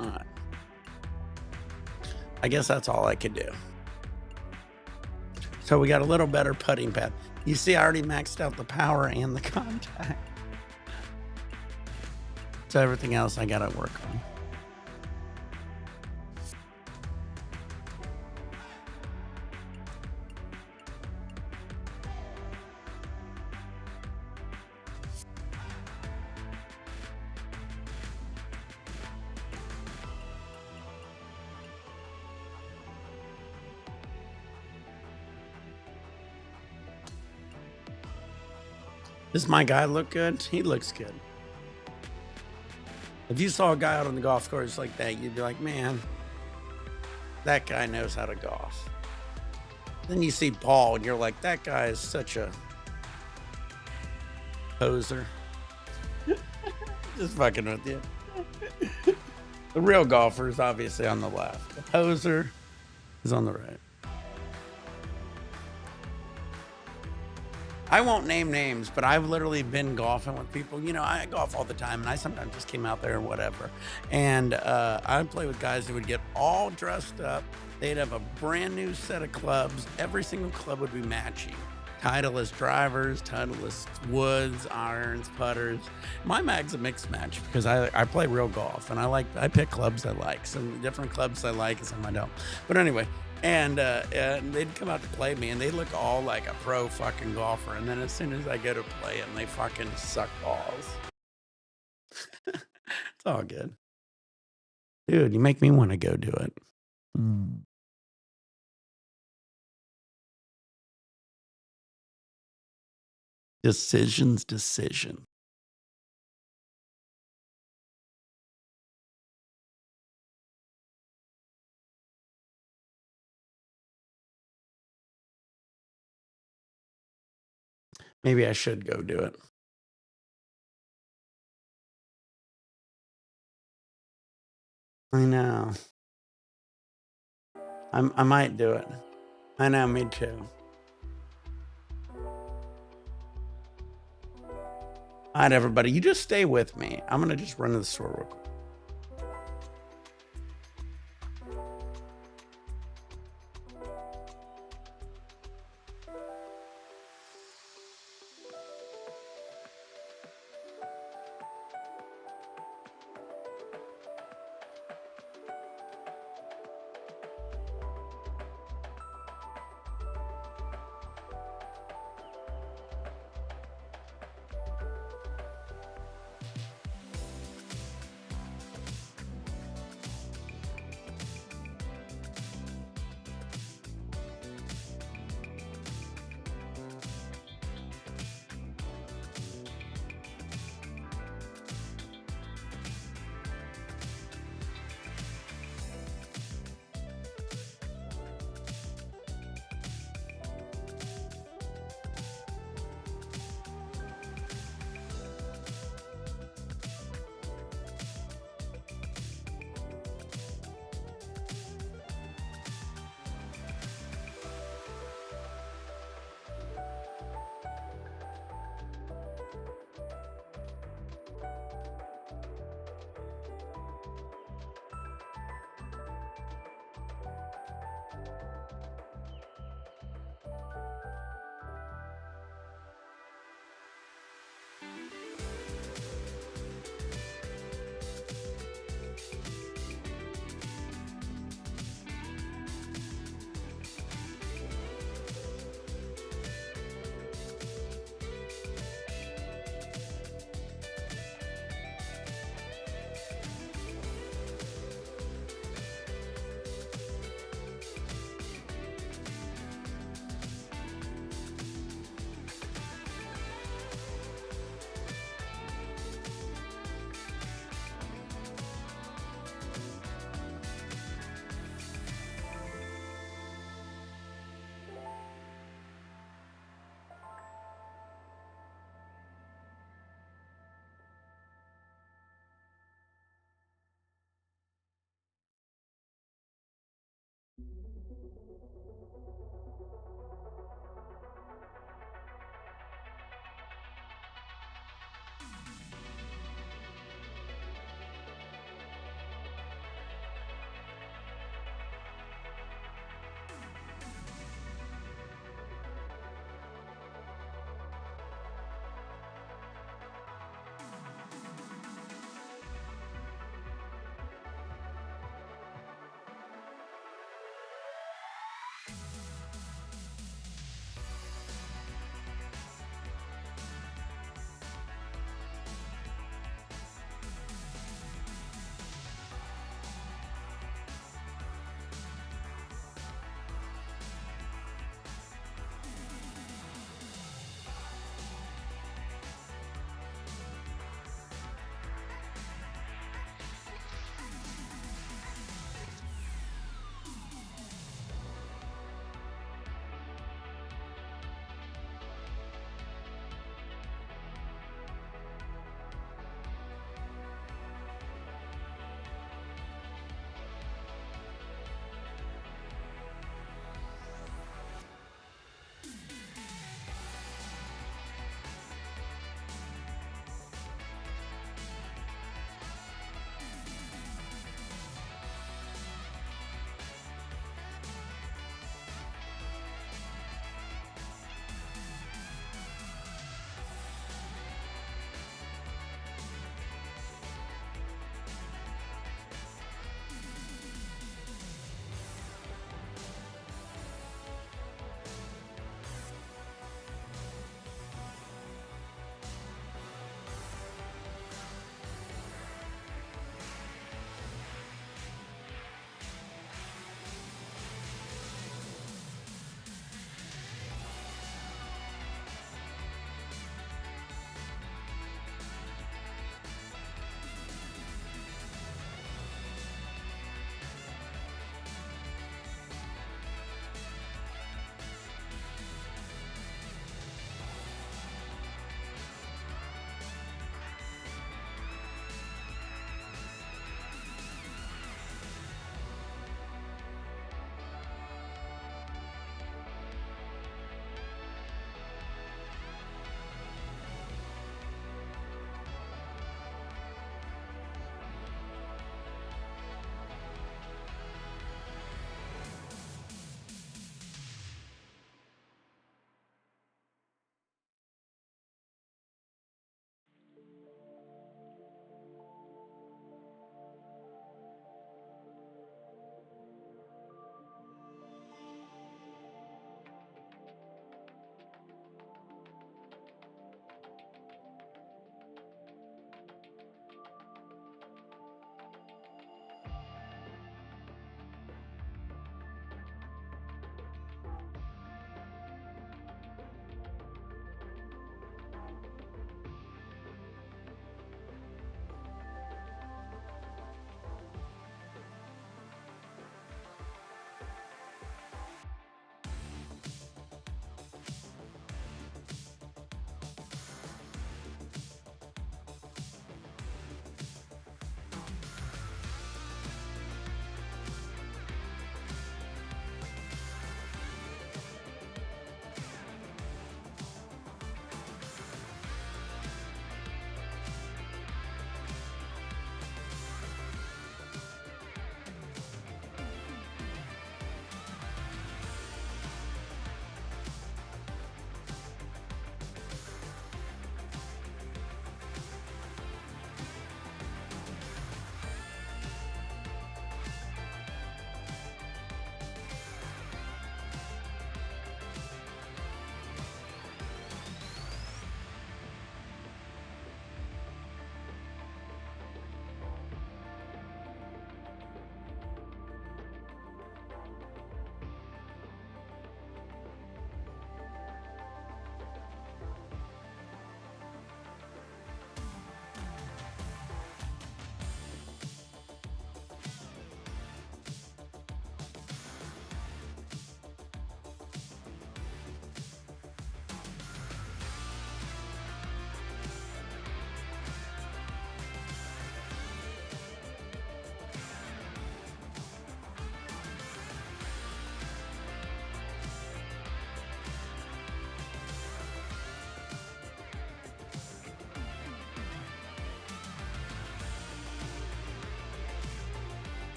All right. I guess that's all I could do. So we got a little better putting pad. You see, I already maxed out the power and the contact. So everything else I got to work on. Does my guy look good? He looks good. If you saw a guy out on the golf course like that, you'd be like, man, that guy knows how to golf. Then you see Paul and you're like, that guy is such a poser. Just fucking with you. The real golfer is obviously on the left. The poser is on the right. I won't name names, but I've literally been golfing with people. You know, I golf all the time, and I sometimes just came out there and whatever. And I play with guys who would get all dressed up. They'd have a brand new set of clubs. Every single club would be matching. Titleist drivers, Titleist woods, irons, putters. My mag's a mixed match because I play real golf, and I pick clubs I like. Some different clubs I like and some I don't. But anyway. And they'd come out to play me, and they look all like a pro fucking golfer. And then as soon as I go to play them, they fucking suck balls. It's all good. Dude, you make me want to go do it. Decision. Maybe I should go do it. I know. I might do it. I know, me too. All right, everybody, you just stay with me. I'm going to just run to the store real quick.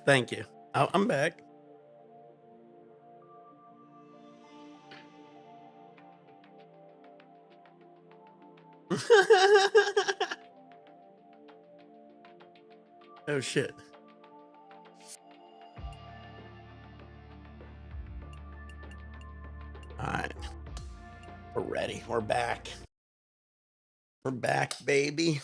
Thank you. I'm back. Oh shit. All right. We're ready. We're back. We're back, baby.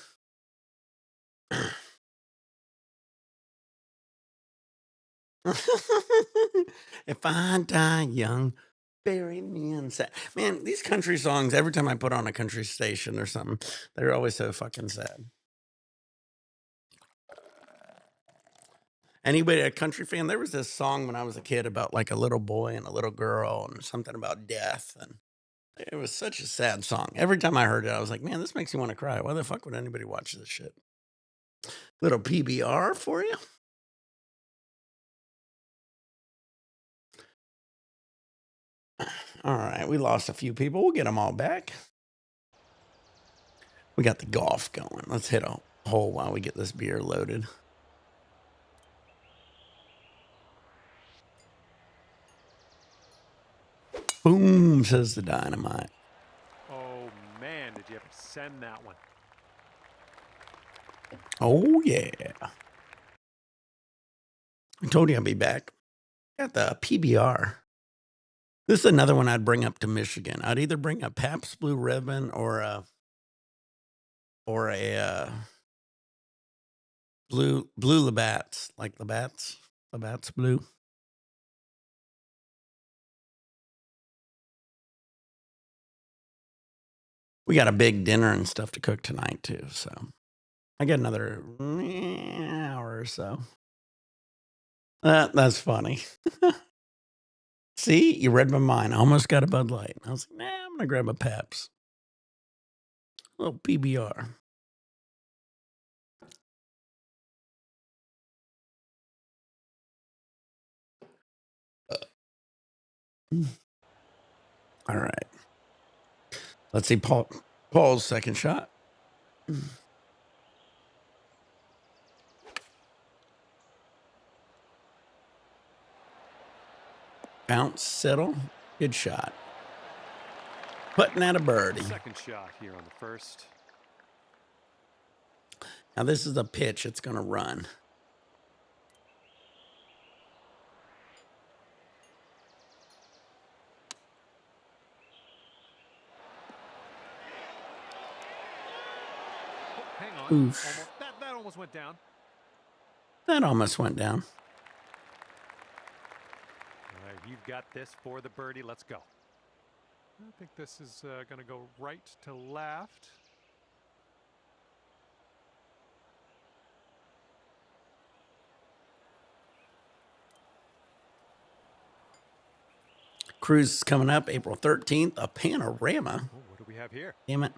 If I die young, bury me in sad. Man, these country songs, every time I put on a country station or something, they're always so fucking sad. Anybody a country fan? There was this song when I was a kid about like a little boy and a little girl and something about death. And it was such a sad song. Every time I heard it, I was like, man, this makes me want to cry. Why the fuck would anybody watch this shit? Little PBR for you. All right, we lost a few people. We'll get them all back. We got the golf going. Let's hit a hole while we get this beer loaded. Boom, says the dynamite. Oh, man, did you ever send that one? Oh, yeah. I told you I'd be back. Got the PBR. This is another one I'd bring up to Michigan. I'd either bring a Pabst Blue Ribbon or a blue Labatt's, like Labatt's Blue. We got a big dinner and stuff to cook tonight too, so I got another hour or so. That's funny. See, you read my mind. I almost got a Bud Light. I was like, nah, I'm gonna grab a Pabst. A little PBR. All right. Let's see Paul's second shot. Bounce, settle, good shot. Putting at a birdie. Second shot here on the first. Now this is a pitch it's going to run. Oh, hang on. Oof. That almost went down. That almost went down. All right, you've got this for the birdie. Let's go. I think this is going to go right to left. Cruise is coming up April 13th. A panorama. Oh, what do we have here? Damn it.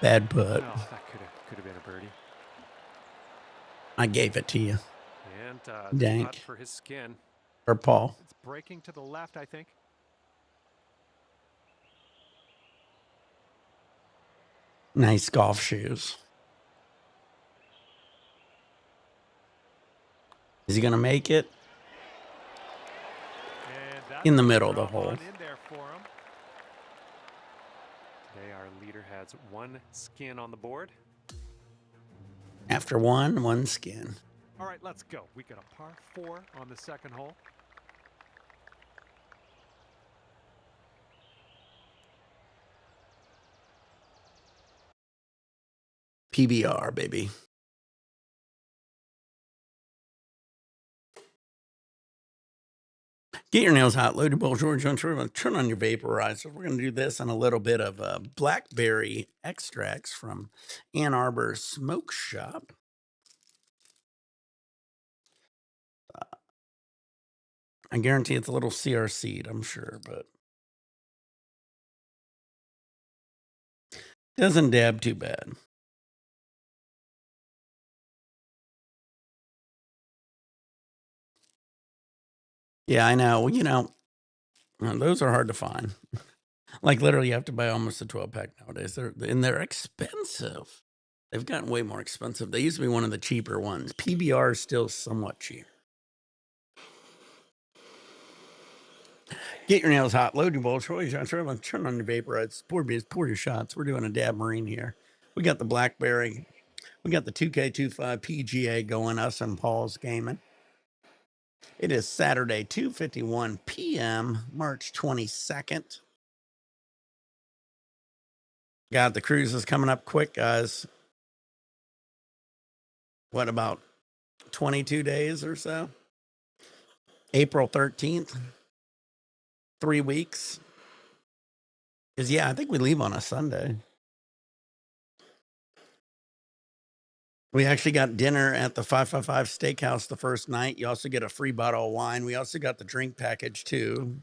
Bad putt. Oh, that could have been a birdie. I gave it to you. And Dank. not for his skin. Or Paul. It's breaking to the left, I think. Nice golf shoes. Is he going to make it? In the middle of the hole. In there for him. Today our leader has one skin on the board. After one skin. All right, let's go. We got a par 4 on the second hole. PBR, baby. Get your nails hot, loaded bowl, George. Turn on your vaporizer. We're going to do this on a little bit of blackberry extracts from Ann Arbor Smoke Shop. I guarantee it's a little CRC'd, I'm sure, but doesn't dab too bad. Yeah, I know. Well, you know, those are hard to find. Like literally, you have to buy almost a 12-pack nowadays. They're expensive. They've gotten way more expensive. They used to be one of the cheaper ones. PBR is still somewhat cheap. Get your nails hot, load your bowl, turn on your vaporites, pour your shots. We're doing a dab marine here. We got the Blackberry. We got the 2K25 PGA going, us and Paul's gaming. It is Saturday, 2:51 p.m., March 22nd. God, the cruise is coming up quick, guys. What, about 22 days or so? April 13th. 3 weeks. Because, yeah, I think we leave on a Sunday. We actually got dinner at the 555 Steakhouse the first night. You also get a free bottle of wine. We also got the drink package, too.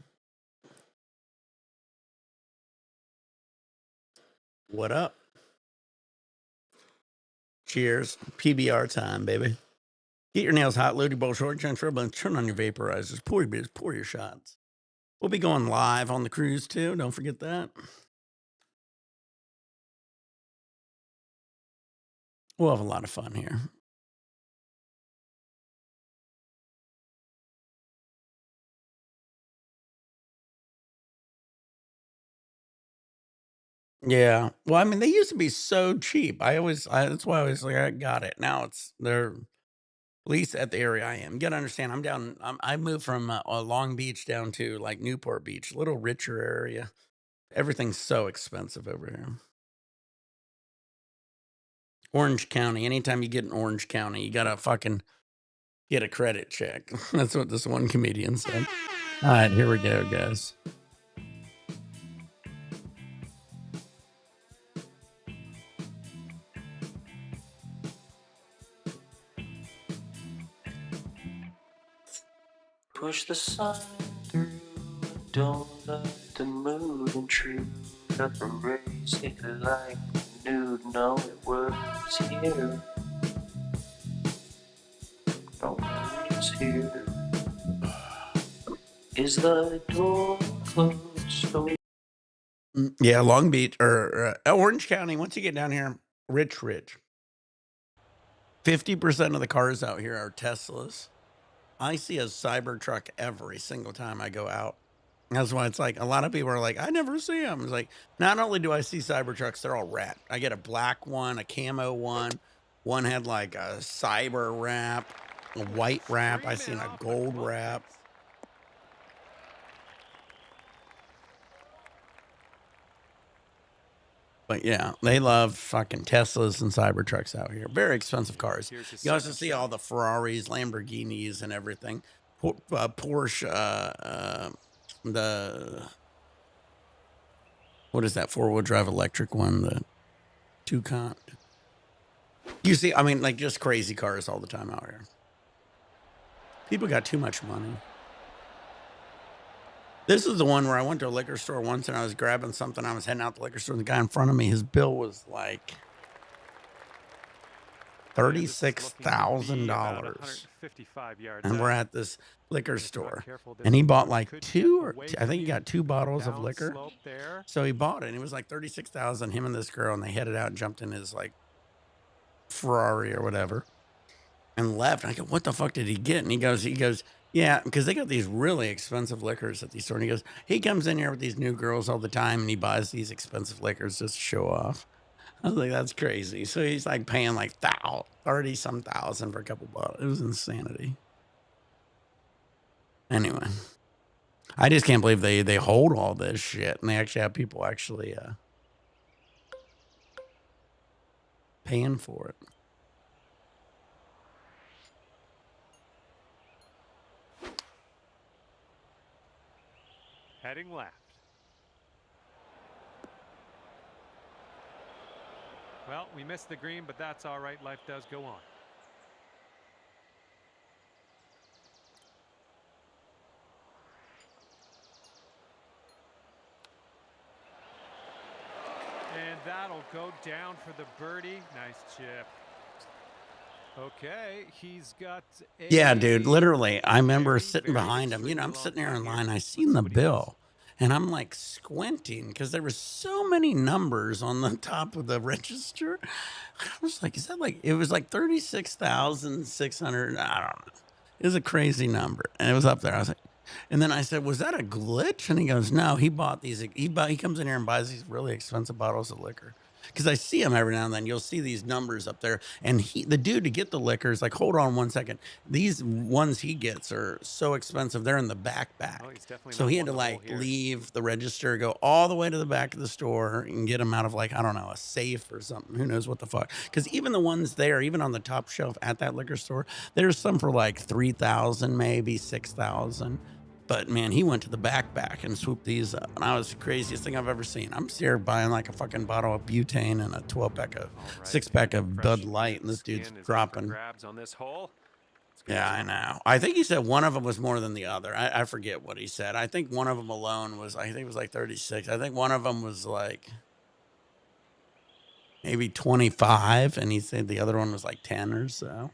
What up? Cheers. PBR time, baby. Get your nails hot, load your bowl short, turn on your vaporizers, pour your beers, pour your shots. We'll be going live on the cruise, too. Don't forget that. We'll have a lot of fun here. Yeah. Well, I mean, they used to be so cheap. That's why I was like, I got it. Now they're at least at the area I am. You gotta understand, I moved from Long Beach down to like Newport Beach, a little richer area. Everything's so expensive over here. Orange County. Anytime you get in Orange County, you gotta fucking get a credit check. That's what this one comedian said. All right, here we go, guys. Push the sun through, don't let the mood intrude. Up a race, it like nude, no, it was here. No, it's here. Is the door closed? Yeah, Long Beach or Orange County. Once you get down here, rich. 50% of the cars out here are Teslas. I see a Cybertruck every single time I go out. That's why it's like a lot of people are like, I never see them. It's like, not only do I see Cybertrucks, they're all wrapped. I get a black one, a camo one. One had like a cyber wrap, a white wrap. I seen a gold wrap. But yeah, they love fucking Teslas and Cybertrucks out here. Very expensive cars. You also see all the Ferraris, Lamborghinis, and everything. Porsche, what is that 4-wheel drive electric one? The Toucan. You see, I mean, like just crazy cars all the time out here. People got too much money. This is the one where I went to a liquor store once and I was grabbing something. I was heading out the liquor store, and the guy in front of me, his bill was like $36,000. And we're at this liquor store, and he bought like I think he got 2 bottles of liquor. So he bought it, and it was like $36,000. Him and this girl, and they headed out and jumped in his like Ferrari or whatever, and left. And I go, what the fuck did he get? And he goes, yeah, because they got these really expensive liquors at these stores. And he goes, he comes in here with these new girls all the time, and he buys these expensive liquors just to show off. I was like, that's crazy. So he's like paying like 30-some thousand for a couple bottles. It was insanity. Anyway, I just can't believe they hold all this shit, and they actually have people actually paying for it. Heading left. Well, we missed the green, but that's all right. Life does go on. And that'll go down for the birdie. Nice chip. Okay, he's got Yeah, dude, literally. I remember sitting behind him. You know, I'm sitting there in line. I seen the bill. And I'm like squinting because there were so many numbers on the top of the register. I was like, is that like, it was like 36,600. I don't know. It was a crazy number. And it was up there. I was like, and then I said, was that a glitch? And he goes, no, he bought these. He comes in here and buys these really expensive bottles of liquor. Because I see him every now and then. You'll see these numbers up there. And the dude to get the liquor is like, hold on one second. These ones he gets are so expensive. They're in the backpack. Oh, he's definitely So not he had won to the hole like here. leave the register, go all the way to the back of the store and get them out of like, I don't know, a safe or something. Who knows what the fuck? Because even the ones there, even on the top shelf at that liquor store, there's some for like 3,000, maybe 6,000. But man, he went to the backpack and swooped these up. And I was the craziest thing I've ever seen. I'm here buying like a fucking bottle of butane and a 12-pack of All right, 6-pack of fresh Bud Light. And this skin dude's is up for dropping. grabs on this hole. It's good Yeah, to- I know. I think he said one of them was more than the other. I forget what he said. I think one of them alone was, I think it was like 36. I think one of them was like maybe 25. And he said the other one was like 10 or so.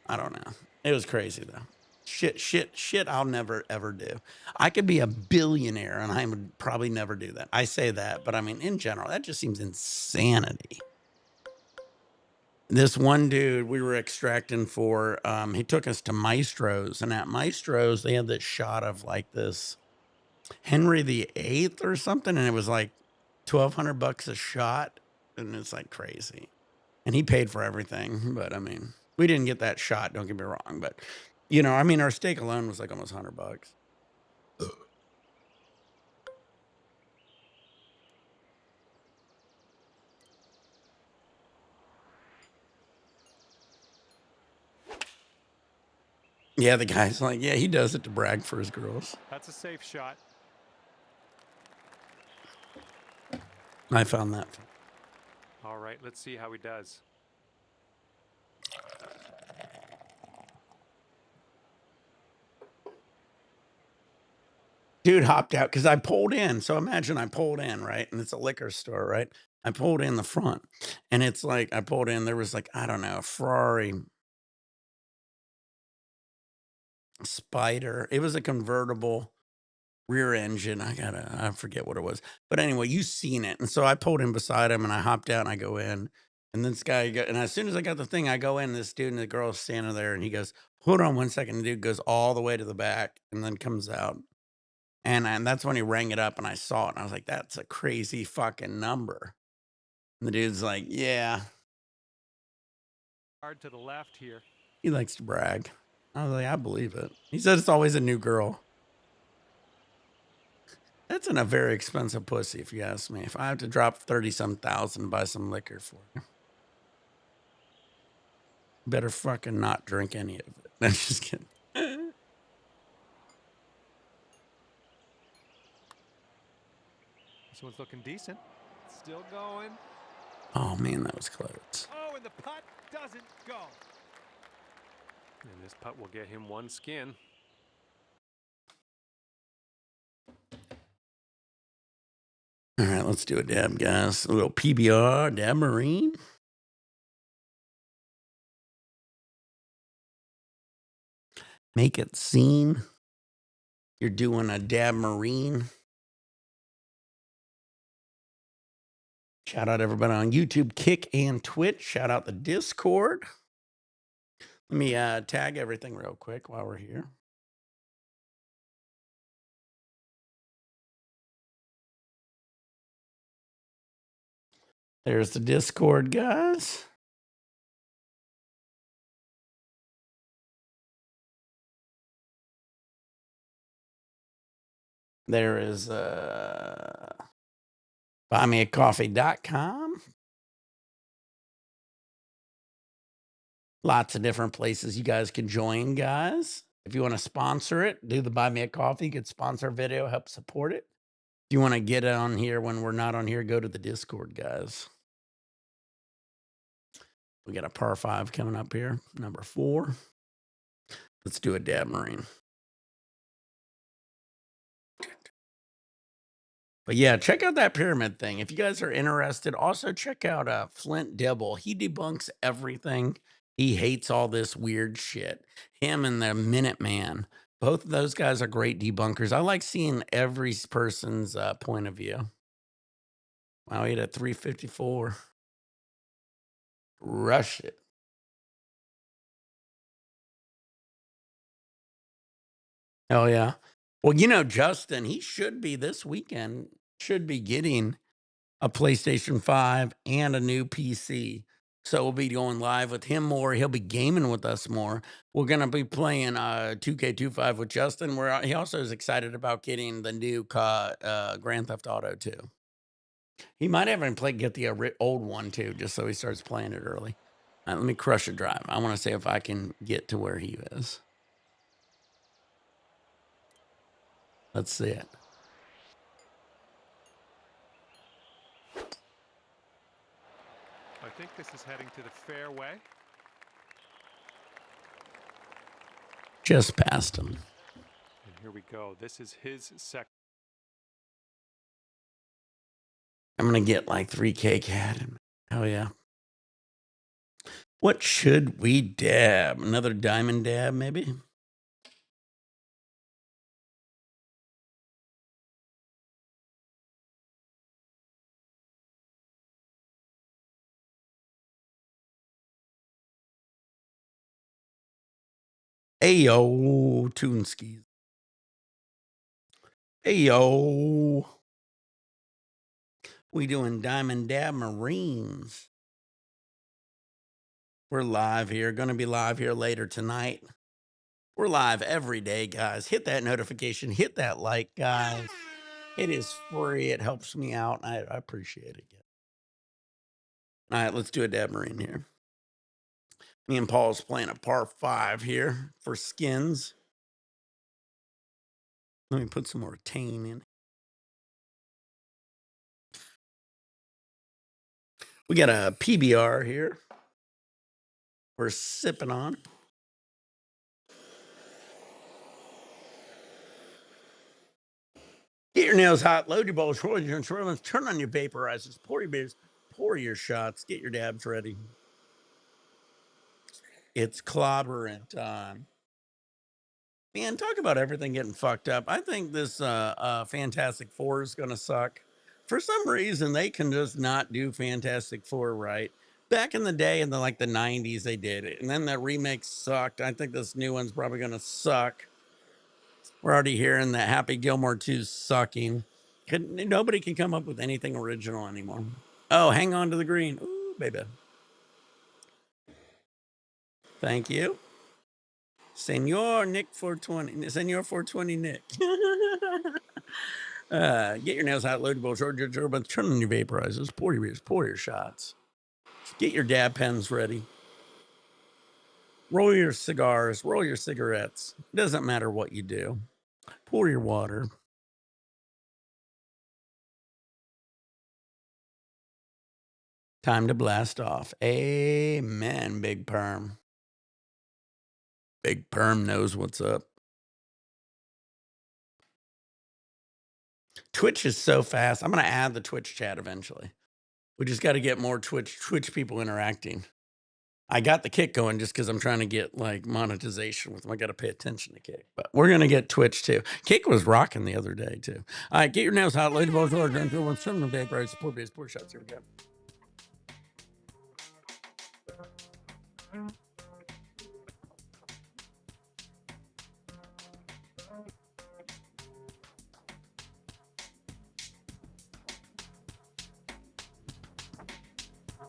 I don't know. It was crazy though. Shit I'll never ever do. I could be a billionaire and I would probably never do that. I say that, but I mean, in general, that just seems insanity. This one dude we were extracting for, he took us to Maestro's, and at Maestro's, they had this shot of like this Henry VIII or something, and it was like $1,200 a shot, and it's like crazy. And he paid for everything, but I mean, we didn't get that shot, don't get me wrong, but you know, I mean, our steak alone was like almost $100. Yeah, the guy's like, yeah, he does it to brag for his girls. That's a safe shot. I found that. All right, let's see how he does. Dude hopped out because I pulled in. So imagine I pulled in, right? And it's a liquor store, right? I pulled in the front and it's like, I pulled in, there was like, I don't know, a Ferrari Spider. It was a convertible rear engine. I forget what it was. But anyway, you seen it. And so I pulled in beside him and I hopped out and I go in. And this guy, and as soon as I got the thing, I go in, this dude and the girl's standing there and he goes, hold on one second. The dude goes all the way to the back and then comes out. And that's when he rang it up and I saw it. And I was like, that's a crazy fucking number. And the dude's like, yeah, Hard to the left here. he likes to brag. I was like, I believe it. He said it's always a new girl. That's in a very expensive pussy, if you ask me. If I have to drop 30-some thousand to buy some liquor for you, better fucking not drink any of it. I'm just kidding. This one's looking decent. Still going. Oh man, that was close. Oh, and the putt doesn't go. And this putt will get him one skin. All right, let's do a dab, guys. A little PBR, dab marine. Make it seen. You're doing a dab marine. Shout out everybody on YouTube, Kick, and Twitch. Shout out the Discord. Let me tag everything real quick while we're here. There's the Discord, guys. There is buymeacoffee.com. Lots of different places you guys can join, guys. If you want to sponsor it, do the Buy Me a Coffee. You could sponsor a video, help support it. If you want to get on here when we're not on here, go to the Discord, guys. We got a par 5 coming up here, number 4. Let's do a dab marine. But yeah, check out that pyramid thing. If you guys are interested, also check out Flint Dibble. He debunks everything. He hates all this weird shit. Him and the Minuteman. Both of those guys are great debunkers. I like seeing every person's point of view. Wow, he hit a 354. Rush it. Oh, yeah. Well, you know, Justin, he should be this weekend, should be getting a PlayStation 5 and a new PC. So we'll be going live with him more. He'll be gaming with us more. We're gonna be playing 2K25 with Justin. Where he also is excited about getting the new Grand Theft Auto 2. He might even get the old one too, just so he starts playing it early. All right, let me crush a drive. I want to see if I can get to where he is. Let's see it. I think this is heading to the fairway. Just past him. And here we go. This is his second. I'm gonna get like 3K cat. Oh yeah. What should we dab? Another diamond dab, maybe? Ayo, Toonskis. Ayo. We doing Diamond Dab Marines. We're live here. Gonna be live here later tonight. We're live every day, guys. Hit that notification. Hit that like, guys. It is free. It helps me out. I appreciate it. All right, let's do a dab marine here. Me and Paul's playing a par 5 here for skins. Let me put some more tane in. We got a PBR here. We're sipping on. Get your nails hot, load your bowls, roll your instruments, turn on your vaporizers, pour your beers, pour your shots, get your dabs ready. It's clobbering time. Man, talk about everything getting fucked up. I think this Fantastic Four is going to suck. For some reason, they can just not do Fantastic Four right. Back in the day, in the 90s, they did it, and then the remake sucked. I think this new one's probably going to suck. We're already hearing that Happy Gilmore 2's sucking. Nobody can come up with anything original anymore. Oh, hang on to the green. Ooh, baby. Thank you. Senor Nick 420. Senor 420 Nick. Get your nails out, load your bowls, turn on your vaporizers, pour your beers, pour your shots. Get your dab pens ready. Roll your cigars, roll your cigarettes. It doesn't matter what you do. Pour your water. Time to blast off. Amen, Big Perm. Big Perm knows what's up. Twitch is so fast. I'm going to add the Twitch chat eventually. We just got to get more Twitch people interacting. I got the Kick going just because I'm trying to get monetization with them. I got to pay attention to Kick, but we're going to get Twitch too. Kick was rocking the other day too. All right, get your nails hot, lady balls, order, and one terminal day, bro. Support base, pour shots. Here we go.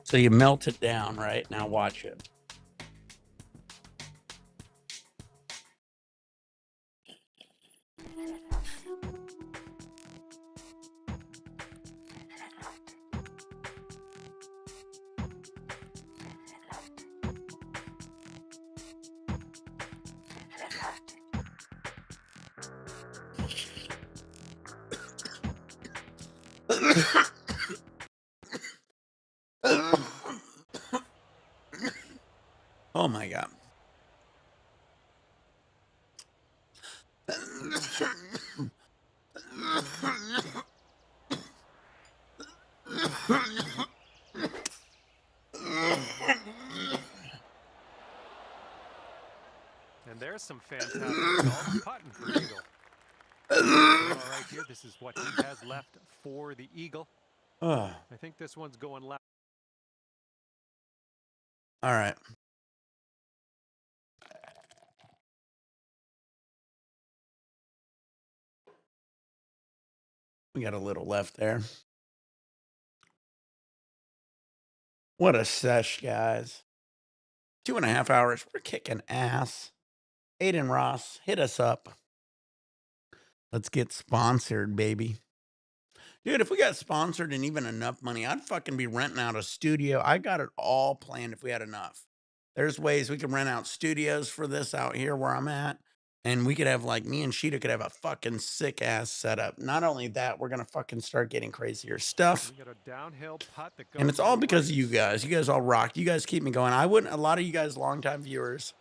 So you melt it down, right? Now watch it. Oh my God. And there there's some fantastic golf putting for Eagle. All right, here, this is what he has left for the Eagle. I think this one's going left. All right. We got a little left there. What a sesh, guys. 2.5 hours. We're kicking ass. Aiden Ross, hit us up. Let's get sponsored, baby. Dude, if we got sponsored and even enough money, I'd fucking be renting out a studio. I got it all planned if we had enough. There's ways we can rent out studios for this out here where I'm at. And we could have, like, me and Sheeta could have a fucking sick ass setup. Not only that, we're gonna fucking start getting crazier stuff. We got a downhill putt that goes And it's all because of right you guys. You guys all rock. You guys keep me going. I wouldn't, a lot of you guys, longtime viewers,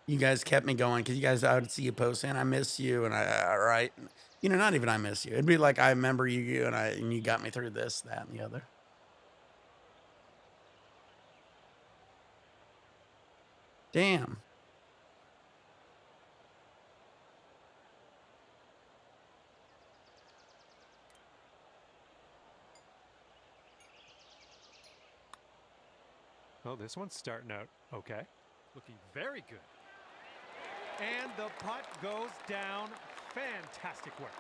you guys kept me going because you guys, I would see you post saying, I miss you. And right. You know, not even I miss you. It'd be like, I remember you and you got me through this, that, and the other. Damn. Oh, this one's starting out okay. Looking very good. And the putt goes down. Fantastic work.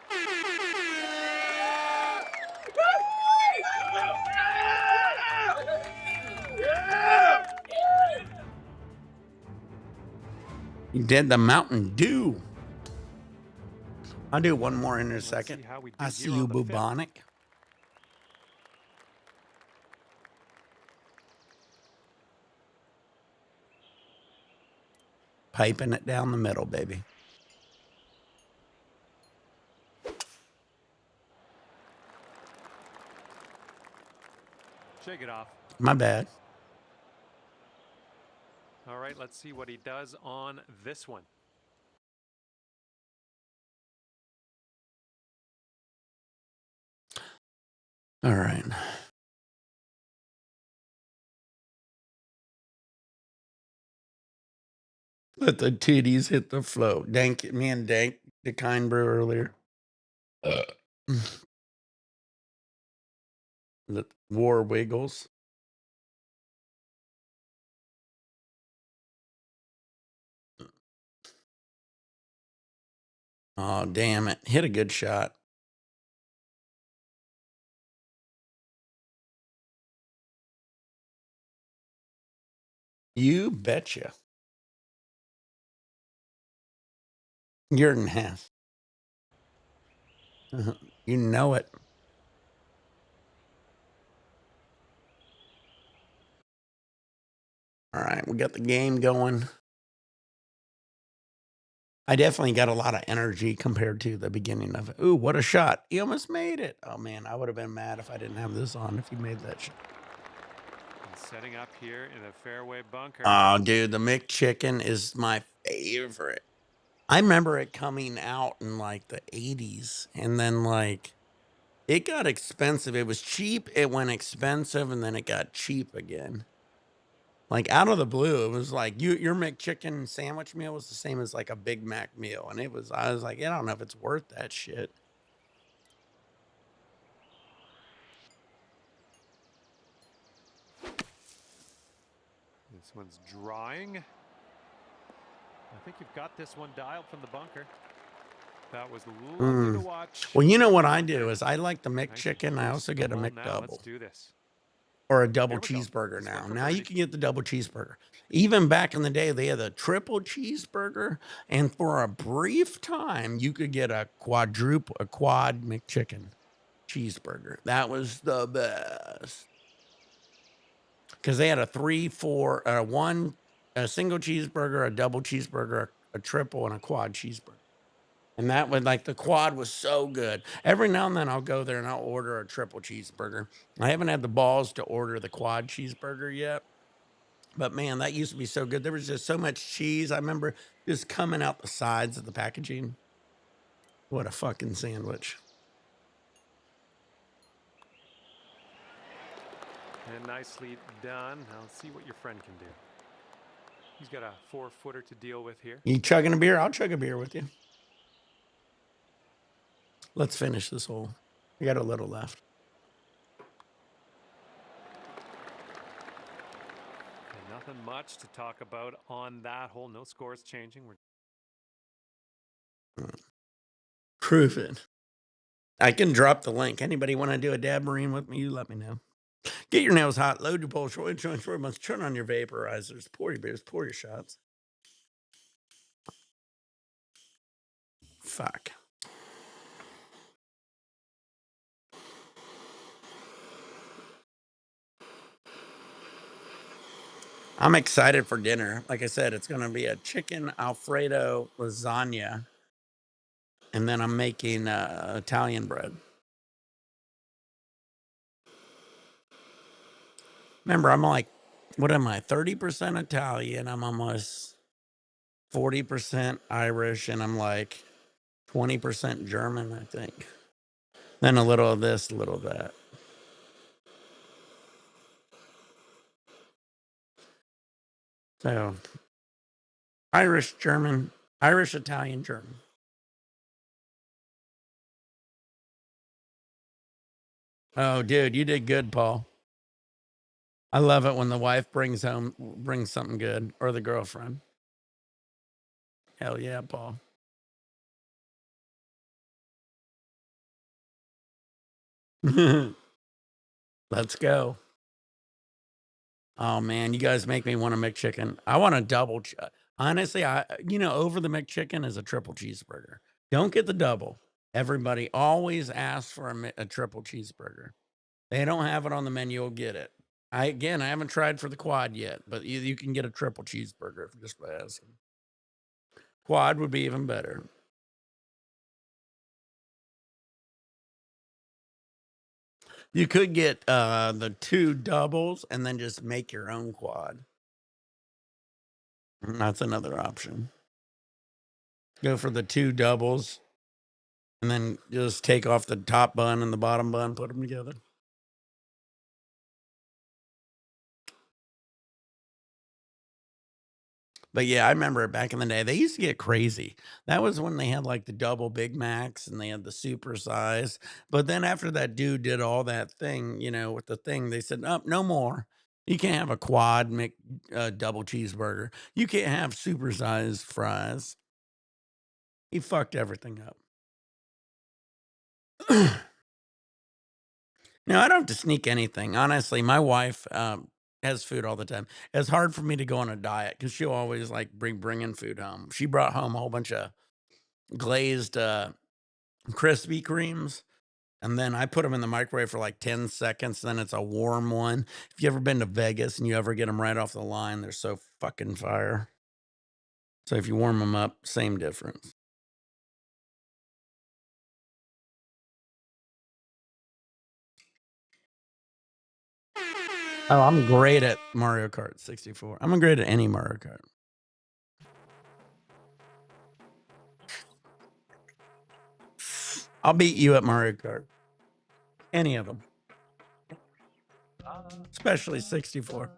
You did the Mountain Dew. I'll do one more in a second. I see you, bubonic. Piping it down the middle, baby. Shake it off. My bad. All right, let's see what he does on this one. All right. Let the titties hit the flow. Dank, me and Dank, the kind brew earlier. The war wiggles. Oh, damn it. Hit a good shot. You betcha. You're in half. You know it. All right, we got the game going. I definitely got a lot of energy compared to the beginning of it. Ooh, what a shot. He almost made it. Oh, man, I would have been mad if I didn't have this on if he made that shot. And setting up here in the fairway bunker. Oh, dude, the McChicken is my favorite. I remember it coming out in, like, the 80s, and then, like, it got expensive. It was cheap, it went expensive, and then it got cheap again. Like, out of the blue, it was like, your McChicken sandwich meal was the same as, like, a Big Mac meal, and I was like, I don't know if it's worth that shit. This one's drawing. I think you've got this one dialed from the bunker. That was lovely to watch. Well, you know what I do is I like the McChicken. I also get a Now let's McDouble. do this. Or a double cheeseburger now. Now you can get the double cheeseburger. Even back in the day, they had a triple cheeseburger, and for a brief time, you could get a quad McChicken cheeseburger. That was the best. Because they had a 3, 4, a single cheeseburger, a double cheeseburger, a triple, and a quad cheeseburger. And that would, like, the quad was so good. Every now and then I'll go there and I'll order a triple cheeseburger. I haven't had the balls to order the quad cheeseburger yet. But man, that used to be so good. There was just so much cheese. I remember just coming out the sides of the packaging. What a fucking sandwich. And nicely done. Now let's see what your friend can do. He's got a 4-footer to deal with here. You chugging a beer? I'll chug a beer with you. Let's finish this hole. We got a little left. And nothing much to talk about on that hole. No scores changing. Prove it. I can drop the link. Anybody want to do a dab marine with me? You let me know. Get your nails hot. Load your bowl. Short, turn on your vaporizers. Pour your beers. Pour your shots. Fuck. I'm excited for dinner. Like I said, it's going to be a chicken Alfredo lasagna. And then I'm making Italian bread. Remember, I'm like, what am I? 30% Italian. I'm almost 40% Irish. And I'm like 20% German, I think. Then a little of this, a little of that. So Irish, German, Irish, Italian, German. Oh, dude, you did good, Paul. I love it when the wife brings something good, or the girlfriend. Hell yeah, Paul. Let's go. Oh man, you guys make me want a McChicken. I want a double. Honestly, over the McChicken is a triple cheeseburger. Don't get the double. Everybody always asks for a triple cheeseburger. They don't have it on the menu. You'll get it. I haven't tried for the quad yet, but you can get a triple cheeseburger just by asking. Quad would be even better. You could get the 2 doubles and then just make your own quad. That's another option. Go for the 2 doubles and then just take off the top bun and the bottom bun, put them together. But yeah, I remember back in the day, they used to get crazy. That was when they had like the double Big Macs and they had the super size. But then after that dude did all that thing, with the thing, they said, oh, no more. You can't have a quad double cheeseburger. You can't have super sized fries. He fucked everything up. No, I don't have to sneak anything. Honestly, my wife has food all the time. It's hard for me to go on a diet because she'll always like bringing food home. She brought home a whole bunch of glazed Krispy Kremes, and then I put them in the microwave for like 10 seconds. Then it's a warm one. If you ever been to Vegas and you ever get them right off the line, they're so fucking fire. So if you warm them up, same difference. Oh, I'm great at Mario Kart 64. I'm great at any Mario Kart. I'll beat you at Mario Kart. Any of them. Especially 64.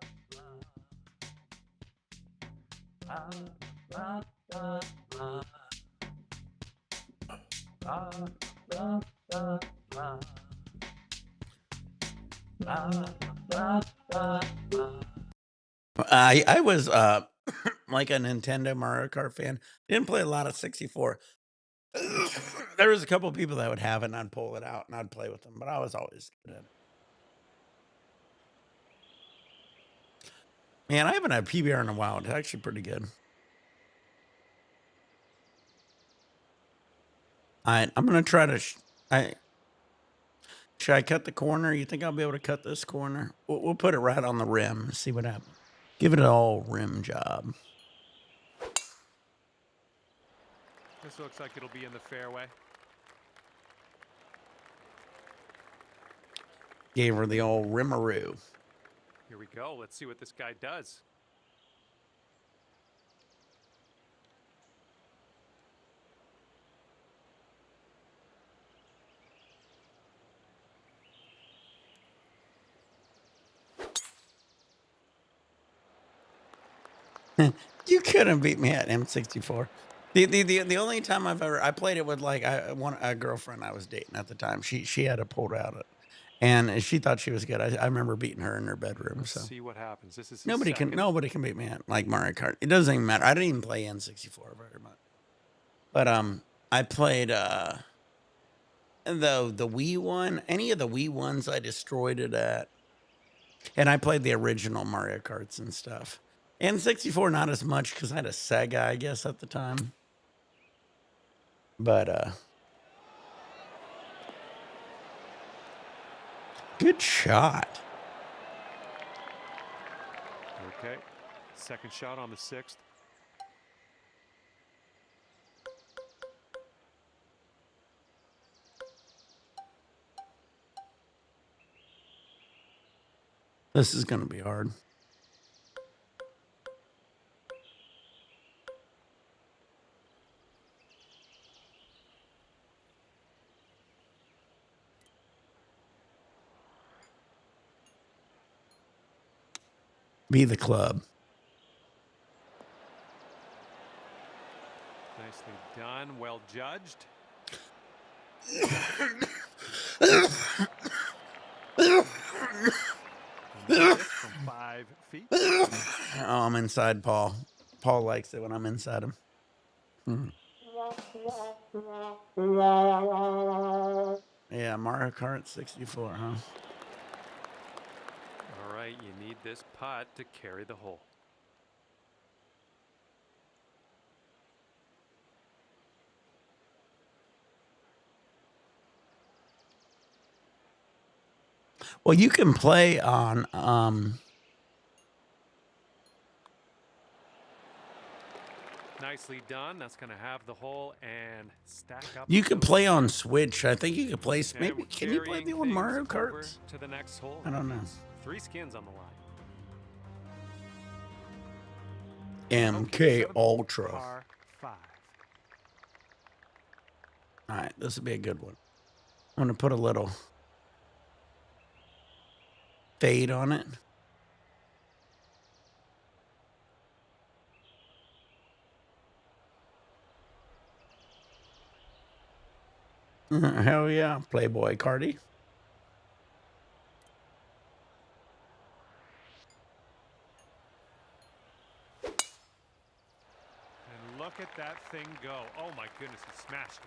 I was like a Nintendo Mario Kart fan. Didn't play a lot of 64. There was a couple of people that would have it and I'd pull it out and I'd play with them, but I was always good at it. Man, I haven't had PBR in a while. It's actually pretty good. I'm gonna try to. Should I cut the corner? You think I'll be able to cut this corner? We'll put it right on the rim. See what happens. Give it an all rim job. This looks like it'll be in the fairway. Gave her the old rimmaroo. Here we go. Let's see what this guy does. You couldn't beat me at M64. The only time I played it with like a girlfriend I was dating at the time. She had it pulled out, and she thought she was good. I remember beating her in her bedroom. Let's So see what happens. This is his nobody can second. beat me at like Mario Kart. It doesn't even matter. I didn't even play N64 very much, but I played the Wii one. Any of the Wii ones, I destroyed it at, and I played the original Mario Karts and stuff. N64 not as much because I had a Sega, I guess, at the time. But good shot. Okay. Second shot on the 6th. This is going to be hard. Be the club. Nicely done. Well judged. From 5 feet. Oh, I'm inside Paul. Paul likes it when I'm inside him. Yeah, Mario Kart 64, huh? All right, you need this putt to carry the hole. Well, you can play on Nicely done. That's going to have the hole and stack up. you could play on skins. Switch. I think you could play. And Maybe we're can you play the old carrying Mario things over Karts? to the next hole. I don't know. 3 skins on the line. MK Okay, Ultra. par 5. All right, this will be a good one. I'm gonna put a little fade on it. Hell yeah, Playboy Cardi. And look at that thing go. Oh my goodness, he smashed it.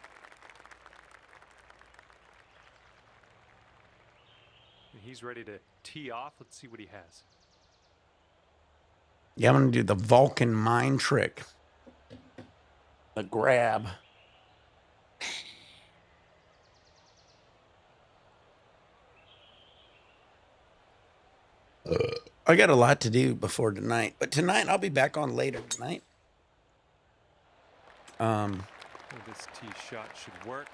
And he's ready to tee off. Let's see what he has. Yeah, I'm gonna do the Vulcan mind trick. The grab. I got a lot to do before tonight, but tonight I'll be back on later tonight. This tee shot should work.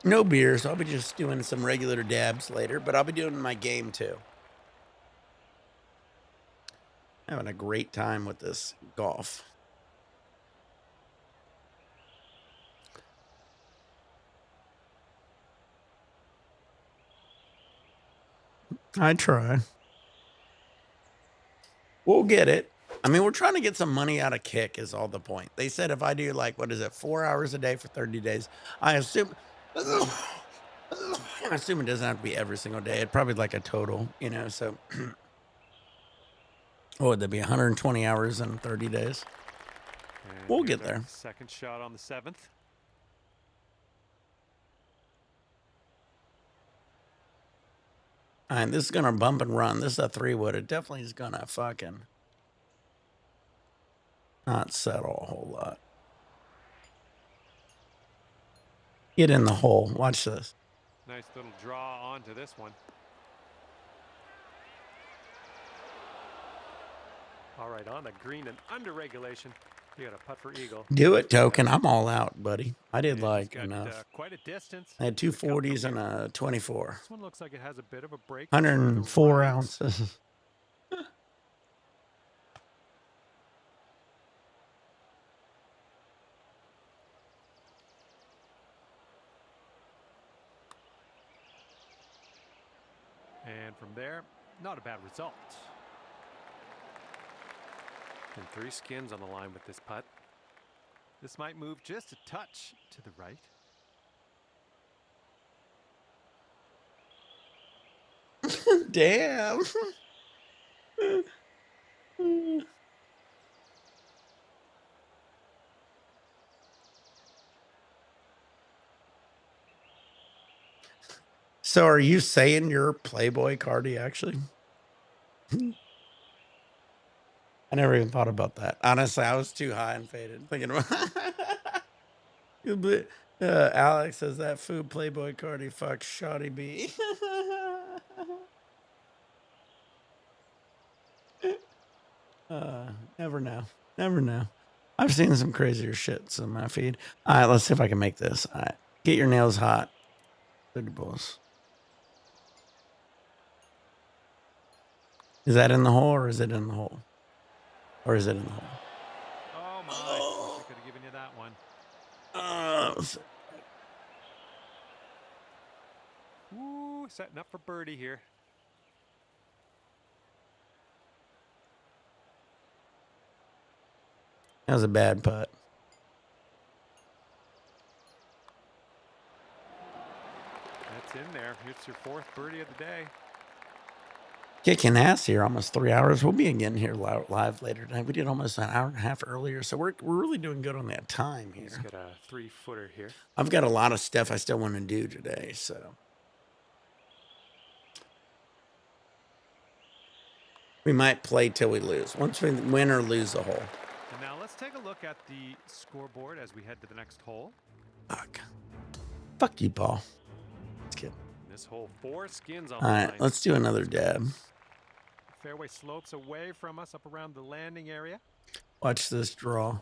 No beers. I'll be just doing some regular dabs later, but I'll be doing my game too. Having a great time with this golf. I try. We'll get it. I mean, we're trying to get some money out of Kick is all the point. They said if I do like, what is it, 4 hours a day for 30 days, I assume I assume it doesn't have to be every single day. It'd probably like a total, so what would that be, 120 hours in 30 days? And We'll get there. Second shot on the 7th. And this is gonna bump and run. This is a 3-wood. It definitely is gonna fucking not settle a whole lot. Get in the hole. Watch this. Nice little draw onto this one. All right, on the green and under regulation. You got a putt for eagle. Do it, Token. I'm all out, buddy. I did And like he's got, enough. Quite a distance. I had 2 40s and a 24. This one looks like it has a bit of a break. 104 ounces. And from there, not a bad result. And 3 skins on the line with this putt. This might move just a touch to the right. Damn. So are you saying you're Playboy Cardi actually? I never even thought about that. Honestly, I was too high and faded thinking about but, Alex says that food Playboy Cardi fuck shoddy B. Never know. Never know. I've seen some crazier shits on my feed. All right, let's see if I can make this. All right. Get your nails hot. Good balls. Is that in the hole or is it in the hole? Or is it in the hole? Oh my, wish I could have given you that one. Ooh, setting up for birdie here. That was a bad putt. That's in there. It's your 4th birdie of the day. Kicking ass here, almost 3 hours. We'll be again here live later tonight. We did almost an hour and a half earlier, so we're really doing good on that time here. He's got a 3-footer here. I've got a lot of stuff I still want to do today, so we might play till we lose. Once we win or lose the hole. And now let's take a look at the scoreboard as we head to the next hole. Fuck you, Paul. Let's get This hole, 4 skins on all the right. line. Let's do another dab. Fairway slopes away from us up around the landing area. Watch this draw.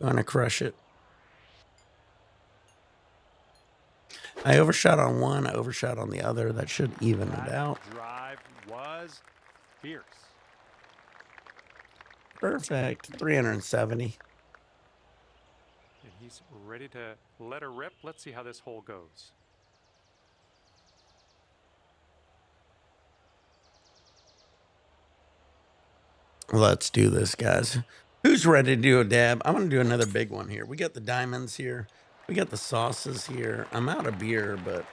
Gonna crush it. I overshot on one. I overshot on the other. That should even it out. Drive was fierce. Perfect. 370. And he's ready to let her rip. Let's see how this hole goes. Let's do this, guys. Who's ready to do a dab? I'm going to do another big one here. We got the diamonds here. We got the sauces here. I'm out of beer, but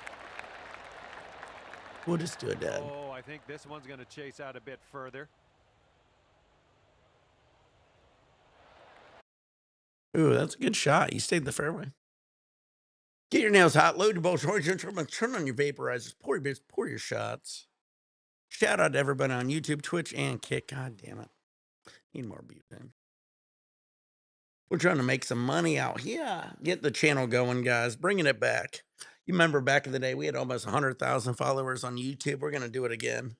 we'll just do a dab. Oh, I think this one's going to chase out a bit further. Ooh, that's a good shot. You stayed in the fairway. Get your nails hot. Load your balls. Turn on your vaporizers. Pour your shots. Shout out to everybody on YouTube, Twitch, and Kick. God damn it. Need more butane. We're trying to make some money out here. Get the channel going, guys. Bringing it back. You remember back in the day, we had almost 100,000 followers on YouTube. We're going to do it again.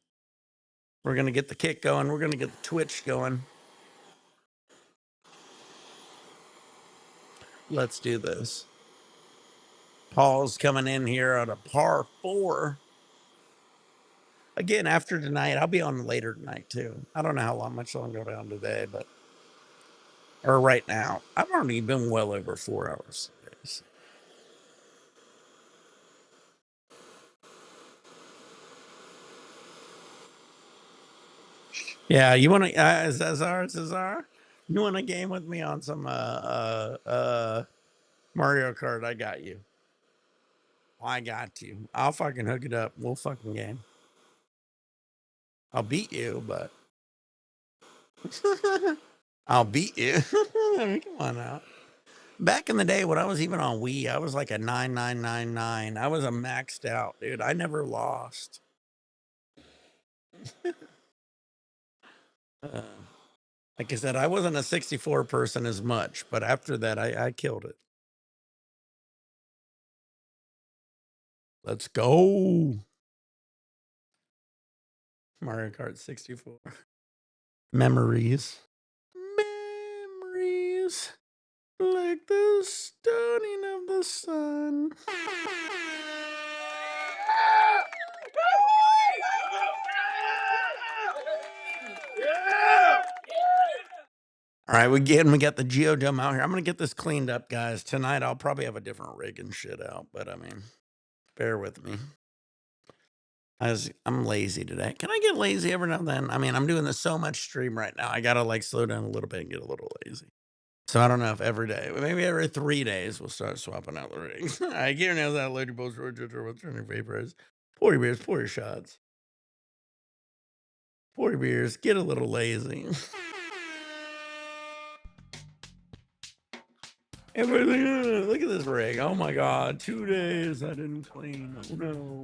We're going to get the Kick going. We're going to get the Twitch going. Let's do this. Paul's coming in here at a par 4. Again, after tonight, I'll be on later tonight, too. I don't know how much I'll go down today, but... Or right now. I've already been well over 4 hours. Yeah, you want to... Cesar? You want a game with me on some Mario Kart? I got you. I got you. I'll fucking hook it up. We'll fucking game. I'll beat you, but... I'll beat you. Come on out. Back in the day when I was even on Wii, I was like a 9999. I was a maxed out, dude. I never lost. Like I said, I wasn't a 64 person as much, but after that, I killed it. Let's go. Mario Kart 64. Memories. Memories. Like the stunning of the sun. All right, we got the Geodome out here. I'm going to get this cleaned up, guys. Tonight, I'll probably have a different rig and shit out, but I mean, bear with me. I'm lazy today. Can I get lazy every now and then? I mean, I'm doing this so much stream right now. I gotta like slow down a little bit and get a little lazy. So I don't know if every day, maybe every 3 days, we'll start swapping out the rings. All right, get your nails out, Lady Bulls, Georgia, what's your vapors? Pour your beers, pour your shots. Pour your beers, get a little lazy. Everything, look at this rig. Oh my God, 2 days I didn't clean. Oh no.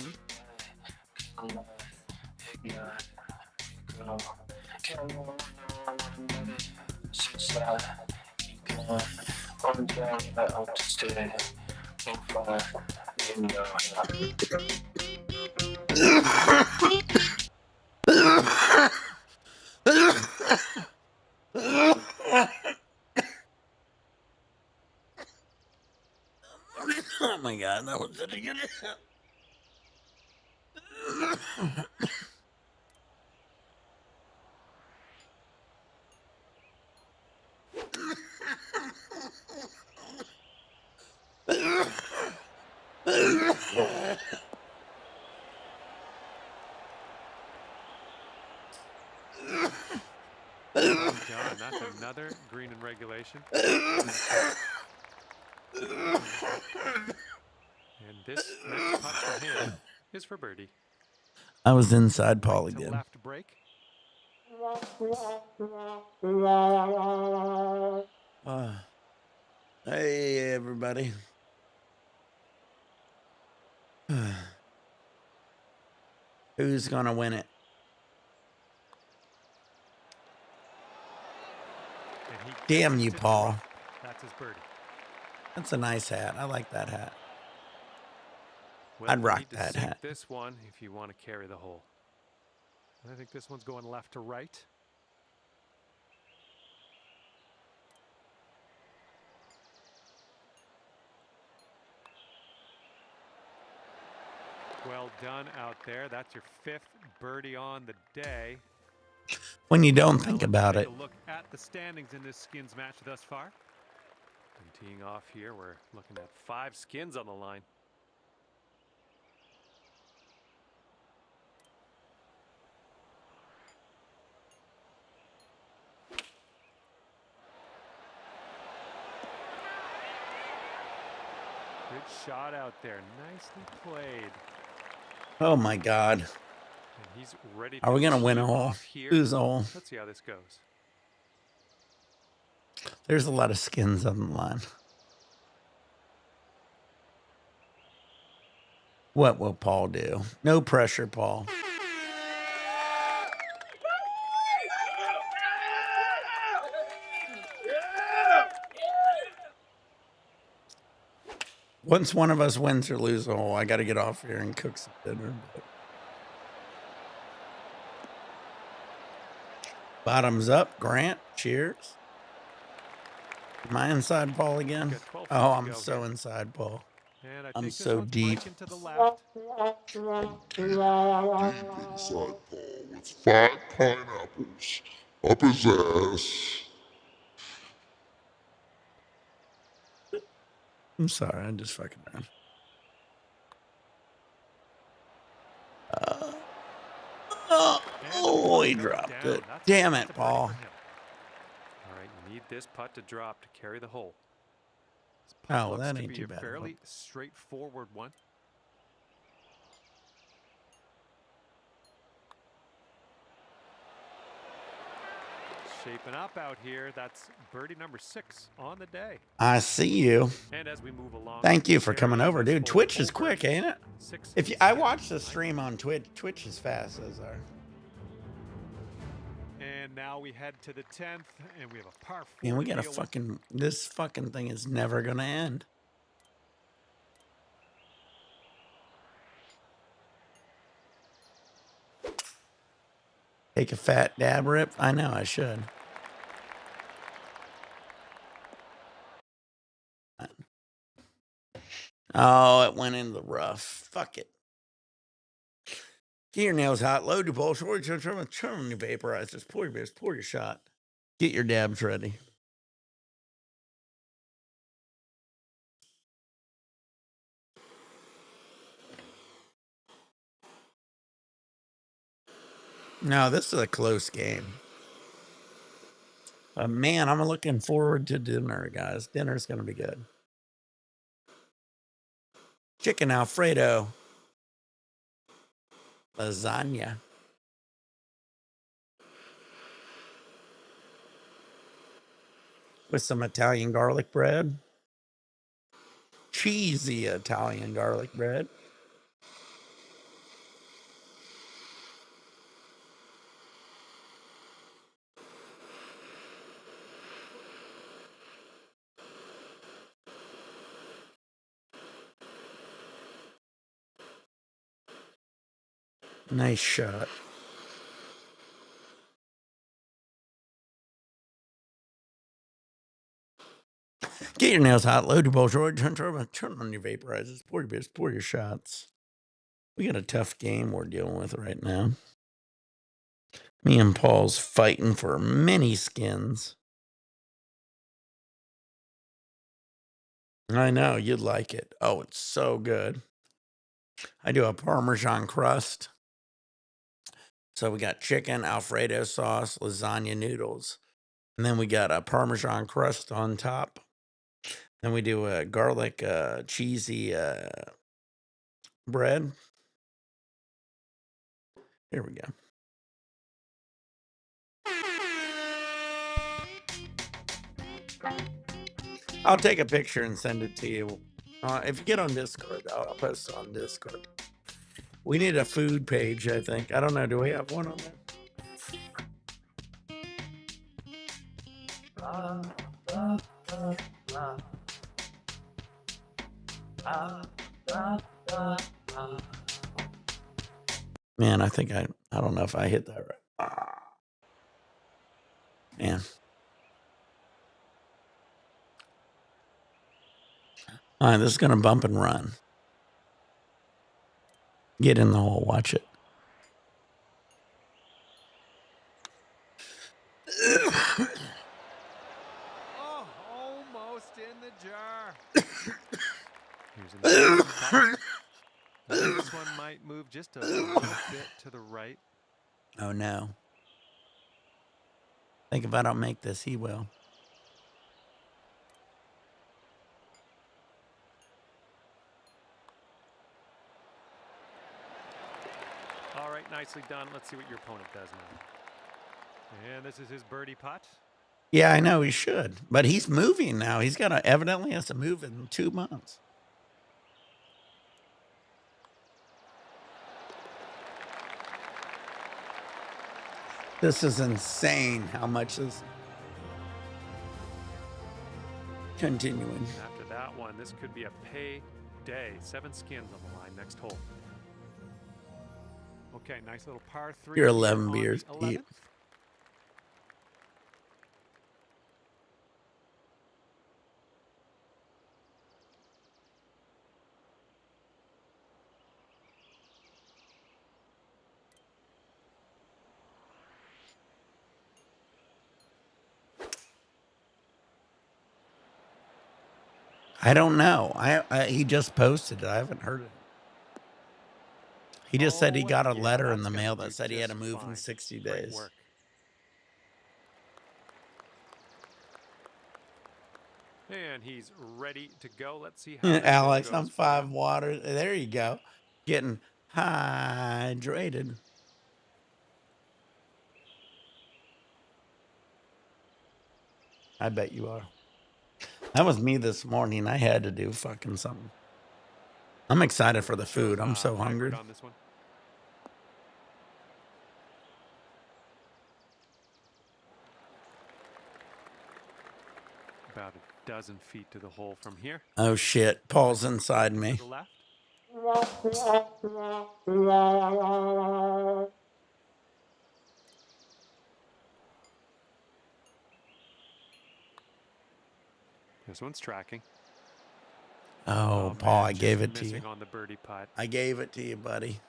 Oh my God, that was such a good. Well done. That's another green in regulation. And this next putt for him is for birdie. I was inside Paul Right to again. left break. Hey, everybody. Who's going to win it? And he Damn gets you, it to Paul. drop. That's his birdie. That's a nice hat. I like that hat. Well, I'd you rock need to that sink hat. this one if you want to carry the hole. I think this one's going left to right. Well done out there. That's your 5th birdie on the day. When you don't Now think let's about take it. a look at the standings in this skins match thus far. And teeing off here, we're looking at 5 skins on the line. Good shot out there. Nicely played. Oh my God. And he's ready to Are we going to win tee a hole? off here. Lose a hole? Let's see how this goes. There's a lot of skins on the line. What will Paul do? No pressure, Paul. Once one of us wins or loses a hole, I got to get off here and cook some dinner. But bottoms up, Grant. Cheers. Am I inside Paul again? Got 12 feet Oh, to I'm go so here. inside Paul. And I I'm think this so one's deep. breaking to the left. Deep inside Paul with 5 pineapples up his ass. I'm sorry. I just fucking ran. Oh, he dropped it. Damn it, Paul. All right, you need this putt to drop to carry the hole. This putt Oh, looks that to ain't be too a bad. fairly straightforward one. Shaping up out here. That's birdie number 6 on the day. I see you. And as we move along, Thank you for coming carrying over, this dude. hole Twitch is over, quick, ain't it? 6 If you, I skins watch the behind. stream on Twitch, Twitch is fast as are. And now we head to the 10th, and we have a par 4 And we to got a deal fucking, this fucking thing is never gonna end. Take a fat dab rip? I know I should. Oh, it went into the rough. Fuck it. Get your nails hot, load your bowl, short, turn on your vaporizers, pour your beers, pour your shot. Get your dabs ready. No, this is a close game. Man, I'm looking forward to dinner, guys. Dinner's going to be good. Chicken Alfredo. Lasagna. With some Italian garlic bread. Cheesy Italian garlic bread. Nice shot. Get your nails hot, load your bowls, turn on your vaporizers, pour your beers, pour your shots. We got a tough game we're dealing with right now. Me and Paul's fighting for many skins. I know, you'd like it. Oh, it's so good. I do a Parmesan crust. So we got chicken, Alfredo sauce, lasagna noodles. And then we got a Parmesan crust on top. Then we do a garlic, cheesy bread. Here we go. I'll take a picture and send it to you. If you get on Discord, I'll post it on Discord. We need a food page, I think. I don't know. Do we have one on there? Man, I think I don't know if I hit that right. Man. All right, this is going to bump and run. Get in the hole. Watch it. Oh, almost in the jar. Here's another putt. I think this one might move just a little bit to the right. Oh, no. I think if I don't make this, he will. All right, nicely done. Let's see what your opponent does now. And this is his birdie putt. Yeah, I know he should. But he's moving now. He's got to evidently has to move in 2 months. This is insane how much is continuing. After that one, this could be a payday. 7 skins on the line, next hole. Okay, nice little par 3. You're 11 beers deep. I don't know. He just posted it. I haven't heard it. He just said he got a letter in the mail that said he had to move in 60 days. Work. And he's ready to go. Let's see how Alex, goes I'm 5 water. There you go. Getting hydrated. I bet you are. That was me this morning. I had to do fucking something. I'm excited for the food. I'm so hungry. On this one. About a dozen feet to the hole from here. Oh shit. Paul's inside me. To the left. This one's tracking. Oh, Paul, I gave it to you. On the birdie putt. I gave it to you, buddy.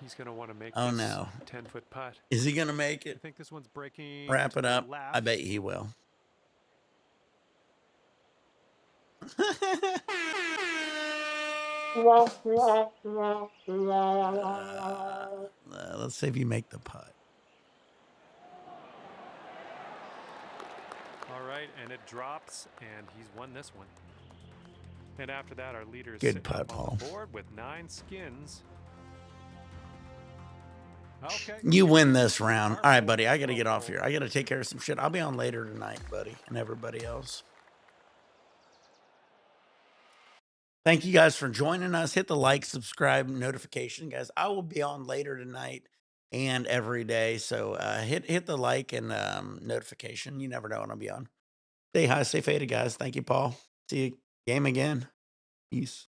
He's going to want to make this no 10-foot putt. Is he going to make it? I think this one's breaking. Wrap it up. I bet he will. Let's see if you make the putt. All right, and it drops, and he's won this one. And after that, our leader is Good sitting putt, up on Paul. the board with 9 skins. Okay. You here's win the this round. par All right, four buddy. I got to pro get off hole. here. I got to take care of some shit. I'll be on later tonight, buddy, and everybody else. Thank you guys for joining us. Hit the like, subscribe, notification, guys. I will be on later tonight and every day. So hit the like and notification. You never know when I'll be on. Stay high, stay faded, guys. Thank you, Paul. See you game again. Peace.